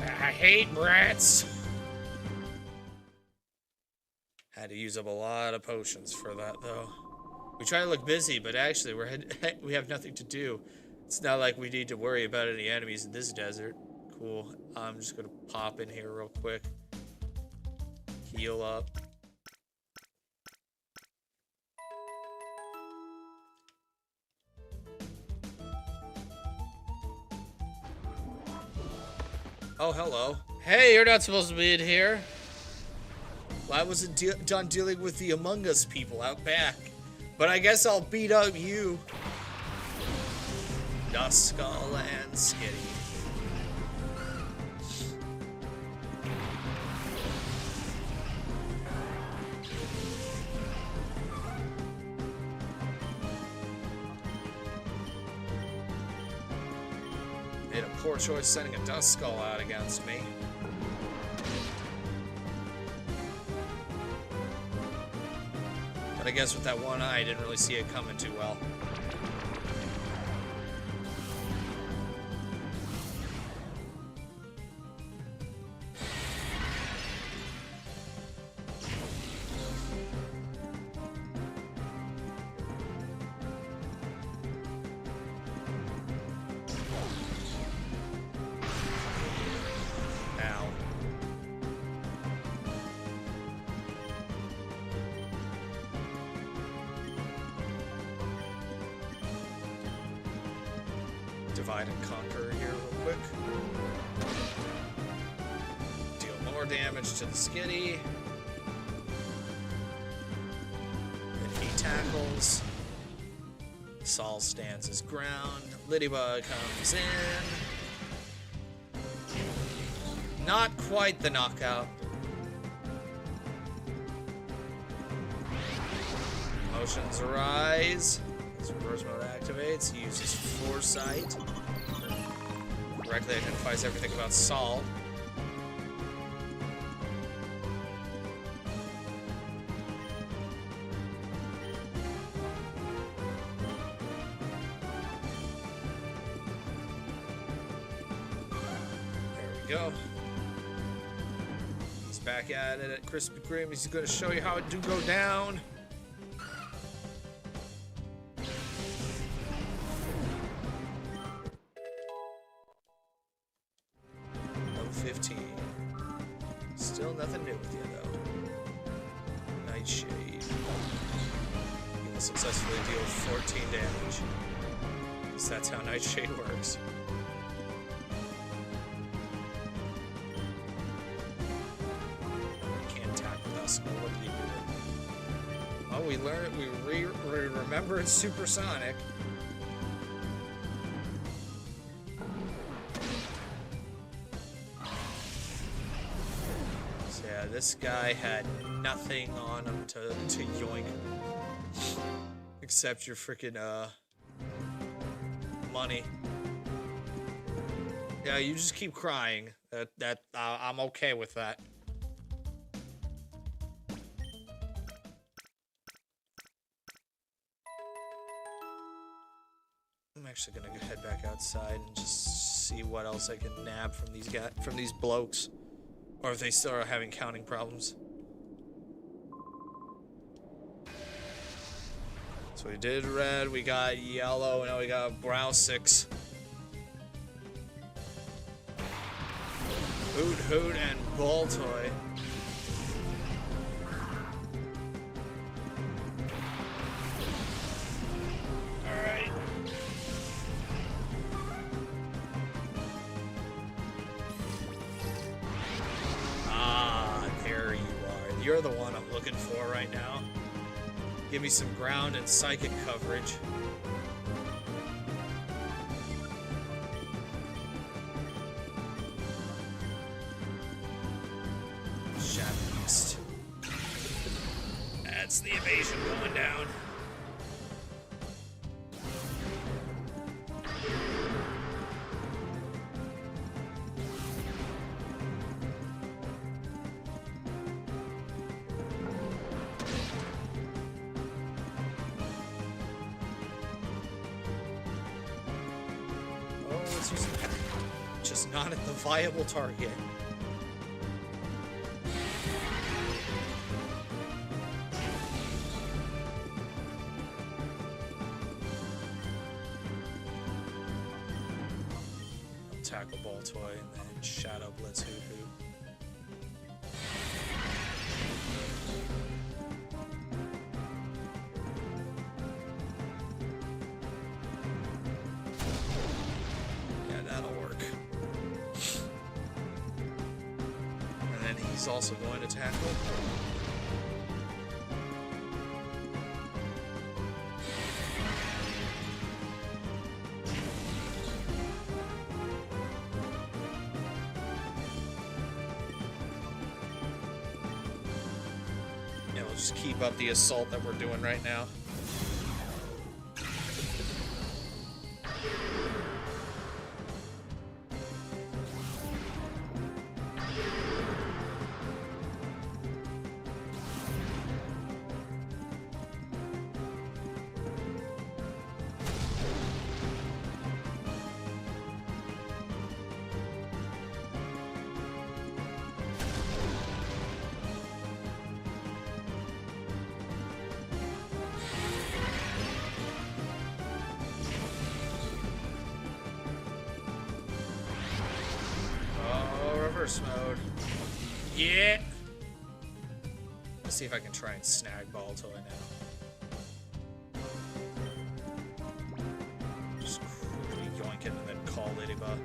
Speaker 2: I hate brats.
Speaker 1: Had to use up a lot of potions for that, though. We try to look busy, but actually we have nothing to do. It's not like we need to worry about any enemies in this desert. Cool. I'm just gonna pop in here real quick. Heal up. Oh, hello.
Speaker 2: Hey, you're not supposed to be in here.
Speaker 1: Well, I wasn't done dealing with the Among Us people out back. But I guess I'll beat up you. Duskull and Skitty. Made a poor choice sending a Duskull out against me. But I guess with that one eye, I didn't really see it coming too well. Ow. Divide and conquer here real quick. Deal more damage to the Skitty. Then he tackles. Saul stands his ground. Ladybug comes in. Not quite the knockout. Emotions arise. His reverse mode activates. He uses Foresight. Correctly identifies everything about Saul. There we go. He's back at it at Krispy Kreme. He's going to show you how it do go down. Level 15. Still nothing new with you, though. Nightshade. He will successfully deal 14 damage. Because that's how Nightshade works. What are you doing? Oh, we learned. We remember it's supersonic. So yeah, this guy had nothing on him to yoink, except your freaking money. Yeah, you just keep crying. I'm okay with that. I'm actually gonna head back outside and just see what else I can nab from these blokes, or if they still are having counting problems. So we did red, we got yellow, now we got brow 6. Hoot Hoot and Ball Toy. one I'm looking for right now. Give me some ground and psychic coverage. Shadow Beast. That's the evasion going down. Just not at the viable target. Tackle Ball Toy and then Shadow Blitz Hoo Hoo. He's also going to tackle. Yeah, we'll just keep up the assault that we're doing right now. Mode. Yeah. Let's see if I can try and snag Ball Toy now. Just quickly yoink it and then call Ladybug.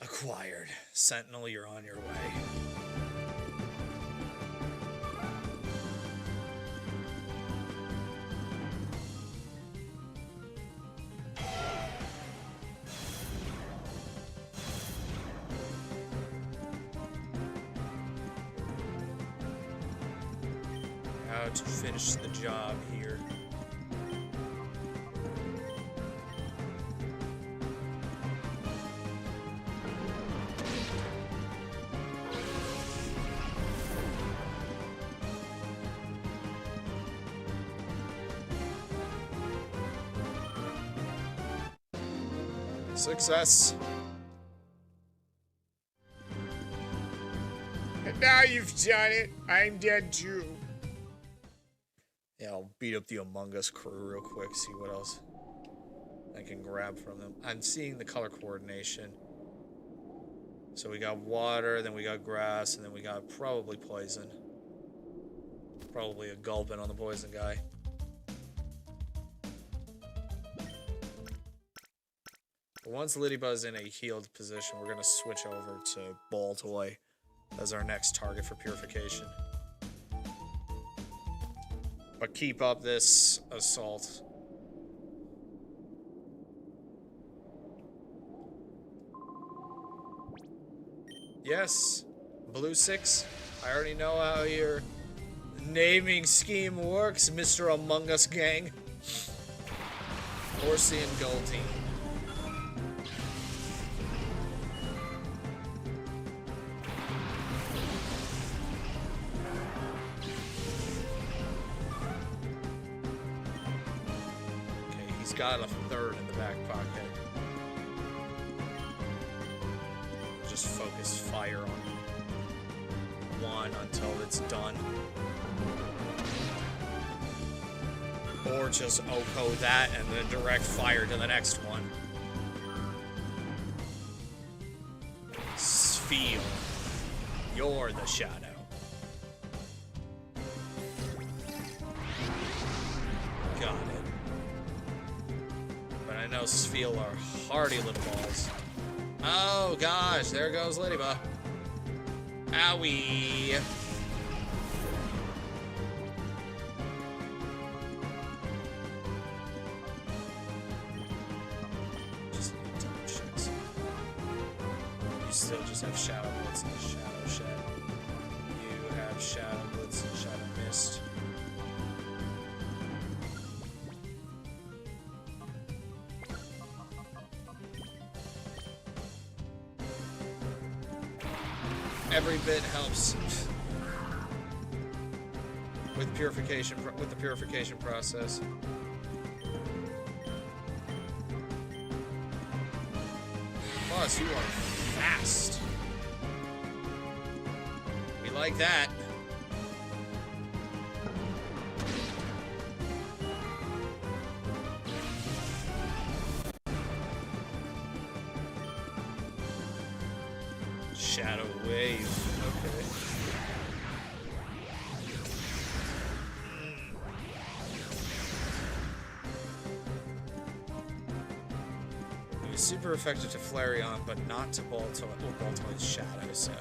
Speaker 1: Acquired. Sentinel, you're on your way. How to finish the job here. Success.
Speaker 3: And now you've done it. I'm dead too.
Speaker 1: Yeah, I'll beat up the Among Us crew real quick, see what else I can grab from them. I'm seeing the color coordination. So we got water, then we got grass, and then we got probably poison. Probably a gulping on the poison guy. Once Lidybuzz in a healed position, we're going to switch over to Ball Toy as our next target for purification. But keep up this assault. Yes, Blue 6. I already know how your naming scheme works, Mr. Among Us gang. Horsey and Goldie. Got a third in the back pocket. Just focus fire on one until it's done. Or just OHKO that and then direct fire to the next one. Feel. You're the shadow. Got it. But I know Sfeel are hardy little balls. Oh gosh, there goes Ladybug. Owie. Just need double checks. You still just have Shadow Blitz and Shadow Shed. You have Shadow Blitz and Shadow Mist. Every bit helps with purification, with the purification process. Plus, you are fast. We like that. Shadow Wave. Okay. It was super effective to Flareon, but not to Baltoy's Shadow, so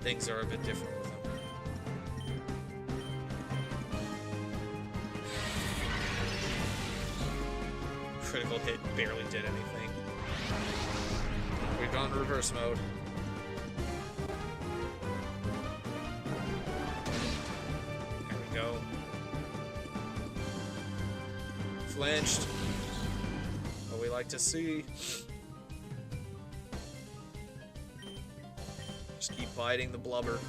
Speaker 1: things are a bit different with him. Critical hit barely did anything. We've gone to reverse mode. There we go. Flinched. What we like to see. Just keep biting the blubber.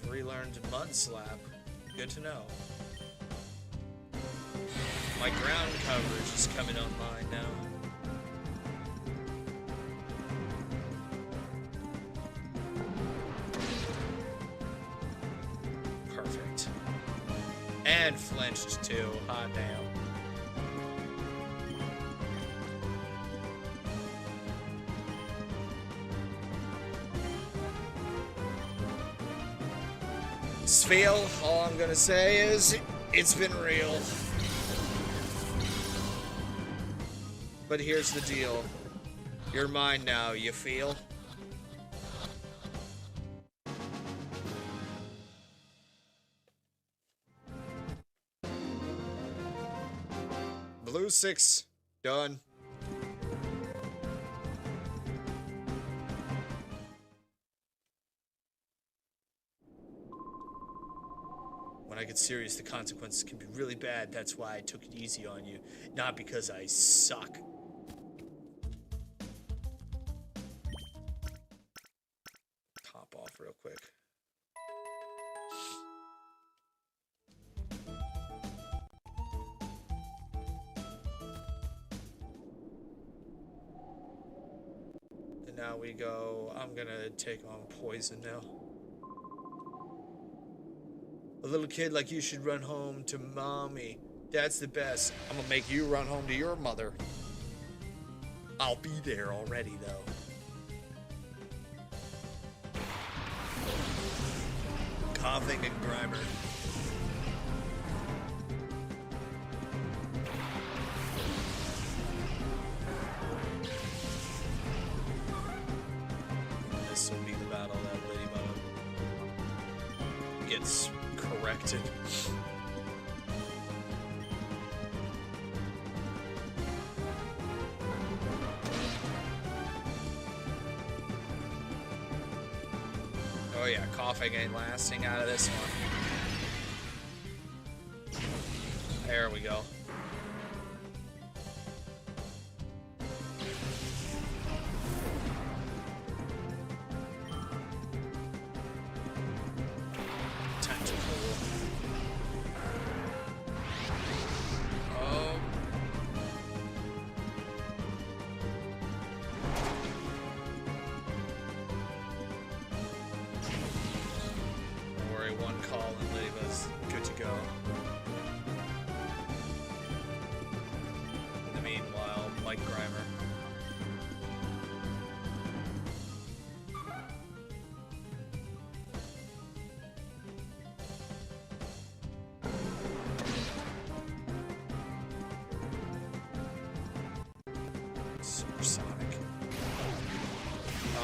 Speaker 1: Relearned Mud Slap. Good to know. My ground coverage is coming online now. Perfect. And flinched too. Hot damn. Sfeel, all I'm gonna say is, it's been real. But here's the deal. You're mine now, you feel? Blue 6, done. When I get serious, the consequences can be really bad. That's why I took it easy on you. Not because I suck. Top off real quick. And now we go, I'm gonna take on poison now. A little kid like you should run home to mommy. That's the best. I'm gonna make you run home to your mother. I'll be there already, though. Coughing and Grimer. This will be the battle that Ladybug gets corrected. Oh yeah, coughing ain't lasting out of this one. There we go. like Grimer. Supersonic.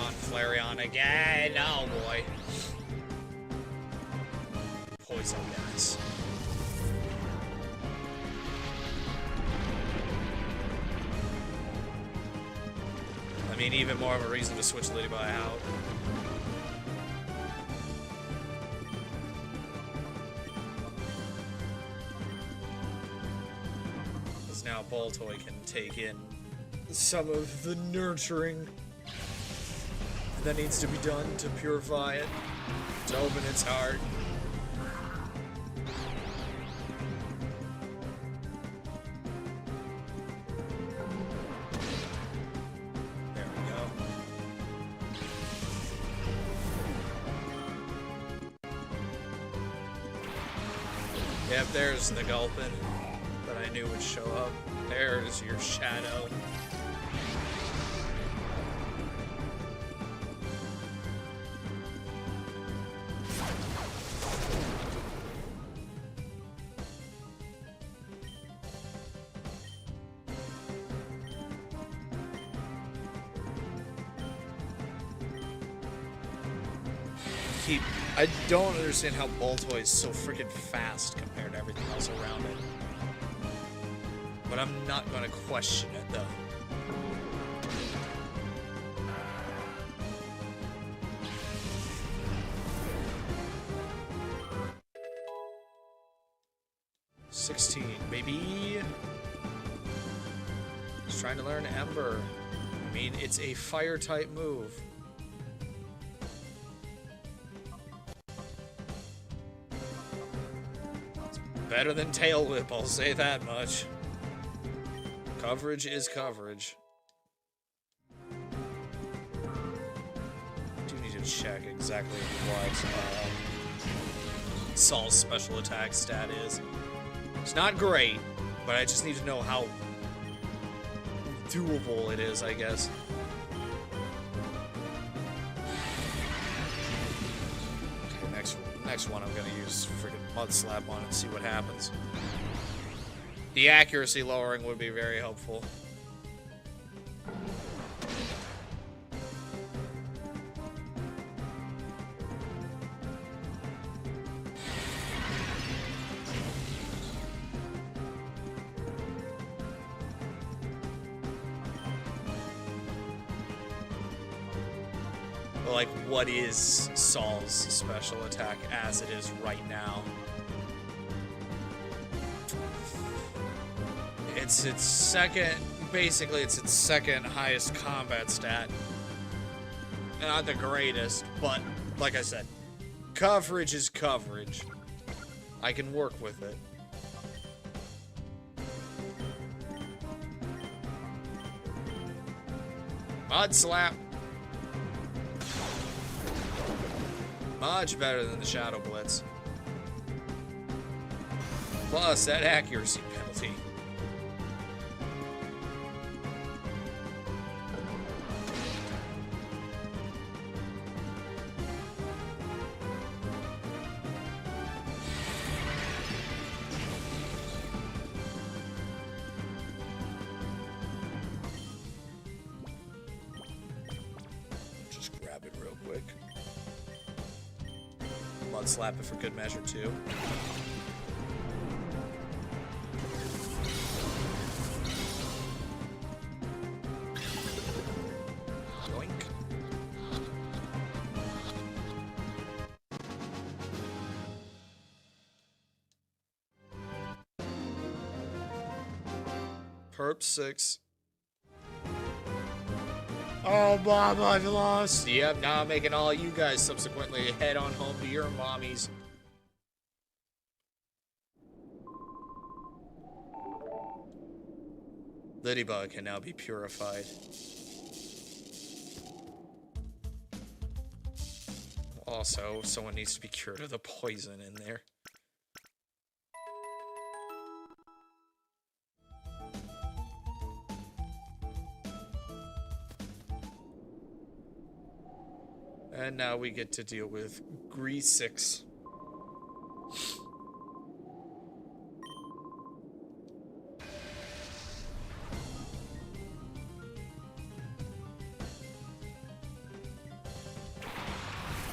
Speaker 1: On Flareon again. Oh boy. Poison gas. I mean, even more of a reason to switch Liddyby out. Because now Boltoy can take in some of the nurturing that needs to be done to purify it, to open its heart. There we go. Yep, there's the Gulpin that I knew would show up. There's your shadow. I don't understand how Boltoy is so freaking fast compared to everything else around it. But I'm not gonna question it though. $16, baby. Just trying to learn Ember. I mean, it's a fire type move. Better than Tail Whip, I'll say that much. Coverage is coverage. I do need to check exactly what Saul's special attack stat is. It's not great, but I just need to know how doable it is, I guess. Next one I'm gonna use freaking Mud Slap on it and see what happens. The accuracy lowering would be very helpful. Like, what is Saul's special attack as it is right now? It's its second, basically it's its second highest combat stat. Not the greatest, but like I said, coverage is coverage. I can work with it. Mud Slap. Much better than the Shadow Blitz. Plus, that accuracy penalty. Just grab it real quick. Mud Slap it for good measure, too. Yoink. Perp 6. Oh, Bob, I've lost. Yep, now I'm making all you guys subsequently head on home to your mommies. Lidybug can now be purified. Also, someone needs to be cured of the poison in there. And now we get to deal with Grease 6.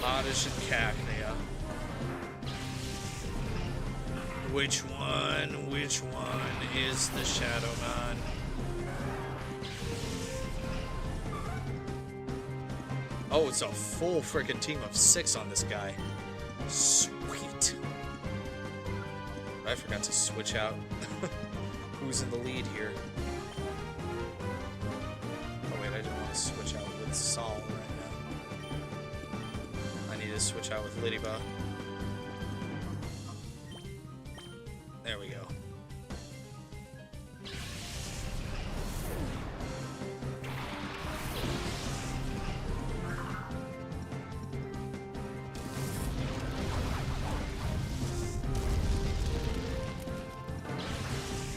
Speaker 1: Oddish and Cacnea. Which one is the Shadow Man? Oh, it's a full freaking team of 6 on this guy. Sweet. I forgot to switch out who's in the lead here. Oh wait, I didn't want to switch out with Saul right now. I need to switch out with Lydiba. There we go.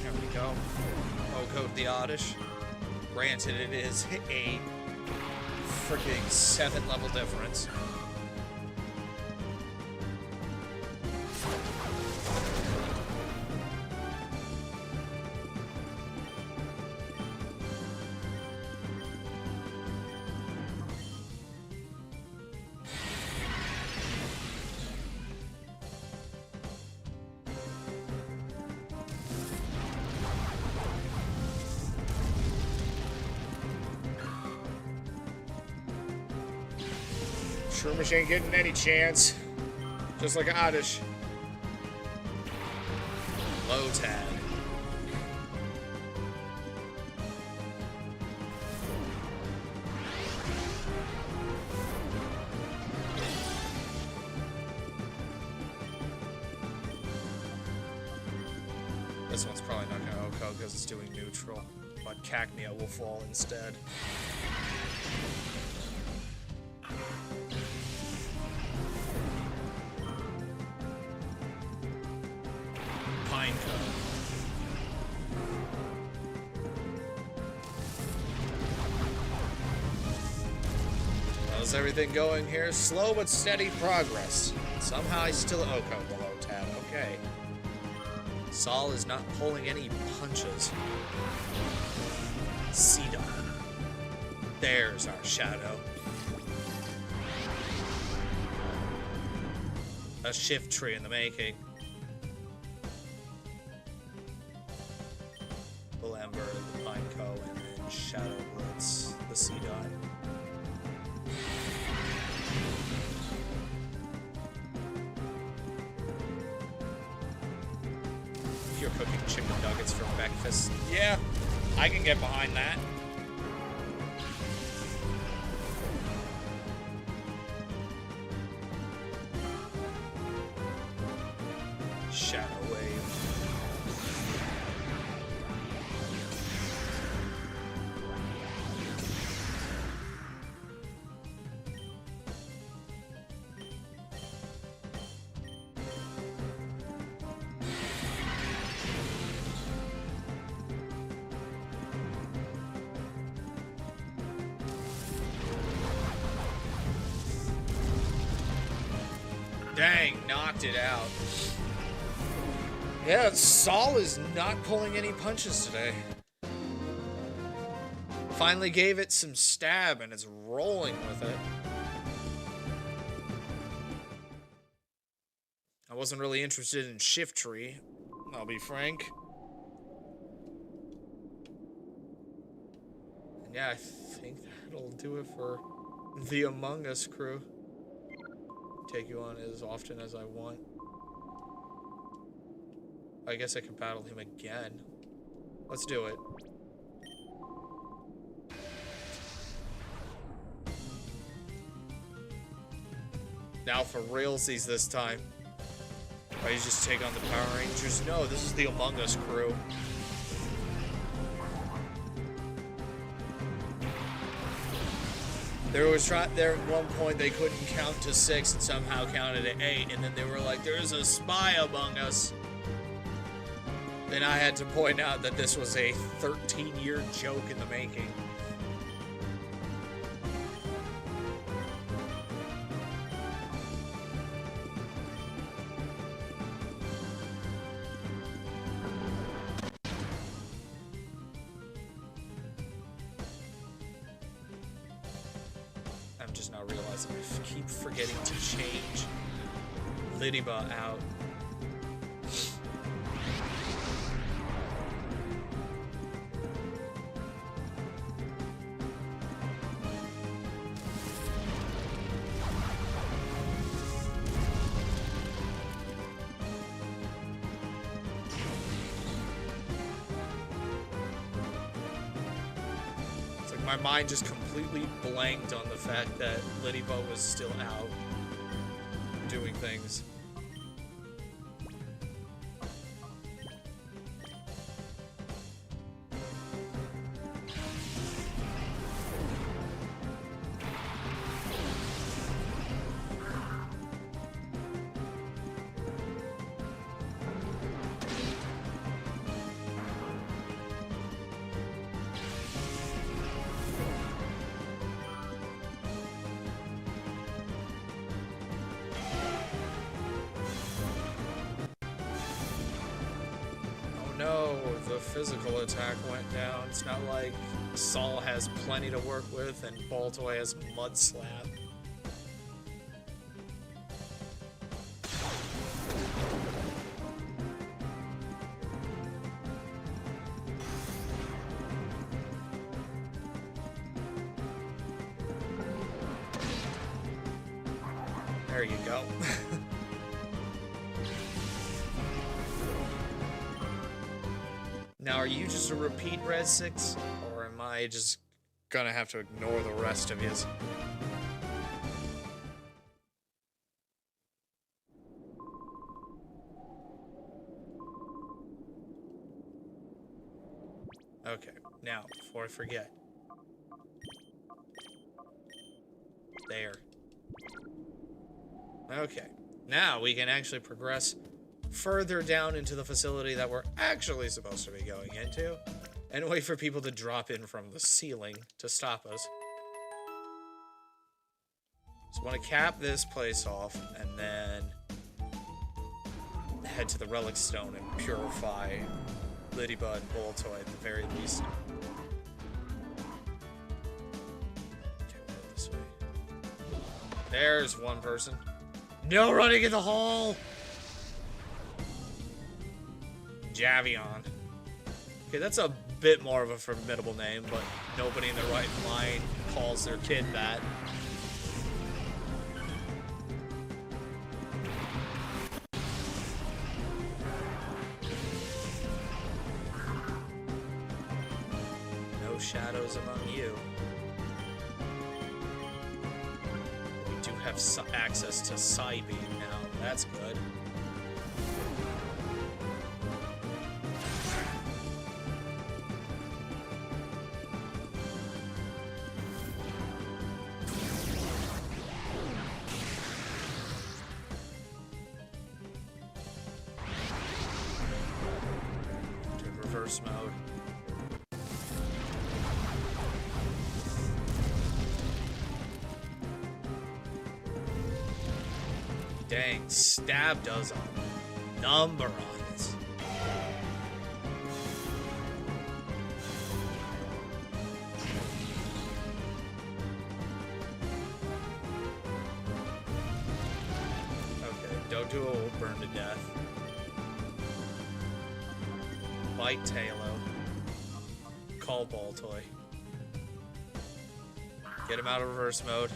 Speaker 1: There we go. Oko the Oddish. Granted, it is a freaking 7-level difference.
Speaker 3: Shroomish ain't getting any chance. Just like Oddish.
Speaker 1: Low tag. This one's probably not going to Oko because it's doing neutral, but Cacnea will fall instead. How's everything going here? Slow but steady progress. Somehow I still Oko below tab. Okay. Saul is not pulling any punches. Sidon. There's our shadow. A shift tree in the making. Ember, the Pineco, and then Shadow Blitz, the Sidon. You're cooking chicken nuggets for breakfast. Yeah, I can get behind that. Shadow Wave. Dang, knocked it out. Yeah, Saul is not pulling any punches today. Finally gave it some stab and it's rolling with it. I wasn't really interested in Shift Tree, I'll be frank. And yeah, I think that'll do it for the Among Us crew. Take you on as often as I want. I guess I can battle him again. Let's do it. Now for realsies this time. I just take on the Power Rangers? No, this is the Among Us crew. There at one point they couldn't count to 6 and somehow counted to 8, and then they were like, "There's a spy among us." And I had to point out that this was a 13-year joke in the making. just now realizing I keep forgetting to change Lydiba out. My mind just completely blanked on the fact that Lydiba was still out doing things. No, the physical attack went down. It's not like Saul has plenty to work with and Baltoy has Mud Slap. There you go. Now, are you just a repeat Red 6? Or am I just gonna have to ignore the rest of his? Okay, now, before I forget. There. Okay, now we can actually progress further down into the facility that we're actually supposed to be going into, and wait for people to drop in from the ceiling to stop us. So I want to cap this place off, and then head to the Relic Stone and purify Lydiba and Baltoy at the very least. Okay, we'll go this way. There's one person. No running in the hole! Javion. Okay, that's a bit more of a formidable name, but nobody in their right mind calls their kid that. No shadows among you. We do have access to Psybeam now. That's good. Reverse mode. Dang, stab does a number on this. Okay, Doduo will burn to death. Bite Talo. Call Baltoy. Get him out of reverse mode.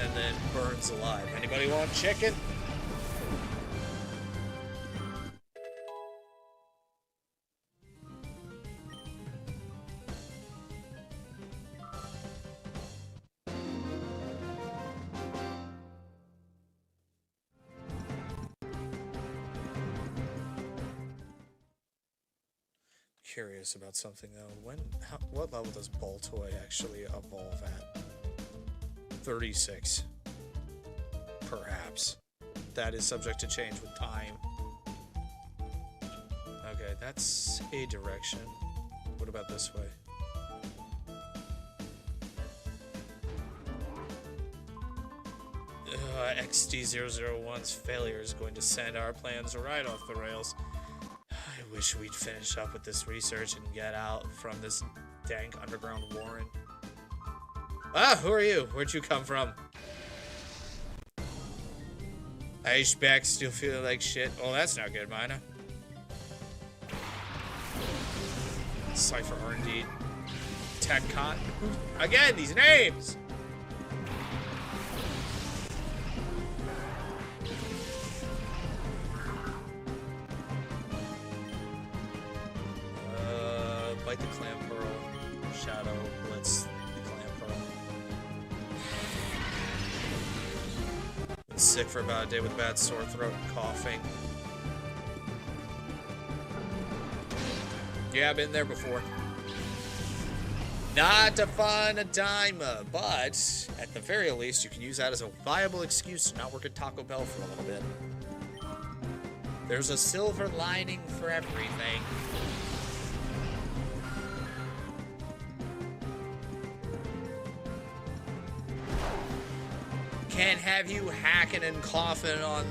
Speaker 1: And then burns alive. Anybody want chicken? Curious about something though. What level does Baltoy actually evolve at? 36. Perhaps. that is subject to change with time. Okay, that's a direction. What about this way? XD001's failure is going to send our plans right off the rails. I wish we'd finish up with this research and get out from this dank underground warren. Ah, who are you? Where'd you come from? Iceback still feeling like shit. Oh, that's not good, Mina. Cypher R&D. Tech Con. Again, these names! Bite the Clam Pearl. Shadow. Blitz the Clam Pearl. Been sick for about a day with bad sore throat and coughing. Yeah, I've been there before. Not a fun time, but at the very least, you can use that as a viable excuse to not work at Taco Bell for a little bit. There's a silver lining for everything. Can't have you hacking and coughing on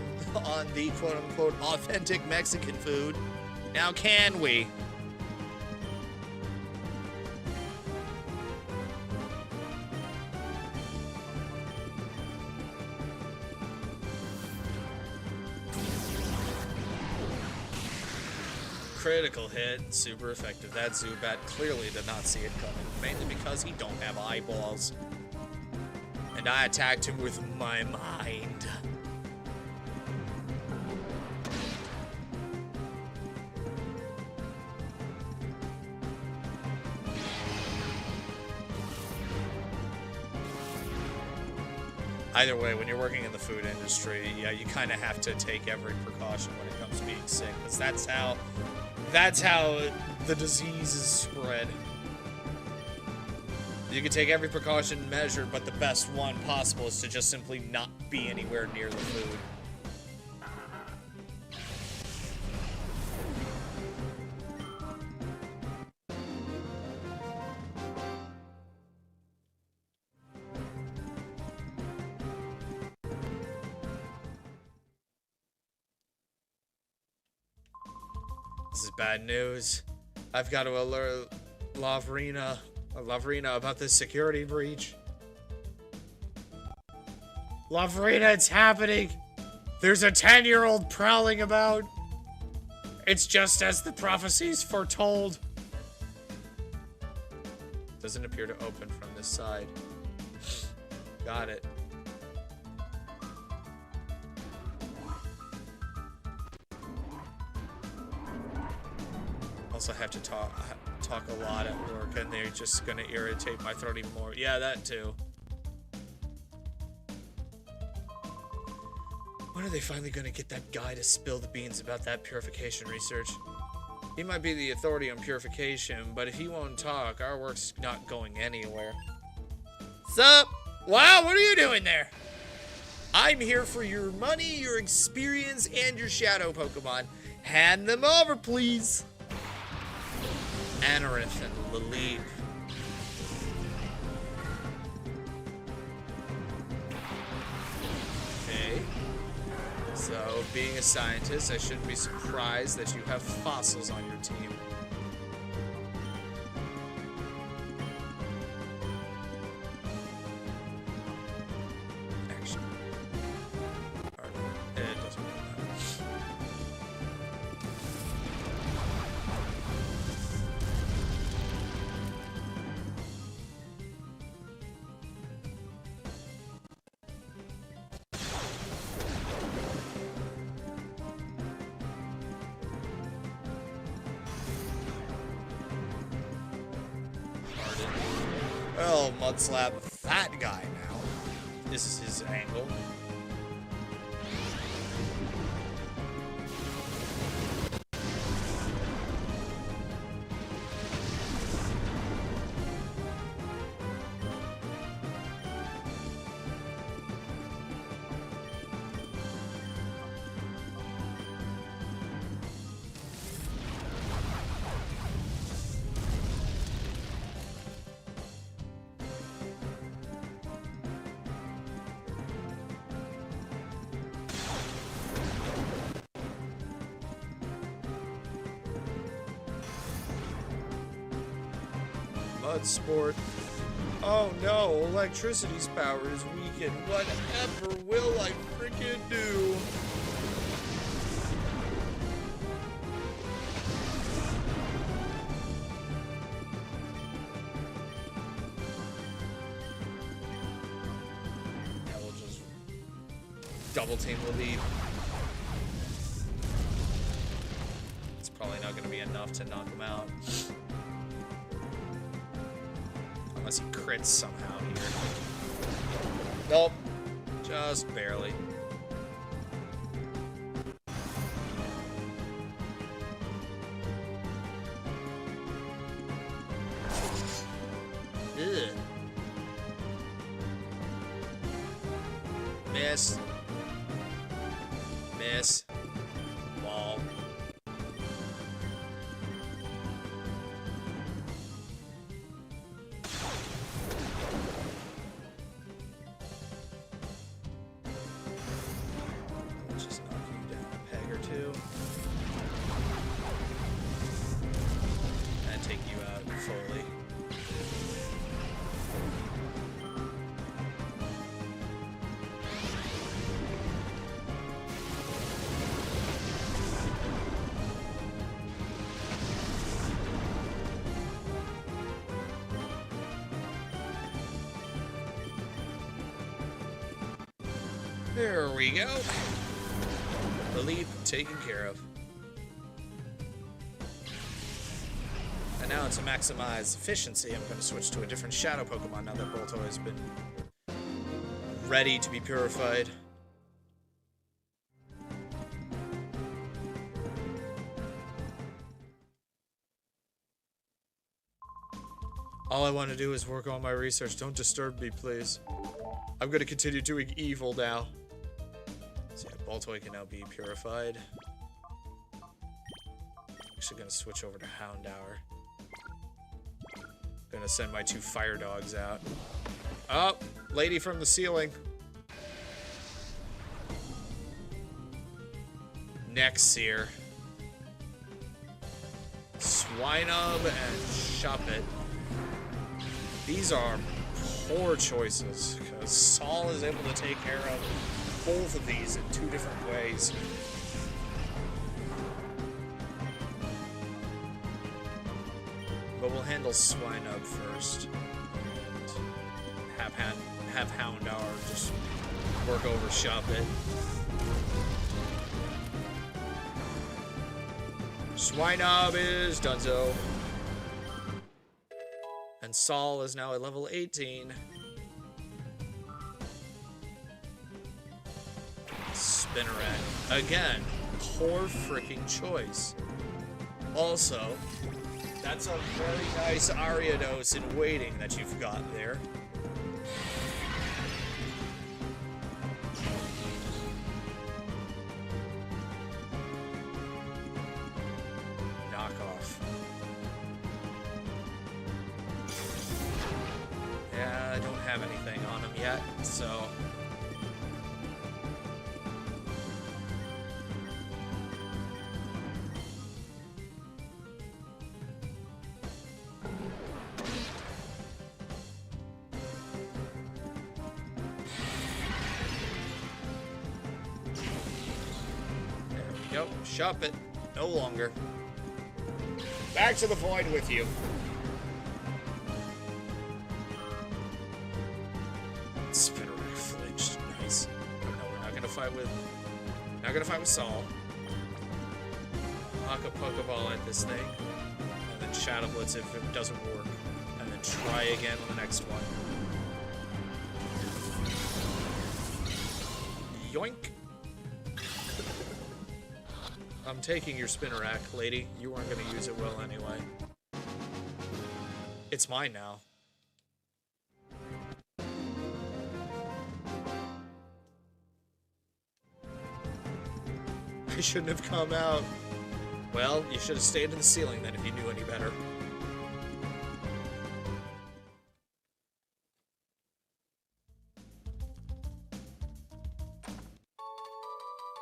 Speaker 1: the quote-unquote authentic Mexican food. Now can we? Critical hit, super effective. That Zubat clearly did not see it coming, mainly because he don't have eyeballs. And I attacked him with my mind. Either way, when you're working in the food industry, yeah, you kind of have to take every precaution when it comes to being sick, because that's how the disease is spread. You can take every precaution measured, but the best one possible is to just simply not be anywhere near the food. This is bad news. I've got to alert Lavrina about this security breach. Lavrina, it's happening. There's a 10-year-old prowling about. It's just as the prophecies foretold. Doesn't appear to open from this side. Got it. Also have to talk a lot at work, and they're just gonna irritate my throat even more. Yeah, that too. When are they finally gonna get that guy to spill the beans about that purification research? He might be the authority on purification, but if he won't talk, our work's not going anywhere. Sup? Wow, what are you doing there? I'm here for your money, your experience, and your shadow Pokemon. Hand them over, please. Anorith and Lilith. Okay. So, being a scientist, I shouldn't be surprised that you have fossils on your team. Actually. It doesn't really matter. Well, Mudslap that guy now. This is his angle. God, sport. Oh no, electricity's power is weakened. Whatever will I freaking do? Yeah, we'll just double team the lead. It's probably not going to be enough to knock him out. Unless he crits somehow here. Nope. Just barely. Ugh. Miss. Miss. Ball. Just knock you down a peg or two. And take you out fully. There we go. The lead taken care of. And now to maximize efficiency, I'm going to switch to a different shadow Pokemon now that Bolto has been ready to be purified. All I want to do is work on my research. Don't disturb me, please. I'm going to continue doing evil now. So yeah, Baltoy can now be purified. Actually going to switch over to Houndour. Going to send my 2 fire dogs out. Oh, lady from the ceiling. Next Seer. Swinub and Shuppet. These are poor choices, because Saul is able to take care of both of these in 2 different ways. But we'll handle Swinub first, and have Houndour just work over Shuppet. Swinub is donezo. And Saul is now at level 18. Spinnerack. Again, poor freaking choice. Also, that's a very nice Ariados in waiting that you've got there. Knockoff. Yeah, I don't have anything on him yet, so... There we go. Shop it. No longer. Back to the void with you. Spinnerack flinched. Nice. No, we're not gonna fight with. Not gonna fight with Saul. Knock a Pokeball at this thing, and then Shadow Blitz if it doesn't work, and then try again on the next one. Yoink! I'm taking your Spinnerack, lady. You weren't gonna use it well anyway. It's mine now. I shouldn't have come out. Well, you should have stayed in the ceiling then if you knew any better.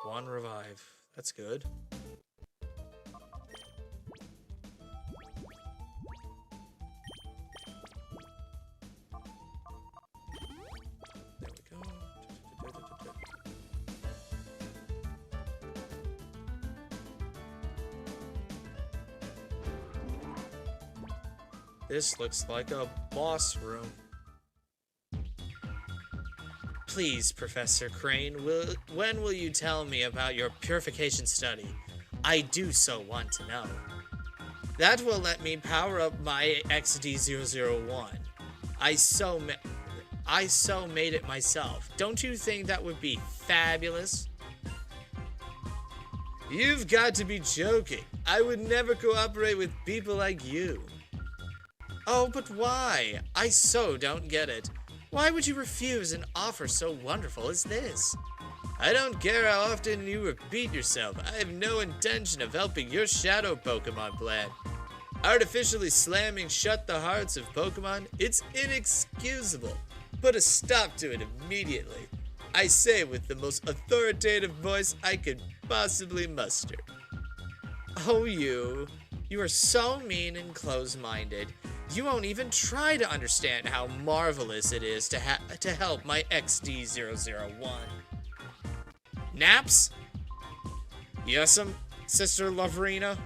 Speaker 1: One revive. That's good. This looks like a boss room. Please, Professor Crane, when will you tell me about your purification study? I do so want to know. That will let me power up my XD001. I so made it myself. Don't you think that would be fabulous? You've got to be joking. I would never cooperate with people like you. Oh, but why? I so don't get it. Why would you refuse an offer so wonderful as this? I don't care how often you repeat yourself. I have no intention of helping your shadow Pokemon plan. Artificially slamming shut the hearts of Pokemon, it's inexcusable. Put a stop to it immediately. I say with the most authoritative voice I could possibly muster. Oh, you are so mean and close-minded. You won't even try to understand how marvelous it is to help my XD001. Naps? Yes'm, Sister Loverina?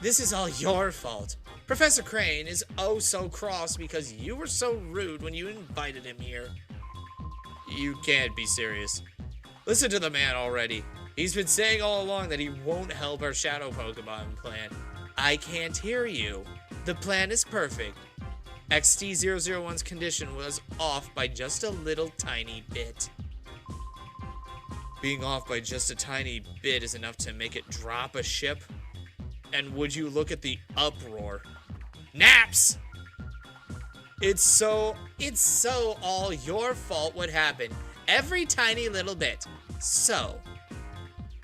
Speaker 1: This is all your fault. Professor Crane is oh so cross because you were so rude when you invited him here. You can't be serious. Listen to the man already. He's been saying all along that he won't help our shadow Pokemon plan. I can't hear you. The plan is perfect. XD001's condition was off by just a little tiny bit. Being off by just a tiny bit is enough to make it drop a ship? And would you look at the uproar? Naps! It's so all your fault what happened. Every tiny little bit. So,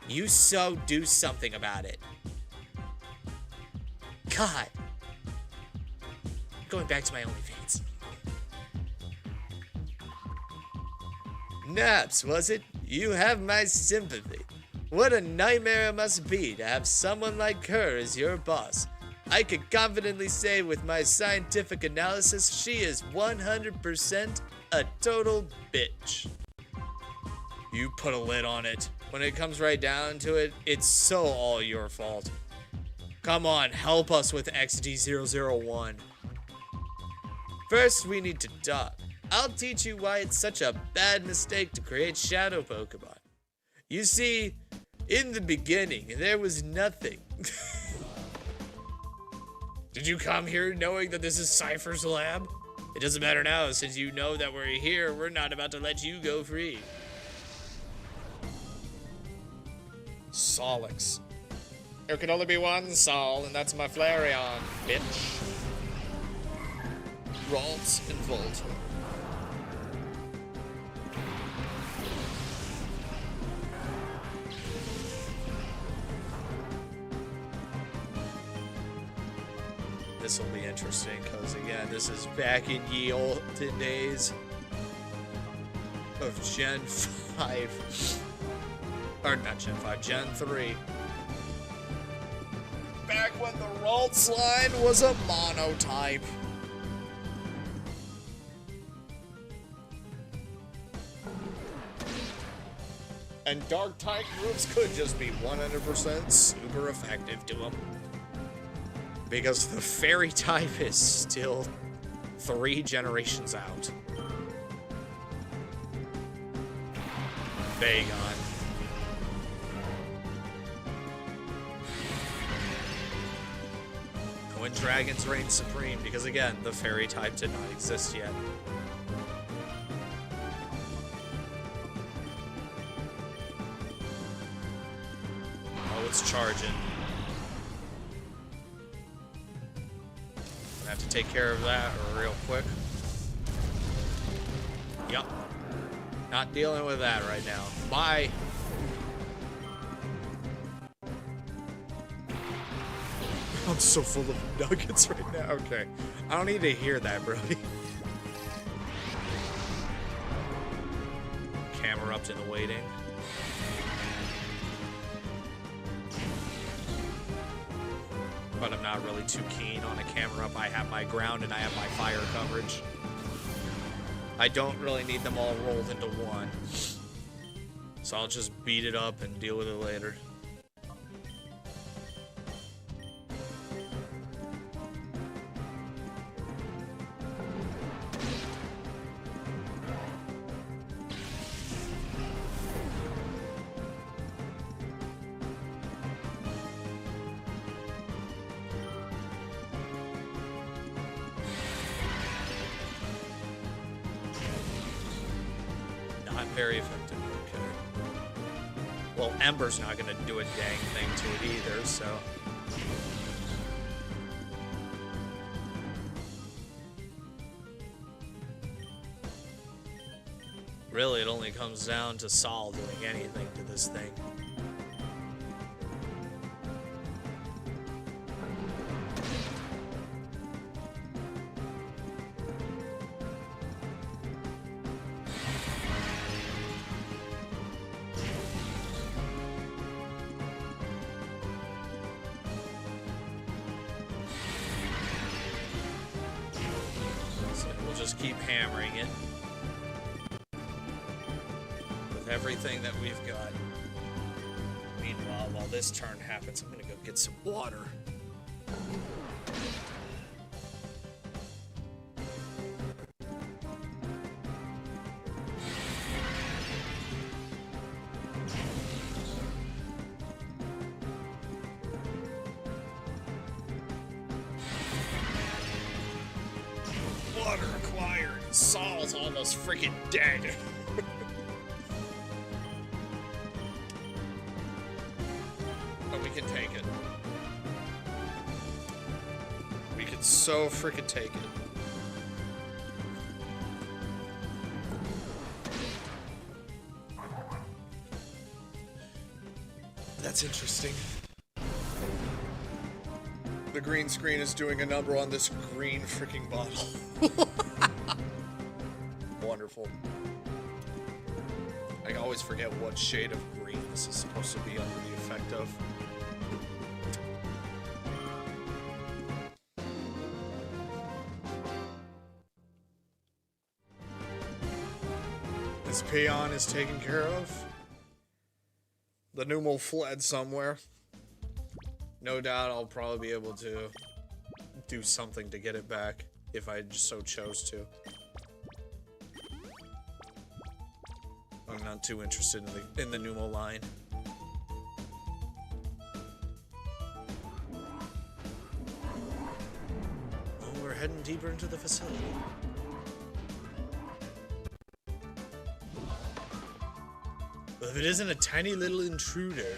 Speaker 1: you do something about it. God. Going back to my OnlyFans. Naps, was it? You have my sympathy. What a nightmare it must be to have someone like her as your boss. I could confidently say with my scientific analysis she is 100% a total bitch. You put a lid on it. When it comes right down to it, it's so all your fault. Come on, help us with XD001. First, we need to talk. I'll teach you why it's such a bad mistake to create shadow Pokemon. You see, in the beginning, there was nothing. Did you come here knowing that this is Cypher's lab? It doesn't matter now, since you know that we're here, we're not about to let you go free. Solix. There can only be one Sol, and that's my Flareon, bitch. Ralts and Volt. This will be interesting, because again, this is back in ye olden days of Gen 5. Or not Gen 5, Gen 3. Back when the Ralts line was a monotype. And dark type moves could just be 100% super effective to them. Because the fairy type is still 3 generations out. Vagon. When dragons reign supreme, because again, the fairy type did not exist yet. Oh, it's charging. I have to take care of that real quick. Yup. Not dealing with that right now. Bye. I'm so full of nuggets right now. Okay. I don't need to hear that, Brody. Camera up to the waiting. But I'm not really too keen on a camera up. I have my ground and I have my fire coverage. I don't really need them all rolled into one. So I'll just beat it up and deal with it later. Very effective, okay. Well, Ember's not gonna do a dang thing to it either, so... Really, it only comes down to Saul doing anything to this thing. So we'll just keep hammering it. Everything that we've got. Meanwhile, while this turn happens, I'm gonna go get some water. Water acquired. Saul's almost freaking dead. We can take it. We can so freaking take it. That's interesting. The green screen is doing a number on this green freaking bottle. Wonderful. I always forget what shade of green this is supposed to be under the effect of. This peon is taken care of. The Numal fled somewhere. No doubt I'll probably be able to do something to get it back if I just so chose to. I'm not too interested in the Numal line. Oh, we're heading deeper into the facility. But if it isn't a tiny little intruder,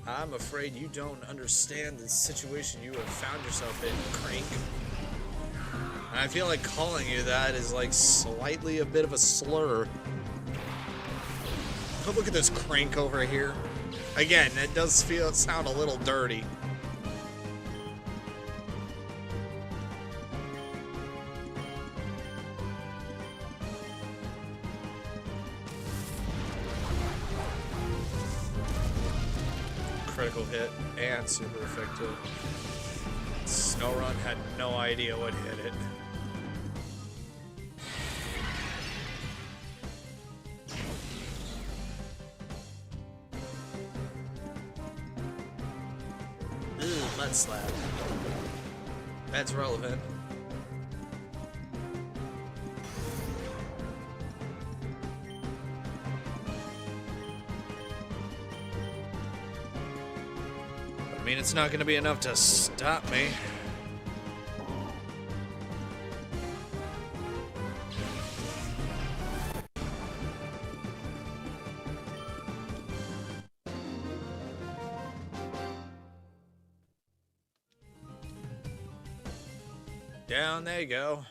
Speaker 1: I'm afraid you don't understand the situation you have found yourself in, Crank. And I feel like calling you that is like slightly a bit of a slur. But look at this Crank over here. Again, it does sound a little dirty. Critical hit and super effective. Snowrun had no idea what hit it. Ooh, mud slap. That's relevant. I mean, it's not going to be enough to stop me. Down they go.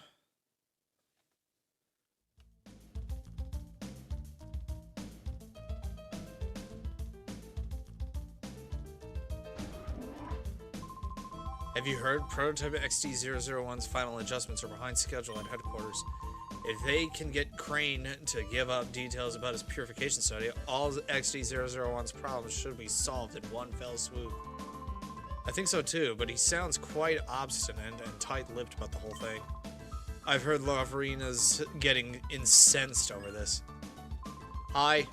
Speaker 1: Have you heard? Prototype XD001's final adjustments are behind schedule at headquarters. If they can get Crane to give up details about his purification study, all XD001's problems should be solved in one fell swoop. I think so too, but he sounds quite obstinate and tight-lipped about the whole thing. I've heard Lavarina's getting incensed over this. Hi.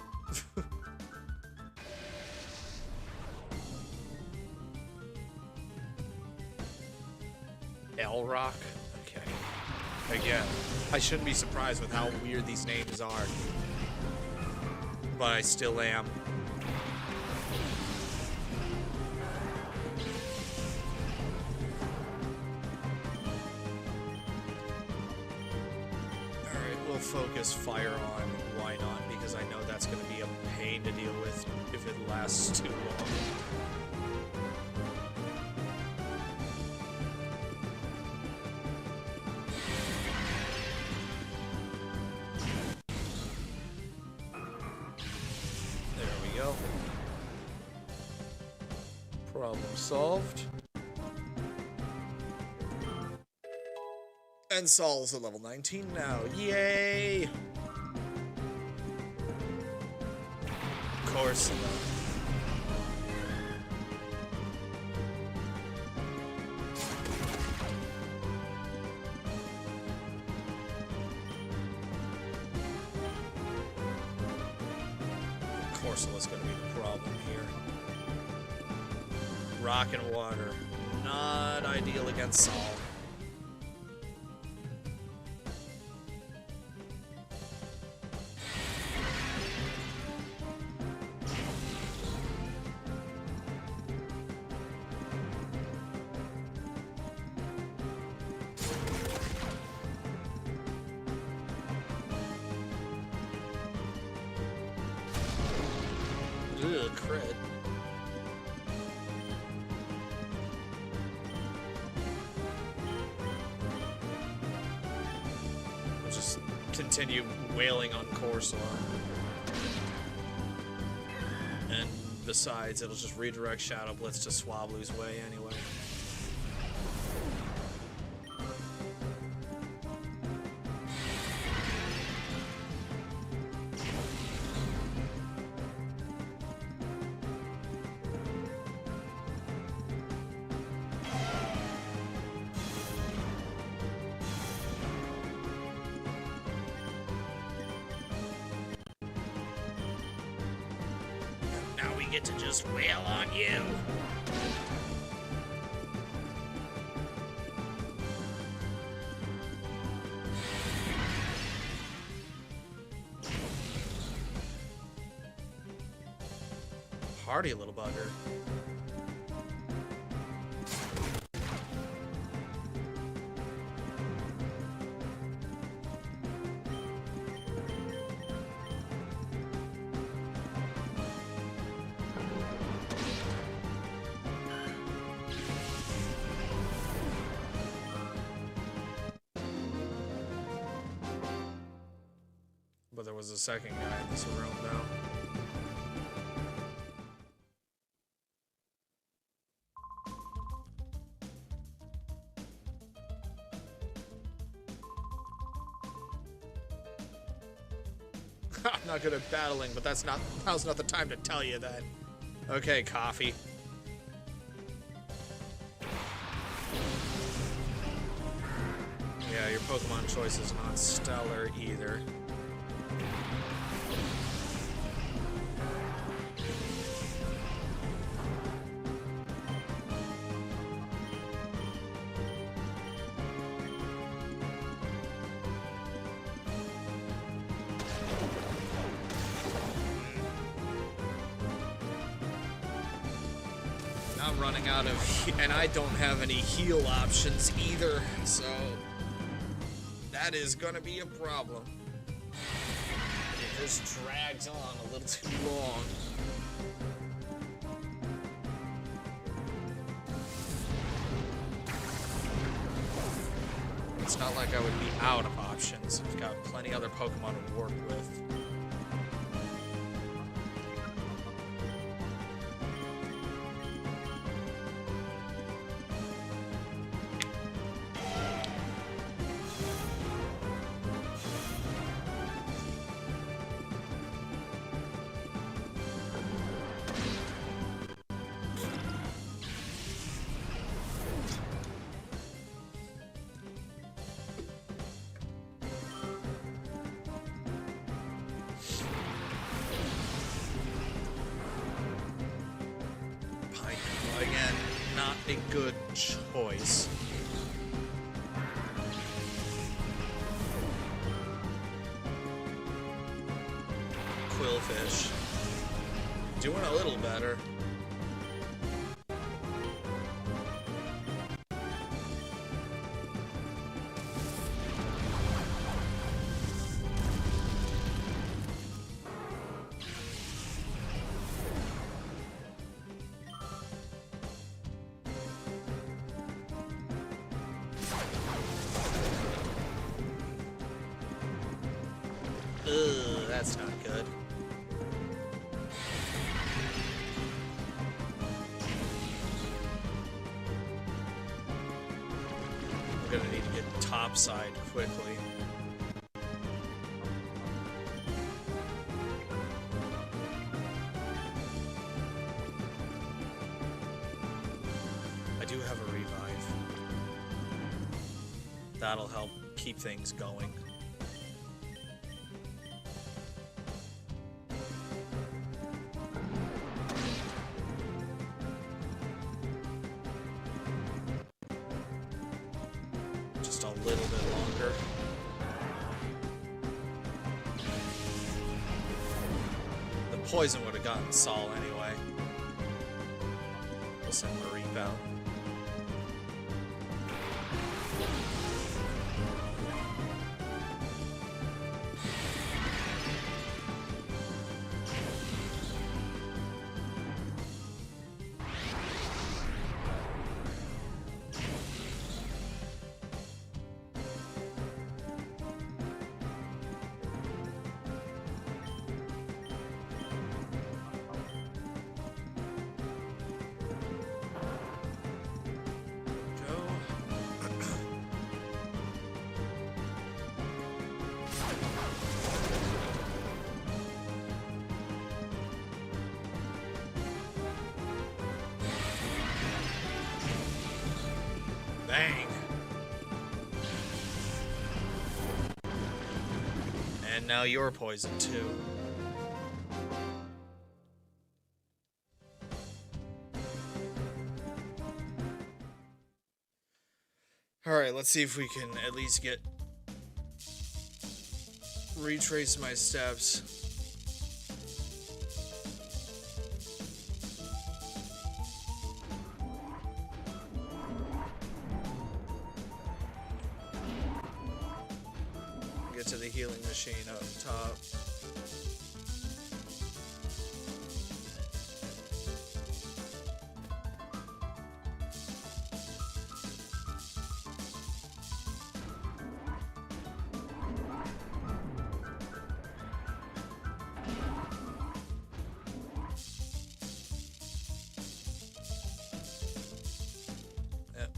Speaker 1: L-Rock? Okay. Again, I shouldn't be surprised with how weird these names are. But I still am. focus fire on, why not? Because I know that's going to be a pain to deal with if it lasts too long. There we go. Problem solved. And Saul's at level 19 now. Yay! Of course. Corsolas gonna be the problem here. Rock and water. Not ideal against Saul. Ugh, crit. We'll just continue wailing on Corsola. And besides, it'll just redirect Shadow Blitz to Swablu's way anyway. Now we get to just wail on you. Hardy little bugger. But there was a second guy in this room now. I'm not good at battling, but now's not the time to tell you that. Okay, coffee. Yeah, your Pokemon choice is not stellar either. I'm running out of, and I don't have any heal options either, so that is gonna be a problem. It just drags on a little too long. It's not like I would be out of options. I've got plenty other Pokemon to work with. Again, not a good choice. Quillfish. Doing a little better. Ugh, that's not good. We're gonna need to get topside quickly. I do have a revive. That'll help keep things going. Just a little bit longer. The poison would have gotten Saul anyway. We'll send Mareep out. Bang! And now you're poisoned too. Alright, let's see if we can at least retrace my steps. Get to the healing machine up top.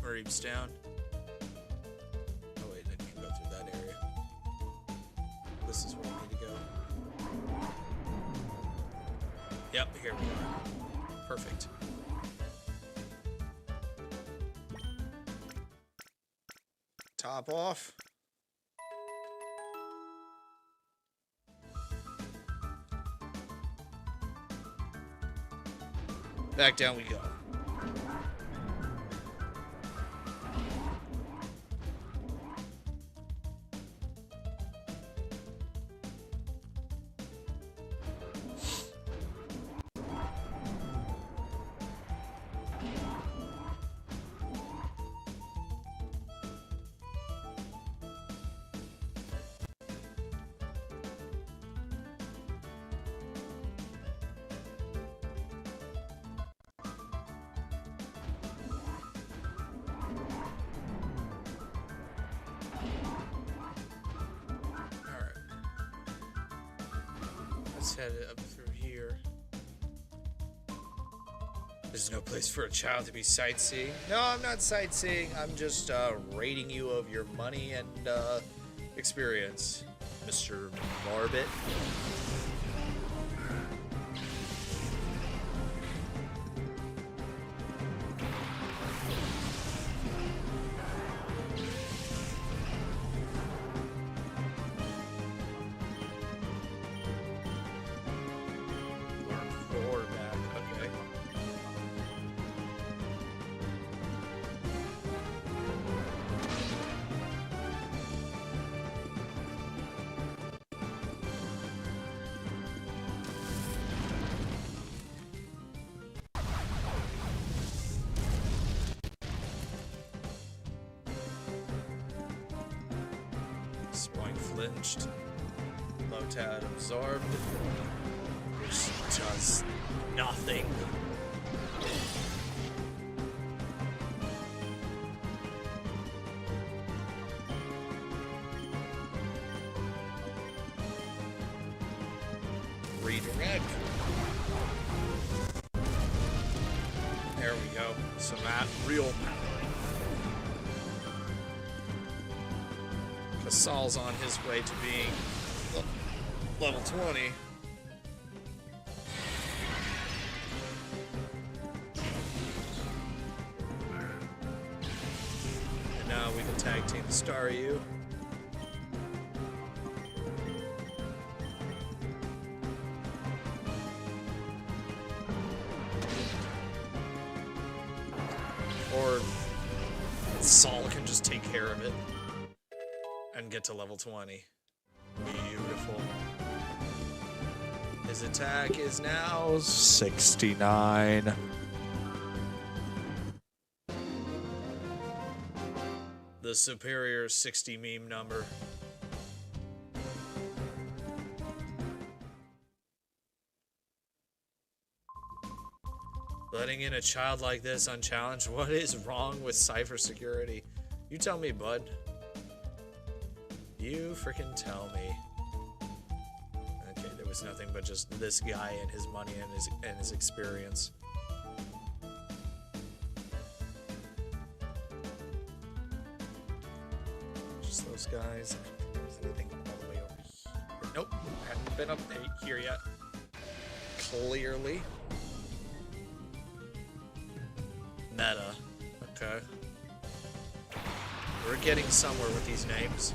Speaker 1: Mareep's down. Oh wait, I didn't go through that area. This is where we need to go. Yep, here we are. Perfect. Top off. Back down we go. Let's head up through here. There's no place for a child to be sightseeing. No, I'm not sightseeing. I'm just rating you of your money and experience, Mr. Marbit. Point flinched. Lotad absorbed. Which does nothing. redirect. There we go. Some real power. Casal's on his way to being level 20. And now we can tag team Staryu. Or Saul can just take care of it and get to level 20. Beautiful. His attack is now 69. The superior 60 meme number. Letting in a child like this unchallenged? What is wrong with cybersecurity? You tell me, bud. You freaking tell me. Okay, there was nothing but just this guy and his money and his experience. Just those guys. Is anything all the way over here? Nope, hadn't been up here yet. Clearly. Meta. Okay. We're getting somewhere with these names.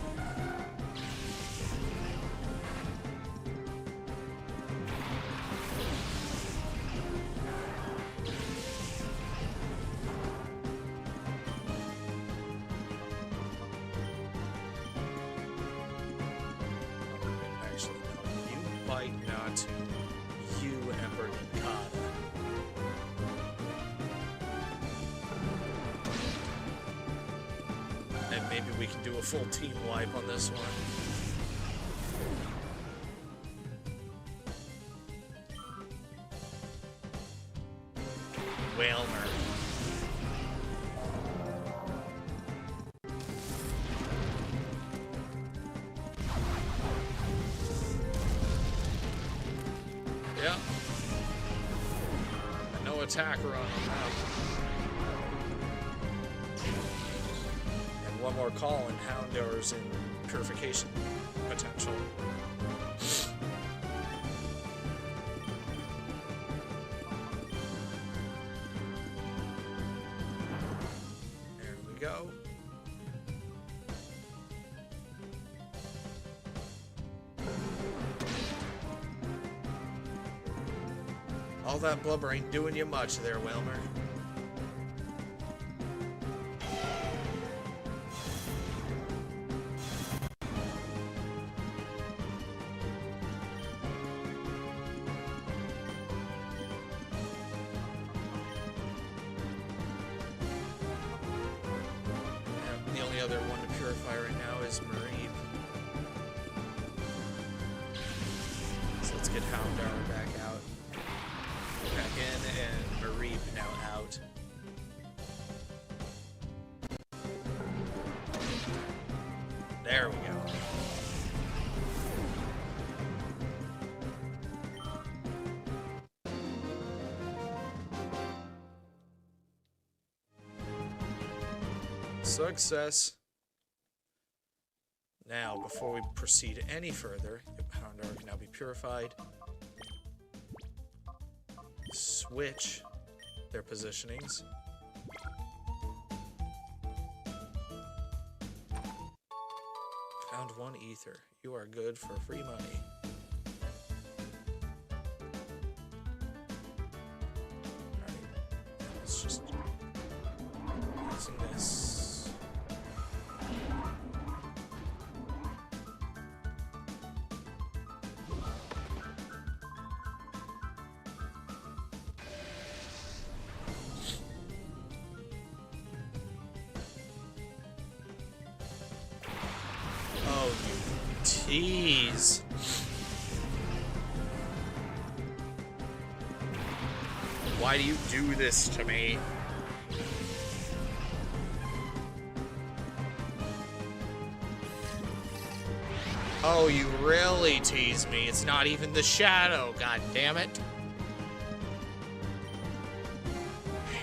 Speaker 1: Actually, no. You bite not to. You Ember Nikata. And maybe we can do a full team wipe on this one. Whalmer. Yeah. And no attacker on him now. One more call and Houndour's in purification potential. There we go. All that blubber ain't doing you much there, Whalmer. The only other one to purify right now is Marine. So let's get Houndour back out. Back in, and Marine now out. There we go. Success. Now, before we proceed any further, Houndour can now be purified. Switch their positionings. Found one ether. You are good for free money. Alright. Let's just using this. Oh, you tease. Why do you do this to me? Oh, you really tease me. It's not even the shadow, god damn it.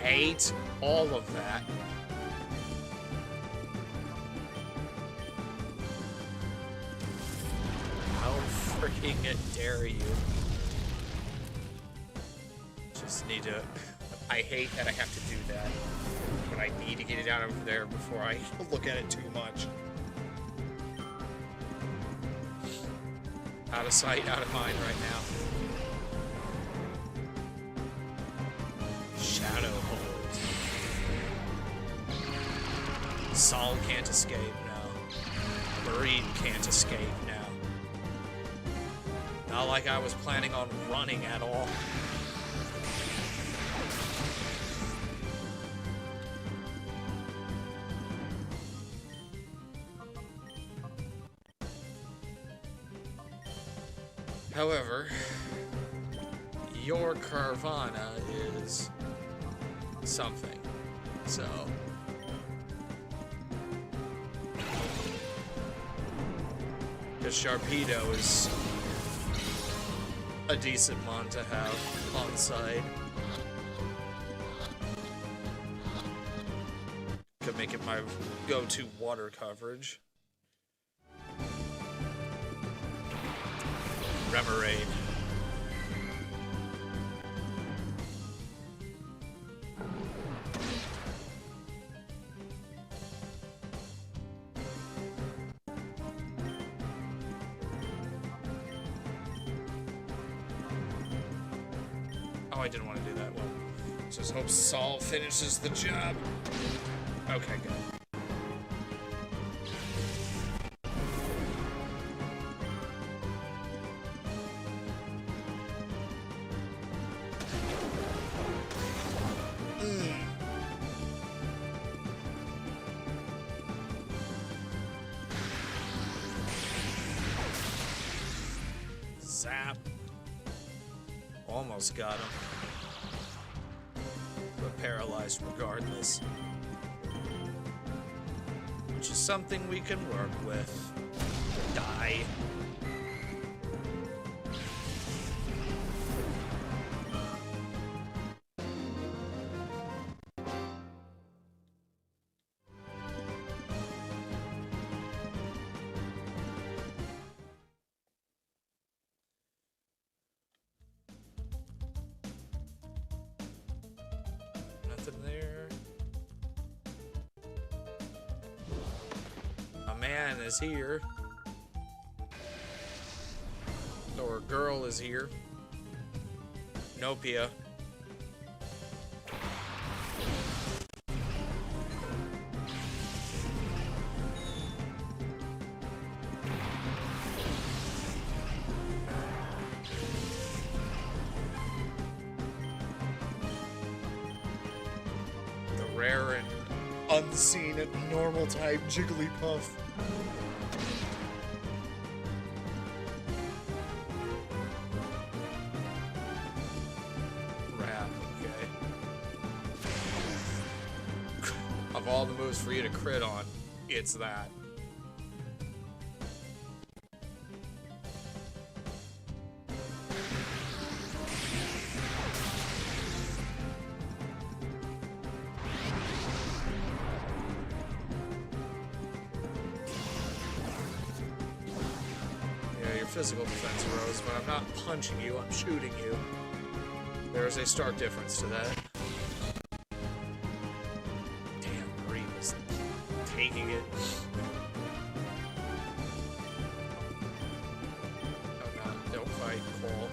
Speaker 1: Hate all of that. How freaking dare you? Just need to... I hate that I have to do that. But I need to get it out of there before I look at it too much. Out of sight, out of mind right now. Shadow holds. Saul can't escape now. Marine can't escape now. Not like I was planning on running at all. However, your Carvana is something, so... The Sharpedo is a decent mon to have on site. Could make it my go-to water coverage. Remoraid. Oh, I didn't want to do that one. Just hope Saul finishes the job. Okay, good. Zap. Almost got him. But paralyzed regardless. Which is something we can work with. Die. Nothing there. A man is here. Or a girl is here. Nopia. Rare and unseen and normal type Jigglypuff. Rap, okay. Of all the moves for you to crit on, it's that. Physical defense rose, but I'm not punching you, I'm shooting you. There is a stark difference to that. Damn, Marie was taking it. Oh god, don't fight, Cole.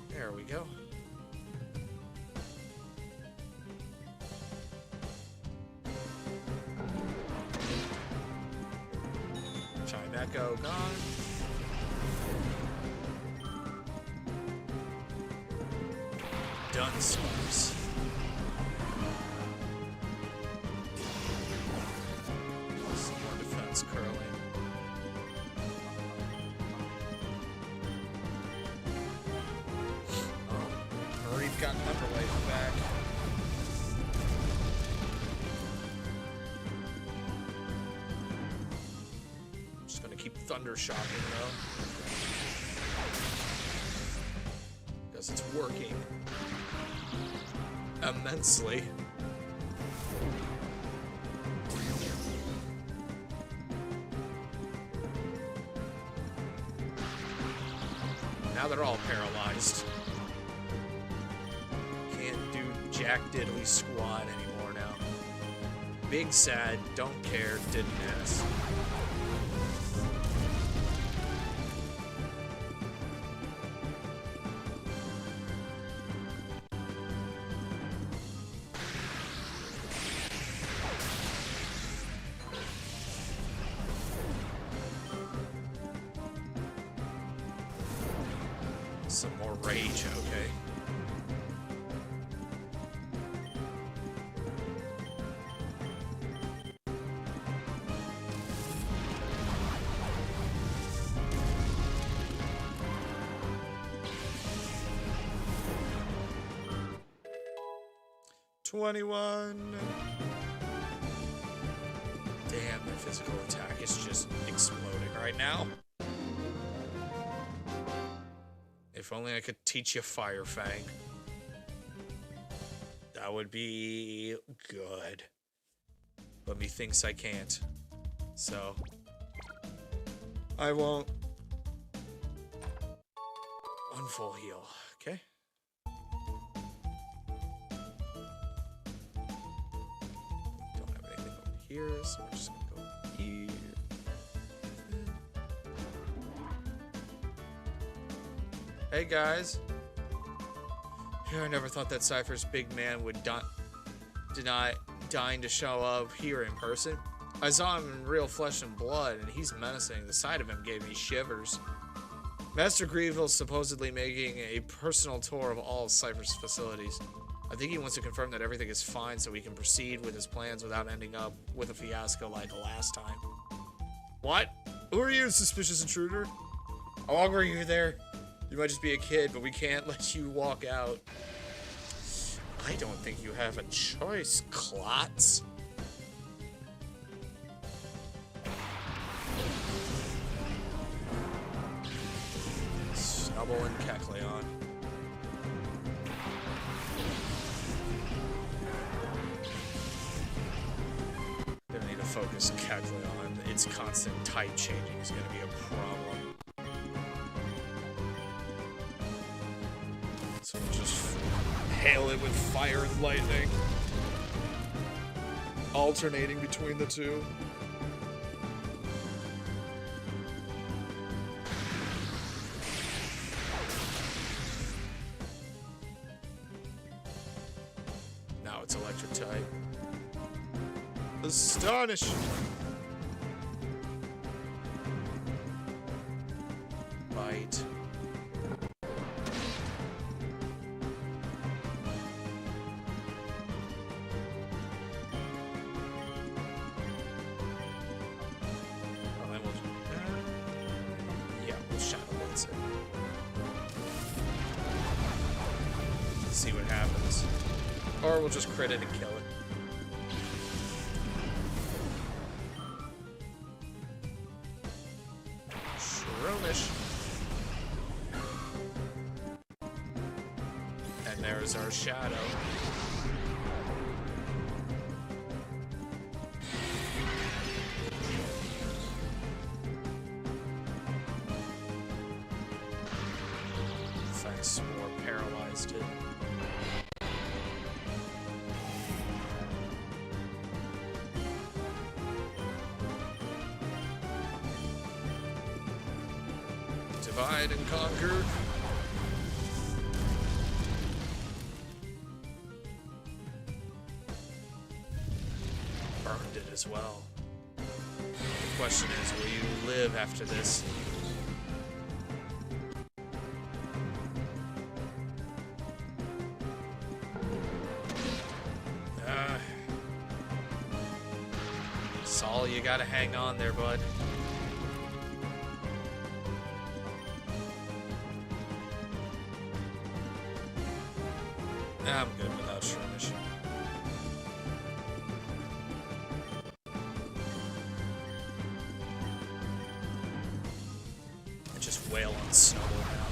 Speaker 1: There we go. Echo gone. Done stars. Some more defense curling. Oh, Marie's got Thunderwave back. thunder shocking though. Because it's working immensely. Now they're all paralyzed. Can't do jack diddly squat anymore now. Big sad, don't care, didn't ask. Some more rage, okay. $21. Damn, my physical attack is just exploding right now. If only I could teach you Fire Fang. That would be good. But methinks I can't. So I won't. One full heal, okay? Don't have anything over here, so we're just gonna go here. Hey guys. Yeah, I never thought that Cypher's big man would deny dying to show up here in person. I saw him in real flesh and blood, and he's menacing. The sight of him gave me shivers. Master Grieville's supposedly making a personal tour of all Cypher's facilities. I think he wants to confirm that everything is fine so he can proceed with his plans without ending up with a fiasco like last time. What? Who are you, suspicious intruder? How long were you there? You might just be a kid, but we can't let you walk out. I don't think you have a choice, Klotz. Snubble and Kecleon. Gonna need to focus Kecleon. Its constant type changing is gonna be a problem. So we'll just hail it with fire and lightning. Alternating between the two. Now it's electric type. Astonish! Bite. See what happens. Or we'll just crit it and kill it. Shroomish. And there's our shadow. Thanks, more paralyzed it. Divide and conquer. Burned it as well. The question is, will you live after this? Saul, you gotta hang on there, bud. I'm good without Shroomish. I just wail on Snubble now.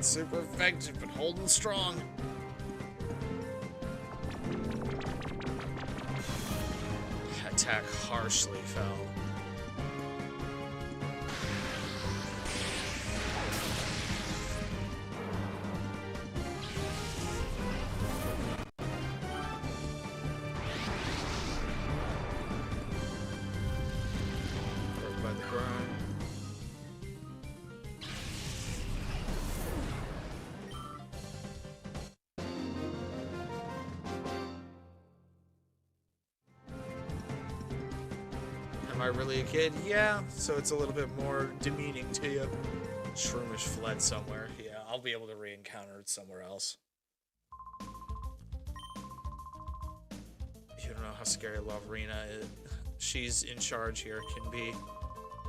Speaker 1: Super effective, but holding strong. Attack harshly fell. Broke by the grind. Am I really a kid? Yeah, so it's a little bit more demeaning to you. Shroomish fled somewhere. Yeah, I'll be able to re-encounter it somewhere else. You don't know how scary Lovrina is. She's in charge here, can be.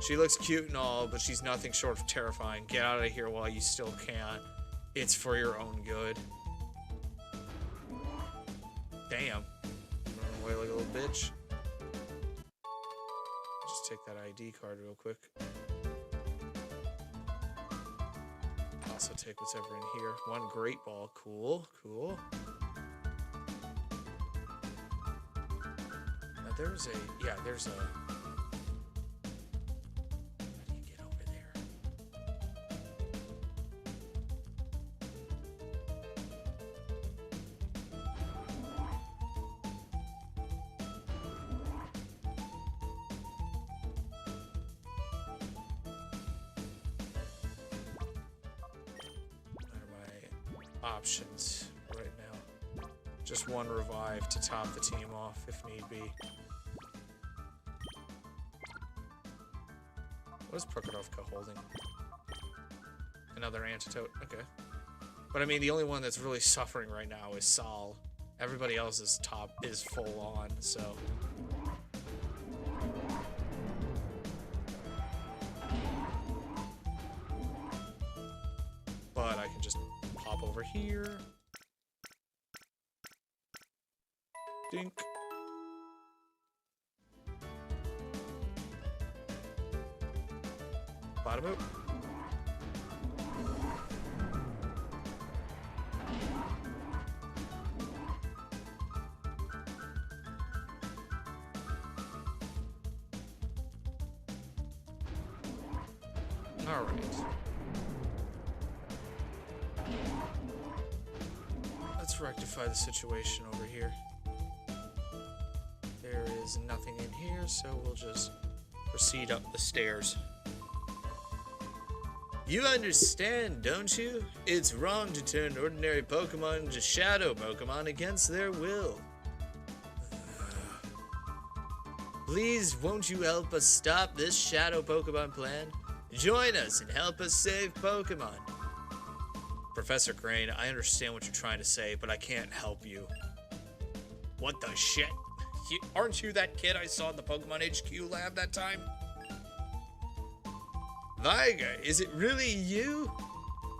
Speaker 1: She looks cute and all, but she's nothing short of terrifying. Get out of here while you still can. It's for your own good. Damn. Run away like a little bitch. Just take that ID card real quick. Also take what's ever in here. One great ball. Cool, cool. Now there's a... Yeah, there's a... How do you get over there? Options right now. Just one revive to top the team off if need be. What is Prokorovka holding? Another antidote. Okay. But I mean, the only one that's really suffering right now is Sal. Everybody else's top is full on, so. But I can just pop over here. Dink. Bottom out. All right. Let's rectify the situation over here. There is nothing in here, so we'll just proceed up the stairs. You understand, don't you? It's wrong to turn ordinary Pokemon into shadow Pokemon against their will. Please, won't you help us stop this shadow Pokemon plan? Join us and help us save Pokemon. Professor Crane, I understand what you're trying to say, but I can't help you. What the shit? Aren't you that kid I saw in the Pokemon HQ lab that time? Viger, is it really you?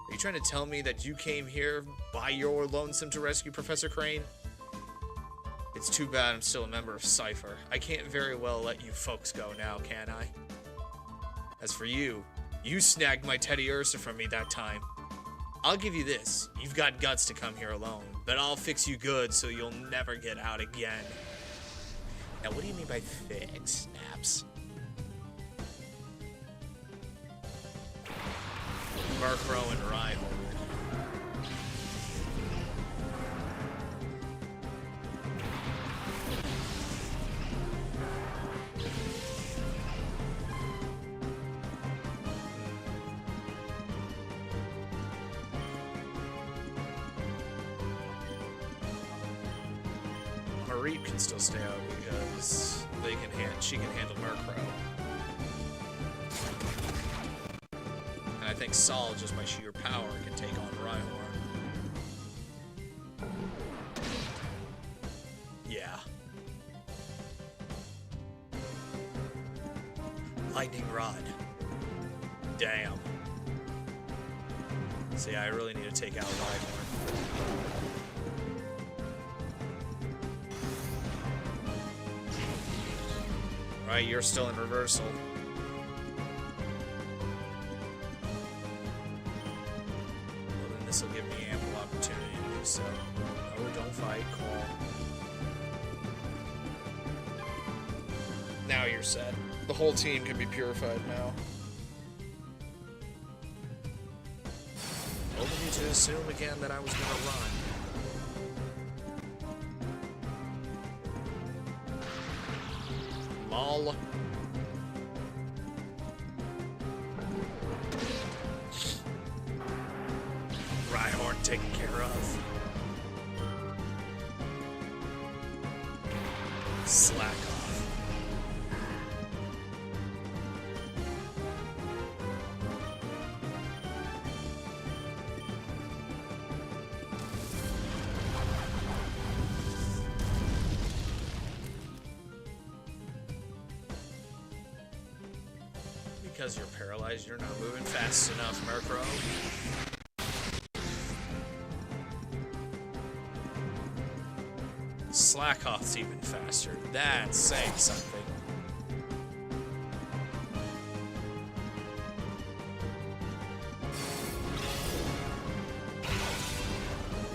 Speaker 1: Are you trying to tell me that you came here by your lonesome to rescue Professor Crane? It's too bad I'm still a member of Cypher. I can't very well let you folks go now, can I? As for you, you snagged my Teddy Ursa from me that time. I'll give you this. You've got guts to come here alone, but I'll fix you good so you'll never get out again. Now, what do you mean by fix, Snaps? Murkrow and Rhyhorn. Mareep can still stay out because she can handle Murkrow. And I think Sol, just by sheer power, can take on Rhyhorn. Yeah. Lightning Rod. Damn. See, I really need to take out Rhyhorn. Right, you're still in reversal. Well, then this will give me ample opportunity to do so. No, don't fight, call. Now you're set. The whole team can be purified now. Told me to assume again that I was gonna run. Lol. Rhyhorn taken care of. Slack off. Because you're paralyzed, you're not moving fast enough, Murkrow. Slackoff's even faster. That's saying something.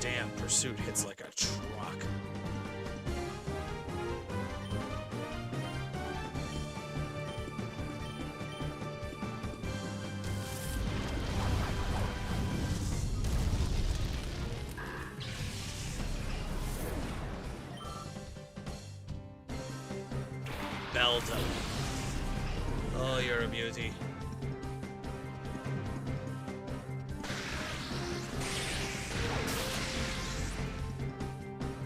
Speaker 1: Damn, Pursuit hits like a truck. Belda. Oh, you're a beauty.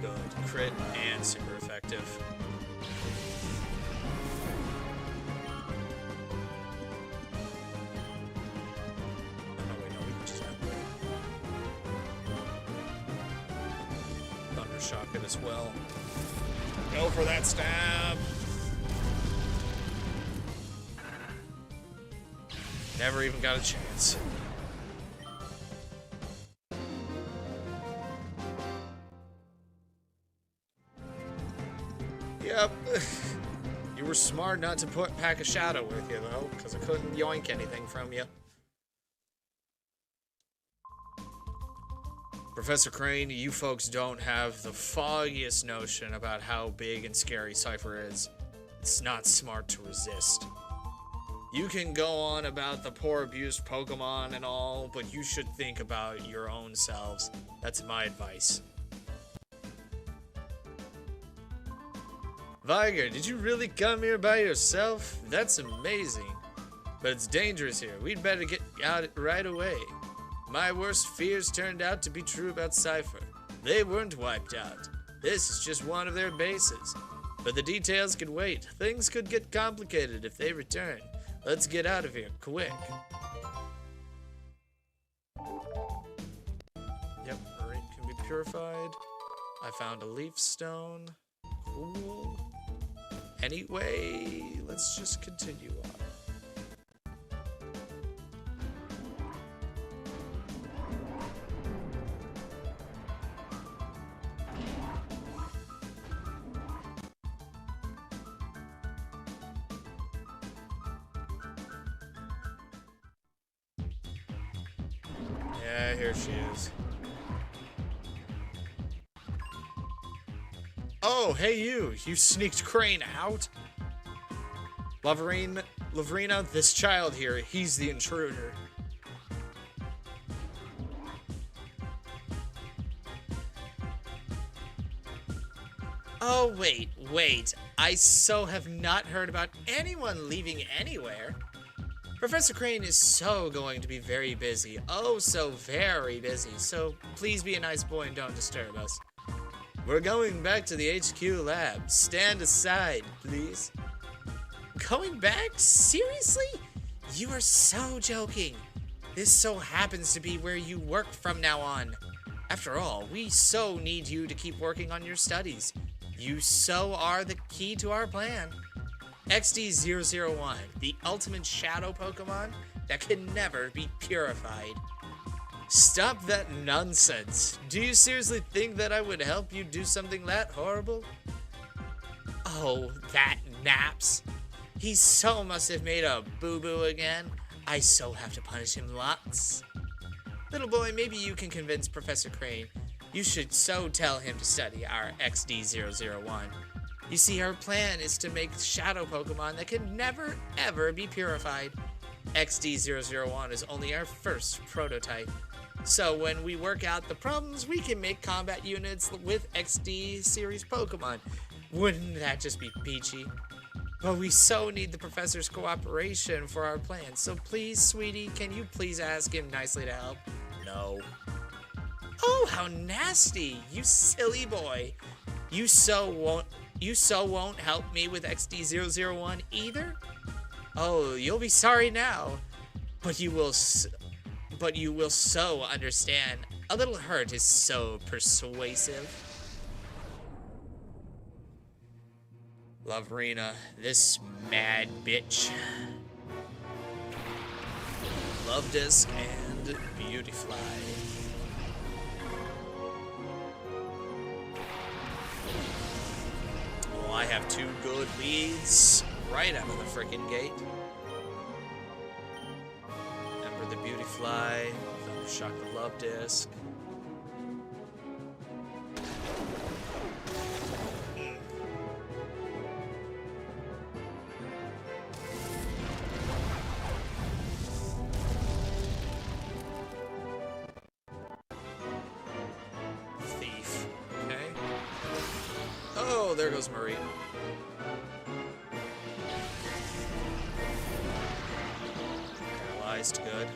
Speaker 1: Good. Crit and super effective. Oh, no, wait, no, we can just output it. Thundershock it as well. Go for that stab! Never even got a chance. Yep. You were smart not to pack a shadow with you, though, because I couldn't yoink anything from you. Professor Crane, you folks don't have the foggiest notion about how big and scary Cypher is. It's not smart to resist. You can go on about the poor abused Pokemon and all, but you should think about your own selves. That's my advice. Viger, did you really come here by yourself? That's amazing. But it's dangerous here. We'd better get out right away. My worst fears turned out to be true about Cypher. They weren't wiped out. This is just one of their bases. But the details could wait. Things could get complicated if they return. Let's get out of here, quick. Yep, Marine can be purified. I found a leaf stone. Cool. Anyway, let's just continue on. Yeah, here she is. Oh, hey you! You sneaked Crane out? Laverina, this child here, he's the intruder. Oh, wait. I so have not heard about anyone leaving anywhere. Professor Crane is so going to be very busy. Oh, so very busy. So please be a nice boy and don't disturb us. We're going back to the HQ lab. Stand aside, please. Going back? Seriously? You are so joking. This so happens to be where you work from now on. After all, we so need you to keep working on your studies. You so are the key to our plan. XD001, the ultimate shadow Pokemon that can never be purified. Stop that nonsense. Do you seriously think that I would help you do something that horrible? Oh, that naps.
Speaker 2: He so must have made a boo-boo again. I so have to punish him lots. Little boy, maybe you can convince Professor Crane. You should so tell him to study our XD001. You see, our plan is to make shadow Pokemon that can never, ever be purified. XD001 is only our first prototype. So when we work out the problems, we can make combat units with XD series Pokemon. Wouldn't that just be peachy? But we so need the professor's cooperation for our plan. So please, sweetie, can you please ask him nicely to help?
Speaker 1: No.
Speaker 2: Oh, how nasty! You silly boy. You so won't help me with XD001 either? Oh, you'll be sorry now. But you will so understand. A little hurt is so persuasive. Loverina, this mad bitch. Love Disc and Beautyfly. Well, I have two good leads right out of the frickin' gate. Ember the Beautyfly, Thundershock the Love Disc. Thief, okay. Oh, there goes Marie. Paralyzed, good.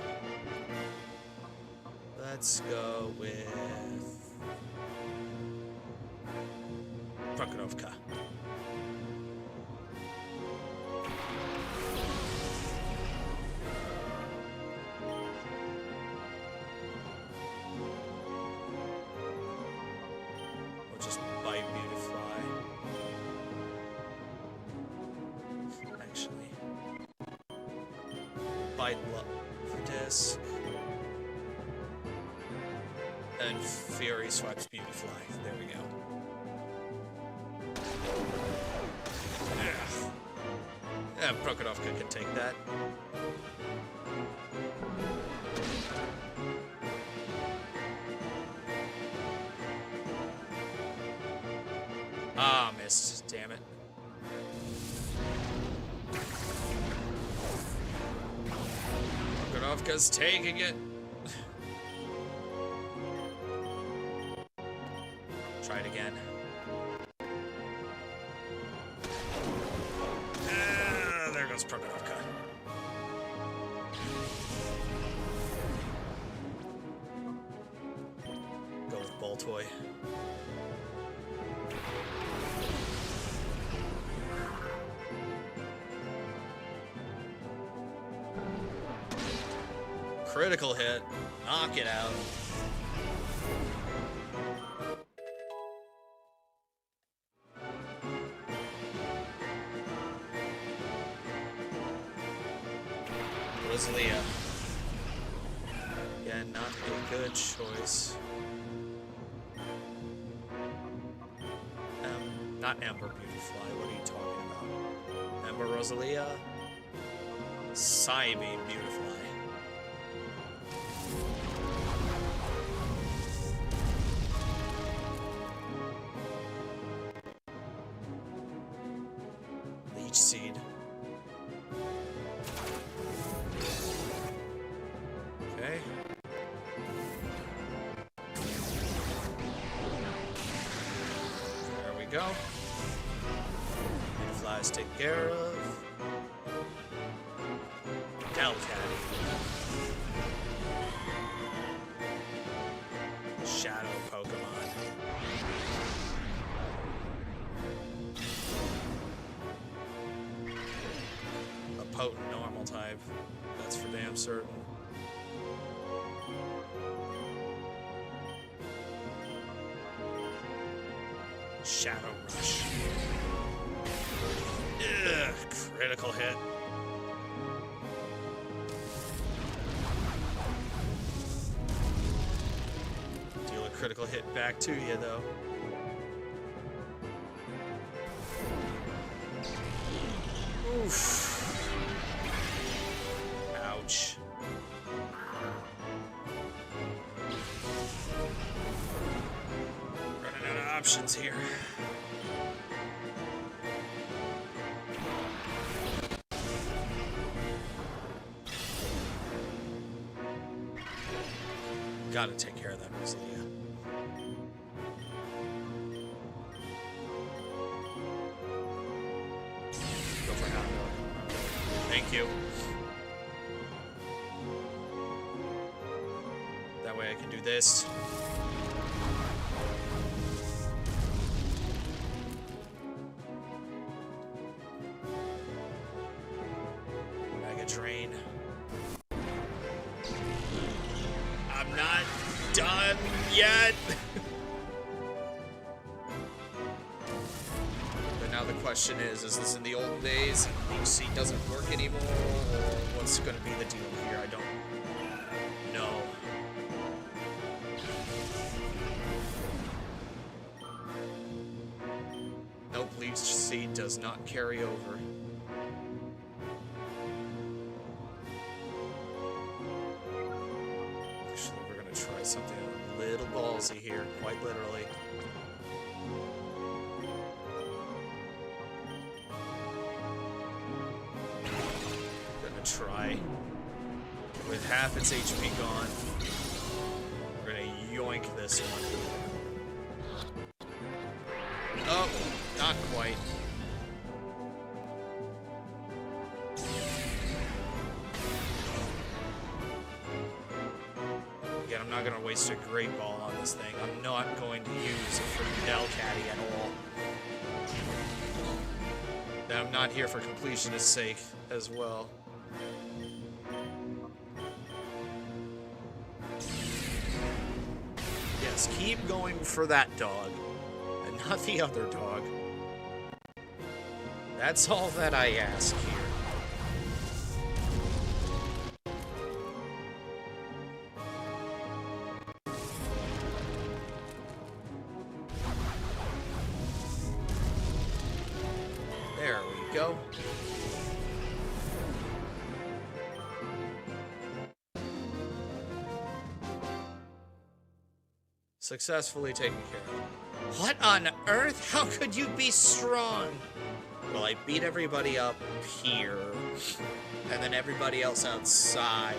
Speaker 2: Let's go with Prokhorovka. We'll just bite Beautyfly. Actually, bite Love Disc. And Fury swipes Beautyfly. There we go. Yeah, Prokhorovka can take that. Ah, missed. Damn it. Prokhorovka's taking it. Try it again. There goes Prokhorovka. Go with Boltoy. Critical hit. Knock it out. Rosalia. Yeah, not a good choice. Not Amber Beautyfly. What are you talking about? Amber Rosalia? Psybeam Beautyfly. Leech Seed. Okay. There we go. Beautyfly's taken care of. Delcat. Shadow Pokemon. A potent normal type. That's for damn certain. Shadow Rush. Ugh, critical hit. Deal a critical hit back to you, though.
Speaker 1: Oof. Ouch. Running out of options here. Gotta take care of that Rosalia. Go for half mode. Thank you. That way I can do this. Mega Drain. I'm not done yet. But now the question is this in the old days and HC doesn't work anymore, or what's going to be the deal here? I don't know. Nope, Leech Seed does not carry over. Actually, we're going to try something a little ballsy here, quite literally. Gonna try. With half its HP gone, we're gonna yoink this one. Oh, not quite. Again, I'm not gonna waste a Great Ball on this thing. I'm not going to use a freaking Delcatty at all. And I'm not here for completionist's sake as well. Yes, keep going for that dog, and not the other dog. That's all that I ask here. There we go. Successfully taken care of. What on earth? How could you be strong? Well, I beat everybody up here, and then everybody else outside,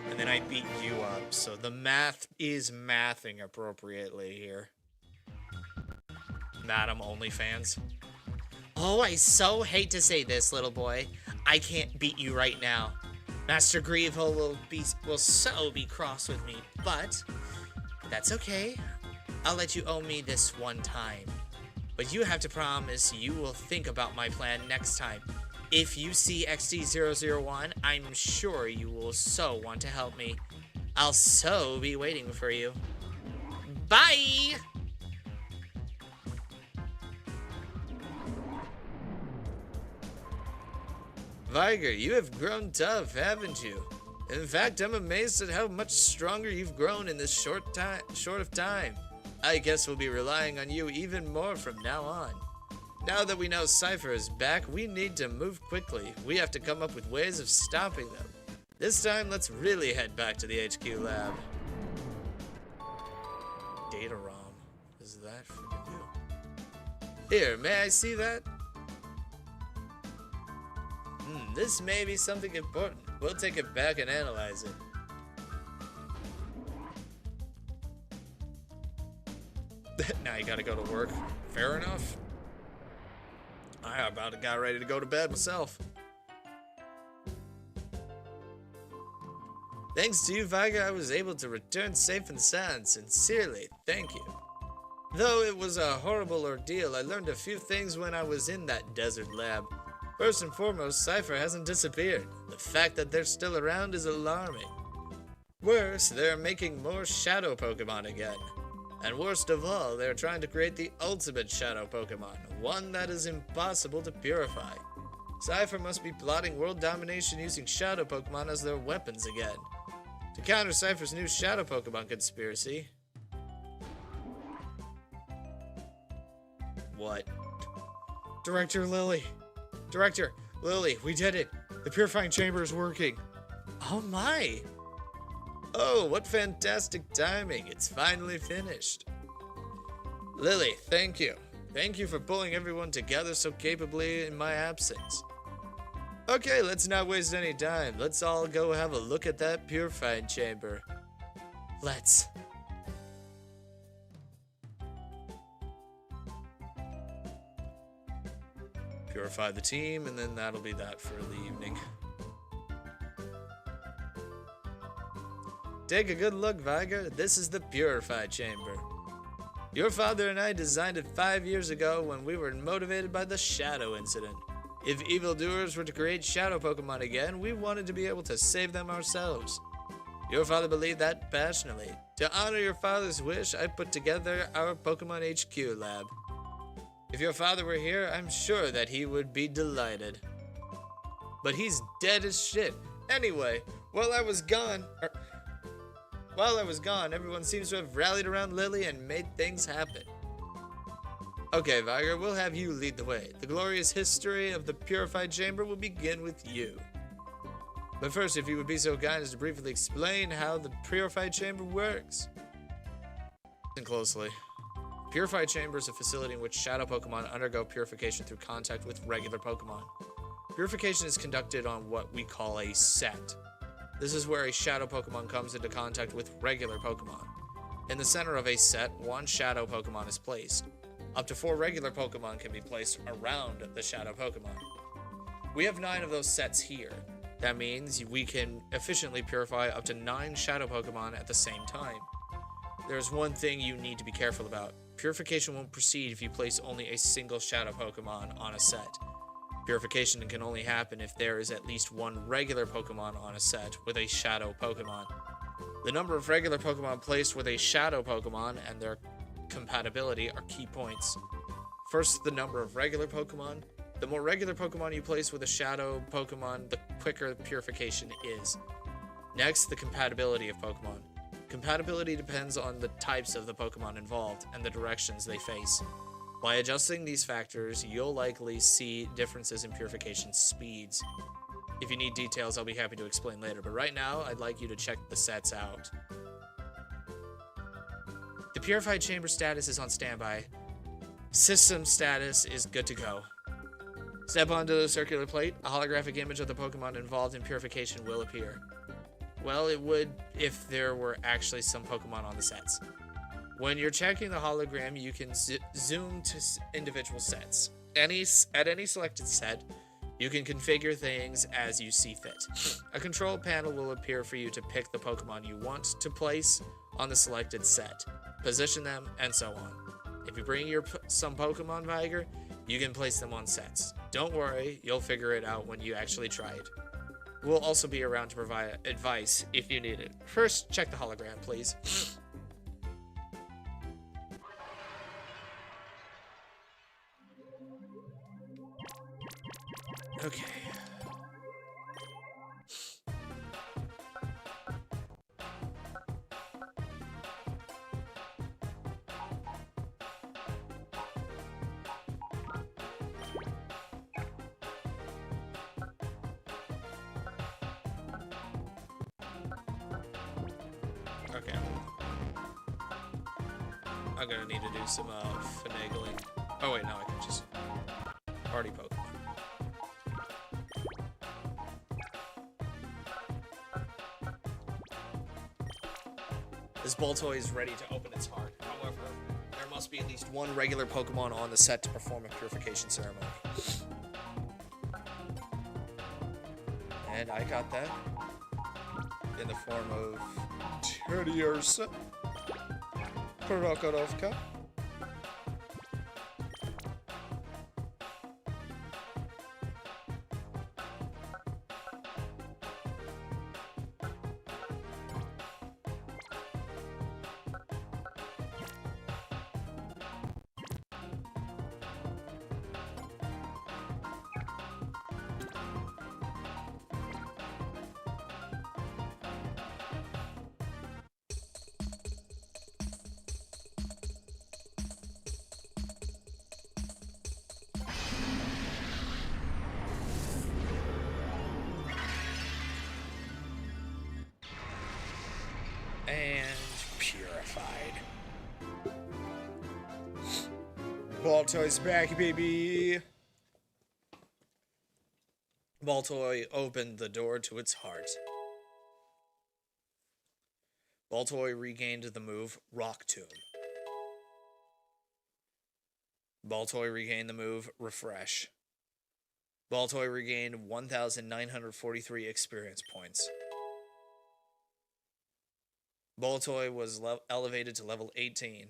Speaker 1: and then I beat you up. So the math is mathing appropriately here. Madam OnlyFans. Oh, I so hate to say this, little boy. I can't beat you right now. Master Grievous will so be cross with me, but that's okay. I'll let you owe me this one time. But you have to promise you will think about my plan next time. If you see XD001, I'm sure you will so want to help me. I'll so be waiting for you. Bye! Viger, you have grown tough, haven't you? In fact, I'm amazed at how much stronger you've grown in this short of time. I guess we'll be relying on you even more from now on. Now that we know Cypher is back, we need to move quickly. We have to come up with ways of stopping them. This time, let's really head back to the HQ lab. Data ROM. What does that freaking do? Here, may I see that? This may be something important. We'll take it back and analyze it. Now you gotta go to work. Fair enough. I about got ready to go to bed myself. Thanks to you, Viger, I was able to return safe and sound. Sincerely, thank you. Though it was a horrible ordeal, I learned a few things when I was in that desert lab. First and foremost, Cypher hasn't disappeared. The fact that they're still around is alarming. Worse, they're making more shadow Pokemon again. And worst of all, they're trying to create the ultimate shadow Pokemon, one that is impossible to purify. Cypher must be plotting world domination using shadow Pokemon as their weapons again. To counter Cypher's new shadow Pokemon conspiracy... What? Director Lily! Director, Lily, we did it. The purifying chamber is working. Oh my. Oh, what fantastic timing. It's finally finished. Lily, thank you. Thank you for pulling everyone together so capably in my absence. Okay, let's not waste any time. Let's all go have a look at that purifying chamber. Let's. Purify the team, and then that'll be that for the evening. Take a good look, Viger. This is the Purify Chamber. Your father and I designed it 5 years ago when we were motivated by the Shadow incident. If evildoers were to create Shadow Pokemon again, we wanted to be able to save them ourselves. Your father believed that passionately. To honor your father's wish, I put together our Pokemon HQ lab. If your father were here, I'm sure that he would be delighted. But he's dead as shit. Anyway, while I was gone, everyone seems to have rallied around Lily and made things happen. Okay, Viger, we'll have you lead the way. The glorious history of the Purified Chamber will begin with you. But first, if you would be so kind as to briefly explain how the Purified Chamber works. Listen closely. Purified Chamber is a facility in which Shadow Pokemon undergo purification through contact with regular Pokemon. Purification is conducted on what we call a set. This is where a Shadow Pokemon comes into contact with regular Pokemon. In the center of a set, one Shadow Pokemon is placed. Up to 4 regular Pokemon can be placed around the Shadow Pokemon. We have 9 of those sets here. That means we can efficiently purify up to 9 Shadow Pokemon at the same time. There's one thing you need to be careful about. Purification won't proceed if you place only a single Shadow Pokemon on a set. Purification can only happen if there is at least 1 regular Pokemon on a set with a Shadow Pokemon. The number of regular Pokemon placed with a Shadow Pokemon and their compatibility are key points. First, the number of regular Pokemon. The more regular Pokemon you place with a Shadow Pokemon, the quicker purification is. Next, the compatibility of Pokemon. Compatibility depends on the types of the Pokemon involved and the directions they face. By adjusting these factors, you'll likely see differences in purification speeds. If you need details, I'll be happy to explain later, but right now, I'd like you to check the sets out. The Purified Chamber status is on standby. System status is good to go. Step onto the circular plate, a holographic image of the Pokemon involved in purification will appear. Well, it would if there were actually some Pokemon on the sets. When you're checking the hologram, you can zoom to individual sets. At any selected set, you can configure things as you see fit. A control panel will appear for you to pick the Pokemon you want to place on the selected set, position them, and so on. If you bring some Pokemon, Viger, you can place them on sets. Don't worry, you'll figure it out when you actually try it. We'll also be around to provide advice if you need it. First, check the hologram, please. Okay. Okay. I'm gonna need to do some finagling. Oh wait, no, I can just party Pokemon. This Boltoy is ready to open its heart. However, there must be at least 1 regular Pokemon on the set to perform a purification ceremony. And I got that in the form of Teddiursa, Prokhorovka, Baltoy's back, baby. Baltoy opened the door to its heart. Baltoy regained the move Rock Tomb. Baltoy regained the move Refresh. Baltoy regained 1,943 experience points. Baltoy was elevated to level 18.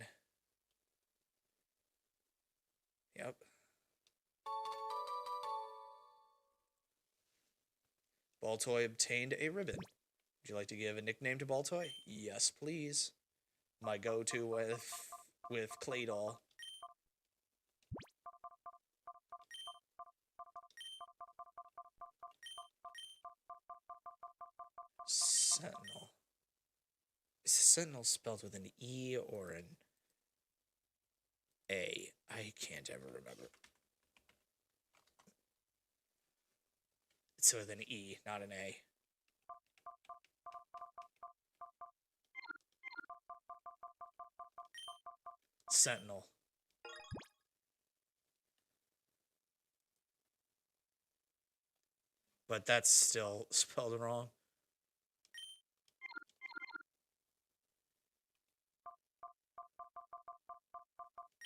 Speaker 1: Yep. Baltoy obtained a ribbon. Would you like to give a nickname to Baltoy? Yes, please. My go-to with Claydol. Sentinel. Is Sentinel spelled with an E or an A? I can't ever remember. It's with an E, not an A. Sentinel. But that's still spelled wrong.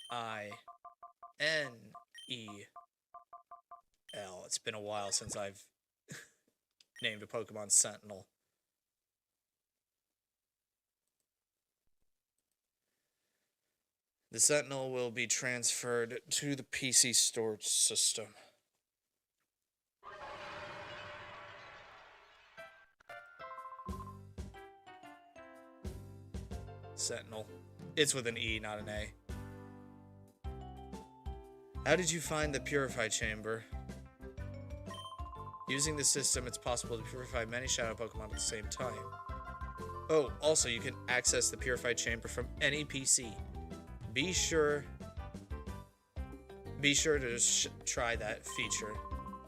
Speaker 1: I-N-E-L. It's been a while since I've named a Pokemon Sentinel. The Sentinel will be transferred to the PC storage system. Sentinel. It's with an E, not an A. How did you find the Purify Chamber? Using the system, it's possible to purify many Shadow Pokemon at the same time. Oh, also, you can access the Purified Chamber from any PC. Be sure to try that feature.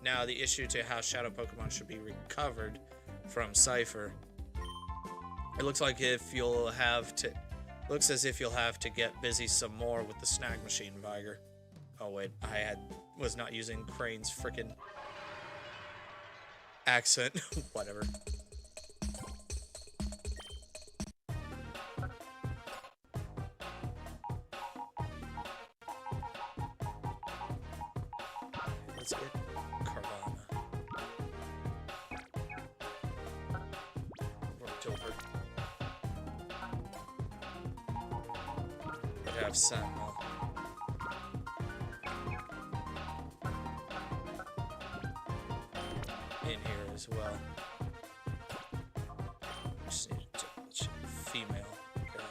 Speaker 1: Now, the issue to how Shadow Pokemon should be recovered from Cypher. It looks like looks as if you'll have to get busy some more with the snack machine, Viger. Oh wait, was not using Crane's frickin' accent. Whatever. Let's get Carvana. Worked over. But have Sentinel. In here as well. Just need to check female. Okay.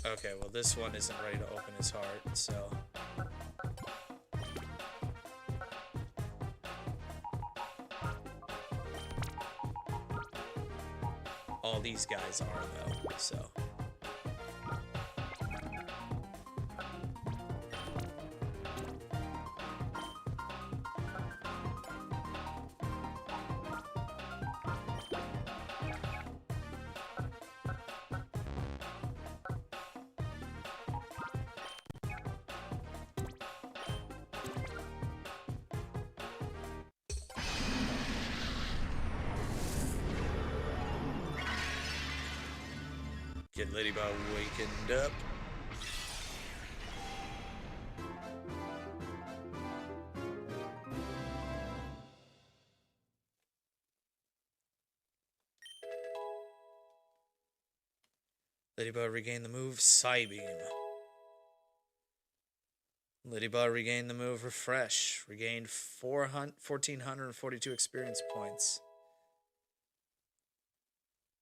Speaker 1: Okay, well this one isn't ready to open his heart, so all these guys are, though, so. Get Ladybug wakened up. Ladybug regained the move Psybeam. Ladybug regained the move Refresh. Regained 1,442 experience points.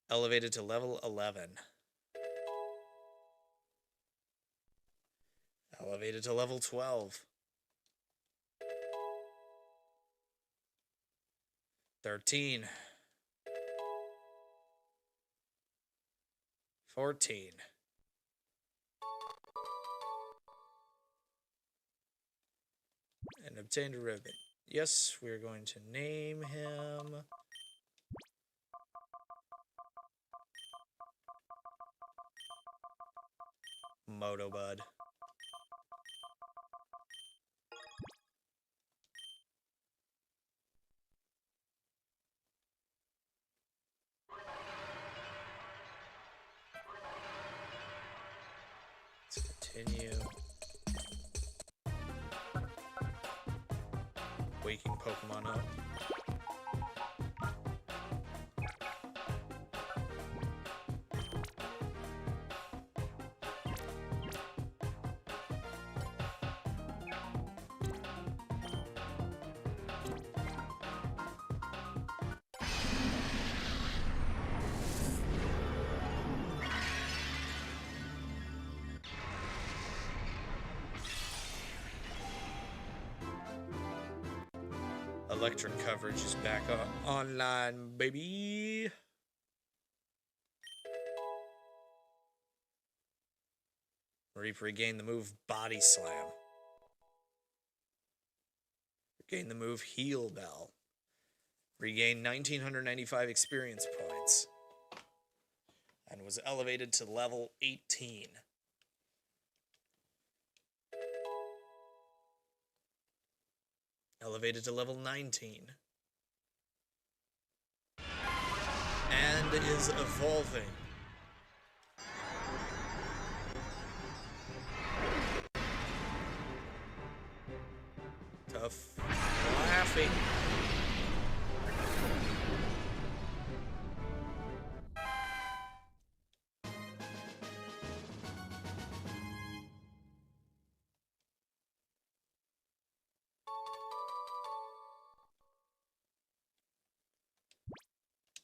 Speaker 1: Elevated to level 11. Elevated to level 12. 13. 14. And obtained a ribbon. Yes, we're going to name him... Motobud. Let's continue. Waking Pokemon up. Electric coverage is back online, baby. Regain the move Body Slam. Regain the move Heal Bell. Regain 1,995 experience points. And was elevated to level 18. Elevated to level 19. And is evolving. Tough. Laughing.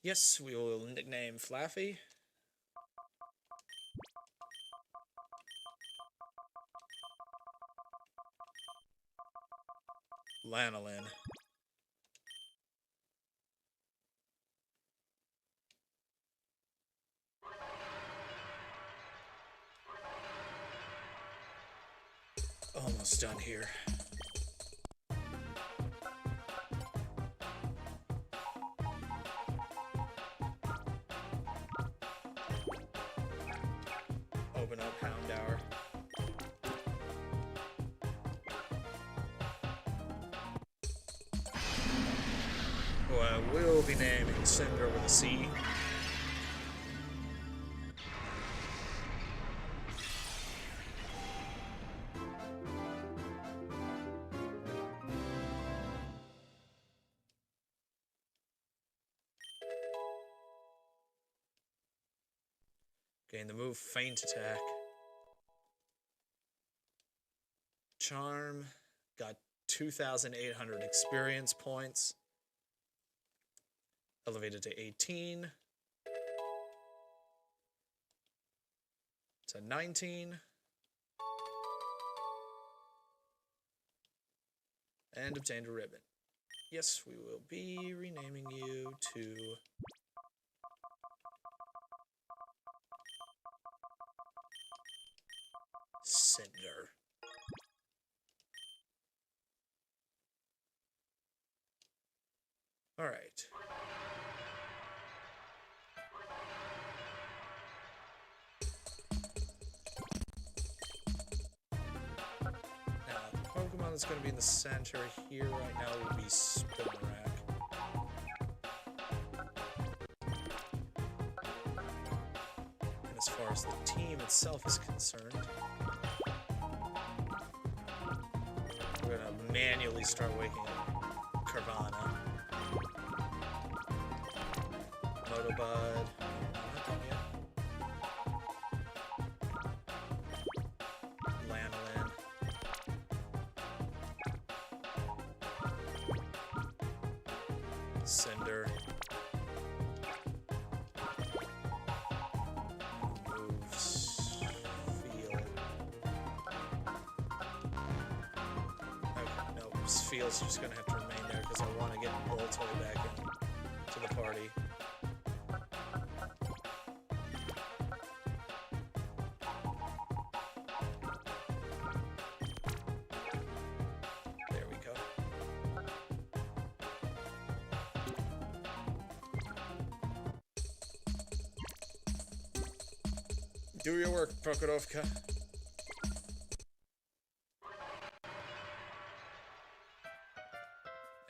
Speaker 1: Yes, we will nickname Flaffy. Lanolin. Almost done here. Open up Houndour. Who I will be naming Cinder with a C. Gain the move Feint Attack. Charm. Got 2,800 experience points. Elevated to 18. To 19. And obtained a ribbon. Yes, we will be renaming you to... Cinder. All right. Now, the Pokemon that's going to be in the center here right now will be Spinarak. And as far as the team itself is concerned, we're going to manually start waking up Carvana. Motobud. Not done yet. Lanolin. Cinder. Moves. Feel. Okay, no, Feel's just gonna have to remain there because I want to get Boltoy back in to the party. There we go. Do your work, Prokorovka.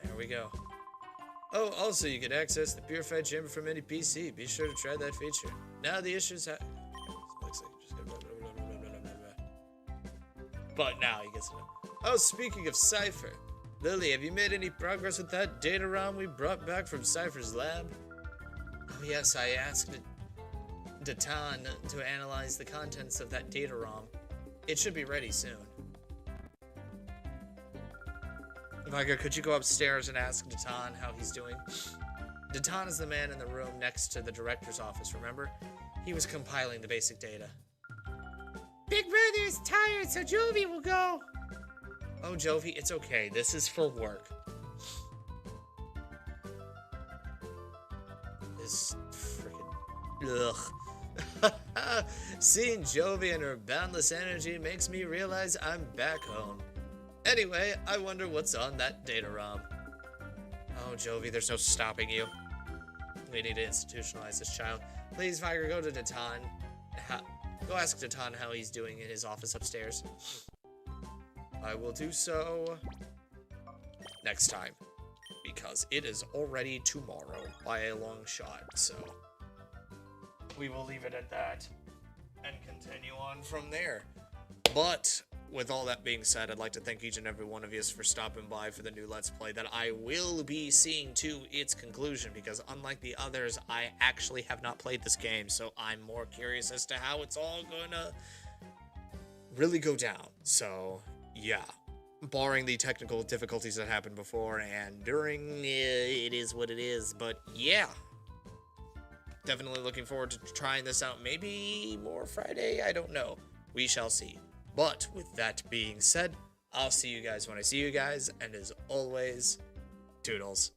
Speaker 1: There we go. Oh, also you can access the Purified Chamber from any PC. Be sure to try that feature. Now the issues But now he gets to know. Oh, speaking of Cypher. Lily, have you made any progress with that data ROM we brought back from Cypher's lab? Oh yes, I asked Datan to analyze the contents of that data ROM. It should be ready soon. Viger, could you go upstairs and ask Datan how he's doing? Datan is the man in the room next to the director's office, remember? He was compiling the basic data.
Speaker 2: Big Brother is tired, so Jovi will go.
Speaker 1: Oh, Jovi, it's okay. This is for work. This frickin'... Ugh. Seeing Jovi and her boundless energy makes me realize I'm back home. Anyway, I wonder what's on that data ROM. Oh, Jovi, there's no stopping you. We need to institutionalize this child. Please, Viger, go to Datan. Go ask Datan how he's doing in his office upstairs. I will do so next time, because it is already tomorrow by a long shot, so we will leave it at that and continue on from there. But with all that being said, I'd like to thank each and every one of you for stopping by for the new Let's Play that I will be seeing to its conclusion, because unlike the others, I actually have not played this game, so I'm more curious as to how it's all gonna really go down. So yeah, barring the technical difficulties that happened before and during, it is what it is. But yeah, definitely looking forward to trying this out. Maybe more Friday, I don't know. We shall see. But with that being said, I'll see you guys when I see you guys, and as always, toodles.